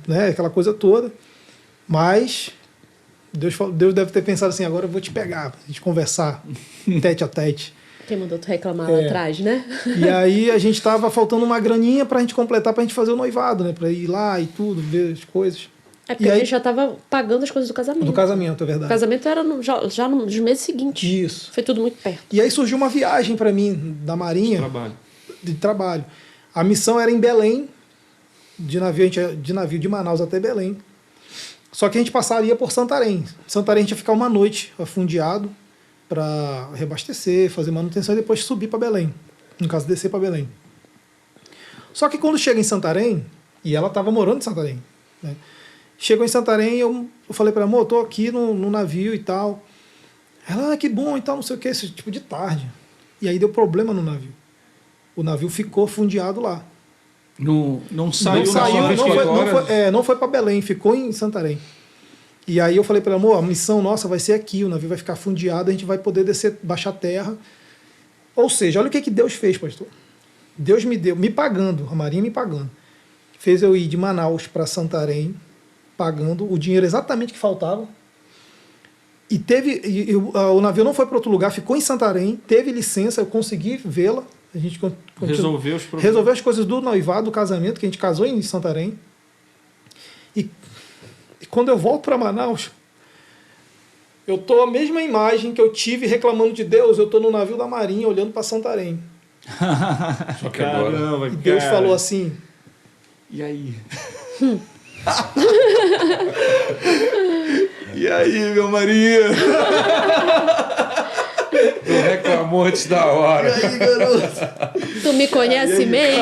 né, aquela coisa toda. Mas Deus deve ter pensado assim, agora eu vou te pegar, pra gente conversar tete a tete. Quem mandou tu reclamar lá atrás, né? E aí a gente tava faltando uma graninha pra gente completar, pra gente fazer o noivado, né, pra ir lá e tudo, ver as coisas. É porque E a aí- gente já tava pagando as coisas do casamento. Do casamento, é O verdade. casamento era já nos meses seguintes. Isso. Foi tudo muito perto. E aí surgiu uma viagem pra mim, da Marinha, Trabalho. de trabalho. A missão era em Belém, de navio de Manaus até Belém. Só que a gente passaria por Santarém. Santarém a gente ia ficar uma noite afundeado para reabastecer, fazer manutenção e depois subir para Belém. No caso, descer para Belém. Só que quando chega em Santarém, e ela estava morando em Santarém, né? Chegou em Santarém, eu falei para ela, amor, eu tô aqui no navio e tal. Ela, que bom e tal, não sei o que, esse tipo de tarde. E aí deu problema no navio. O navio ficou fundeado lá. Não saiu, não foi para Belém, ficou em Santarém. E aí eu falei para ele, amor, a missão nossa vai ser aqui, o navio vai ficar fundeado, a gente vai poder descer, baixar terra. Ou seja, olha o que Deus fez, pastor. Deus me deu, me pagando, a Marinha me pagando. Fez eu ir de Manaus para Santarém, pagando o dinheiro exatamente que faltava. E o navio não foi para outro lugar, ficou em Santarém, teve licença, eu consegui vê-la. A gente resolveu os problemas. Resolveu as coisas do noivado, do casamento, que a gente casou em Santarém. E quando eu volto para Manaus, eu tô a mesma imagem que eu tive reclamando de Deus, eu tô no navio da Marinha olhando para Santarém. Só que agora... Caramba, E Deus falou assim... E aí? E aí, meu Maria? Tu reclamou antes da hora. E aí, garoto? Tu me conhece aí, mesmo?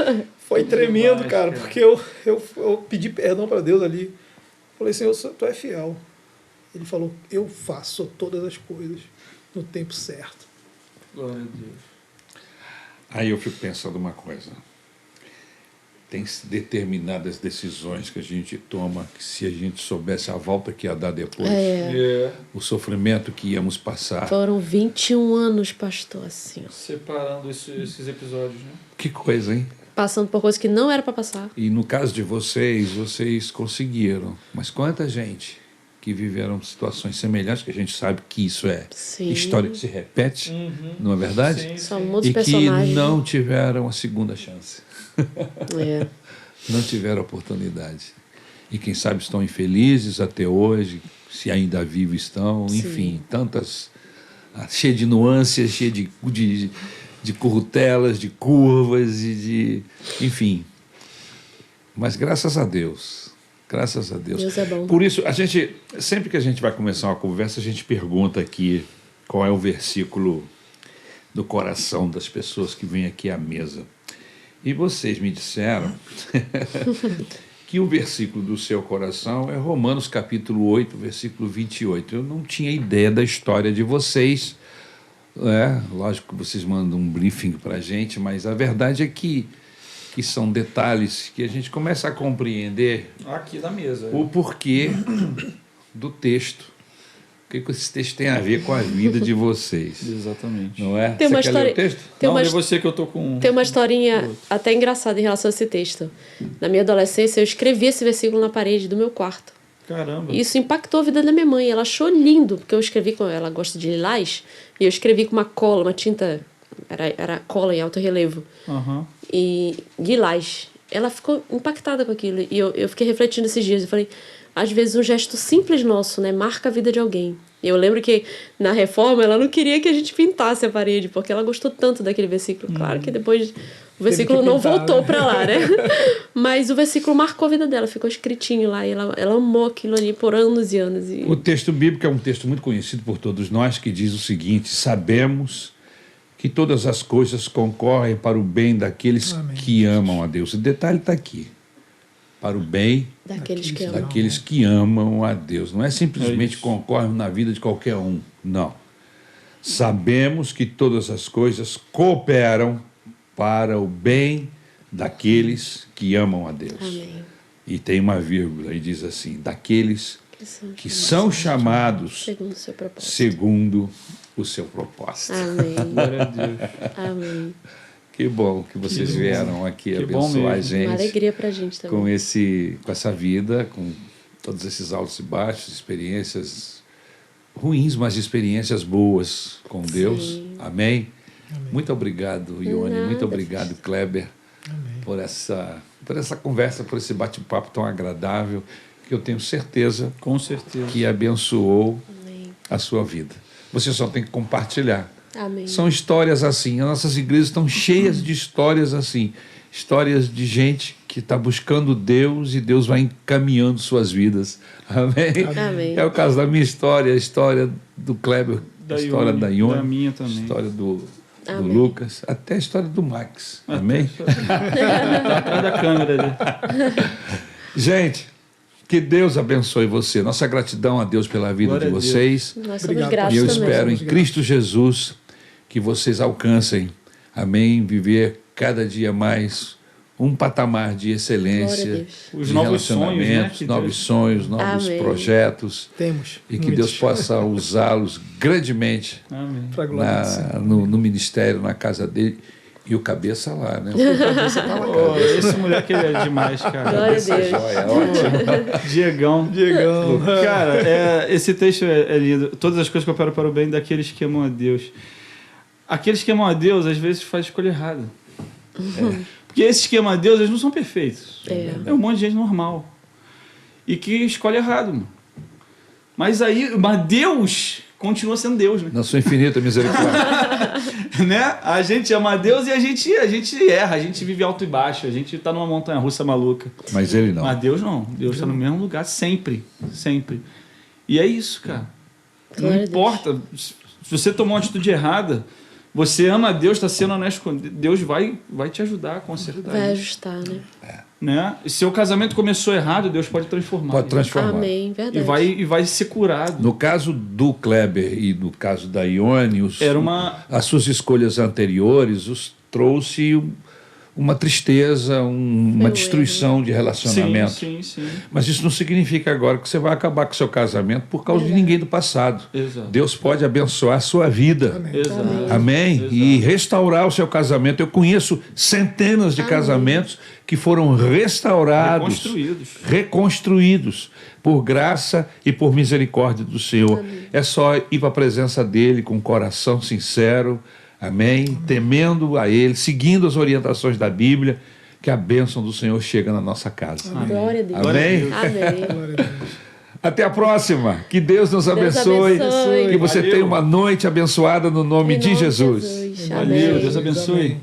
Cara, foi tremendo, cara, porque eu pedi perdão para Deus ali. Falei, Senhor, tu é fiel. Ele falou, eu faço todas as coisas no tempo certo. Glória a Deus. Aí eu fico pensando uma coisa. Tem determinadas decisões que a gente toma que se a gente soubesse a volta que ia dar depois, o sofrimento que íamos passar. Foram 21 anos, pastor, assim. Ó. Separando esses episódios, né? Que coisa, hein? Passando por coisas que não era para passar. E no caso de vocês conseguiram. Mas quanta gente que viveram situações semelhantes, que a gente sabe que isso é Sim. história que se repete, não é verdade? Sim. Só muitos E que personagens. não tiveram a segunda chance. É. Não tiveram oportunidade. E quem sabe estão infelizes até hoje, se ainda vivos estão, Sim. enfim, tantas... cheio de nuances, cheio de corrutelas, de curvas enfim. Mas graças a Deus. Graças a Deus. Deus é bom. Por isso, sempre que a gente vai começar uma conversa, a gente pergunta aqui qual é o versículo do coração das pessoas que vêm aqui à mesa. E vocês me disseram que o versículo do seu coração é Romanos capítulo 8, versículo 28. Eu não tinha ideia da história de vocês. Lógico que vocês mandam um briefing para a gente, mas a verdade é que são detalhes que a gente começa a compreender Aqui da mesa. o porquê do texto. O que esse texto tem a ver com a vida de vocês. Exatamente. Não é? Tem uma Você quer ler o história- texto? Tem Não, uma é você que eu tô com... Tem uma historinha até engraçada em relação a esse texto. Na minha adolescência, eu escrevi esse versículo na parede do meu quarto. Caramba. E isso impactou a vida da minha mãe. Ela achou lindo, porque eu escrevi com ela, gosta de lilás, e eu escrevi com uma cola, uma tinta, era cola em alto relevo, Aham. e lilás. Ela ficou impactada com aquilo. E eu fiquei refletindo esses dias. Eu falei, às vezes um gesto simples nosso, né, marca a vida de alguém. Eu lembro que na reforma ela não queria que a gente pintasse a parede, porque ela gostou tanto daquele versículo. Claro que depois o versículo que não pintar, voltou né? para lá, né? Mas o versículo marcou a vida dela, ficou escritinho lá. E ela amou aquilo ali por anos e anos. E... O texto bíblico é um texto muito conhecido por todos nós, que diz o seguinte: sabemos que todas as coisas concorrem para o bem daqueles Amém. que amam a Deus. O detalhe está aqui. Para o bem daqueles que amam. daqueles que amam a Deus. Não é simplesmente concorrem na vida de qualquer um. Não. Sabemos que todas as coisas cooperam para o bem daqueles que amam a Deus. Amém. E tem uma vírgula e diz assim: daqueles Que são chamados segundo o seu propósito. segundo o seu propósito. Amém. Glória a Deus. Amém. Que bom que vocês vieram aqui Que bom abençoar a mesmo. gente Uma alegria pra gente também. com essa vida, com todos esses altos e baixos, experiências ruins, mas experiências boas com Deus. Amém? Muito obrigado, Ione. Nada, Muito obrigado, Kleber, por essa conversa, por esse bate-papo tão agradável, que eu tenho certeza Com certeza. que abençoou Amém. a sua vida. Você só tem que compartilhar. Amém. São histórias assim. As nossas igrejas estão cheias de histórias assim. Histórias de gente que está buscando Deus e Deus vai encaminhando suas vidas. Amém? Amém. É o caso da minha história, a história do Kleber, Da a história Ione, da Ione, da minha a também. história do Amém. Lucas, até a história do Max. Amém? Tá atrás da câmera ali. Gente, que Deus abençoe você. Nossa gratidão a Deus pela vida Glória de a Deus. vocês. Nós somos Obrigado. gratos E eu também. espero em Somos Cristo Jesus que vocês alcancem, amém, viver cada dia mais um patamar de Glória a Deus. Os De novos sonhos, né, relacionamentos, que novos Deus- sonhos, novos Amém. projetos, Temos. e que muitos. Deus possa usá-los grandemente Amém. Pra glória do Senhor. no ministério, na casa dele. E o cabeça lá, né? Pô, esse moleque ele é demais, cara. Glória a Deus. Joia, ótimo. Diegão. Diegão. Cara, esse texto é lindo. Todas as coisas cooperam para o bem daqueles que amam a Deus. Aqueles que amam a Deus, às vezes, fazem escolha errada. Porque esses que amam a Deus, eles não são perfeitos. É um monte de gente normal. E que escolhe errado, mano. Mas Deus continua sendo Deus, né? Na sua infinita misericórdia. Né? A gente ama a Deus e a gente erra, a gente vive alto e baixo, a gente tá numa montanha russa maluca. Mas ele não. Mas Deus não. Deus está no mesmo lugar sempre. Sempre. E é isso, cara. Não Glória a Deus. importa. Se você tomou uma atitude errada, você ama a Deus, está sendo honesto com Deus, vai te ajudar a consertar Vai isso. ajustar, né? Né? E se o casamento começou errado, Deus pode transformar. Pode transformar. Amém, verdade. E vai ser curado. No caso do Kleber e no caso da Ione, Era uma... as suas escolhas anteriores os trouxe uma tristeza, uma destruição de relacionamento. Sim. Mas isso não significa agora que você vai acabar com o seu casamento por causa de ninguém do passado. Exato. Deus pode abençoar a sua vida. Amém. Exato. Amém? Exato. E restaurar o seu casamento. Eu conheço centenas de casamentos que foram restaurados, reconstruídos por graça e por misericórdia do Senhor. É só ir para a presença dele com um coração sincero, amém? Temendo a ele, seguindo as orientações da Bíblia, que a bênção do Senhor chega na nossa casa. Glória a Deus. Amém? Amém. Glória a Deus. Até a próxima. Que Deus nos abençoe. abençoe. Que você Valeu. tenha uma noite abençoada no nome Em de nome Jesus. Jesus. Valeu, Amém. Deus abençoe. Amém.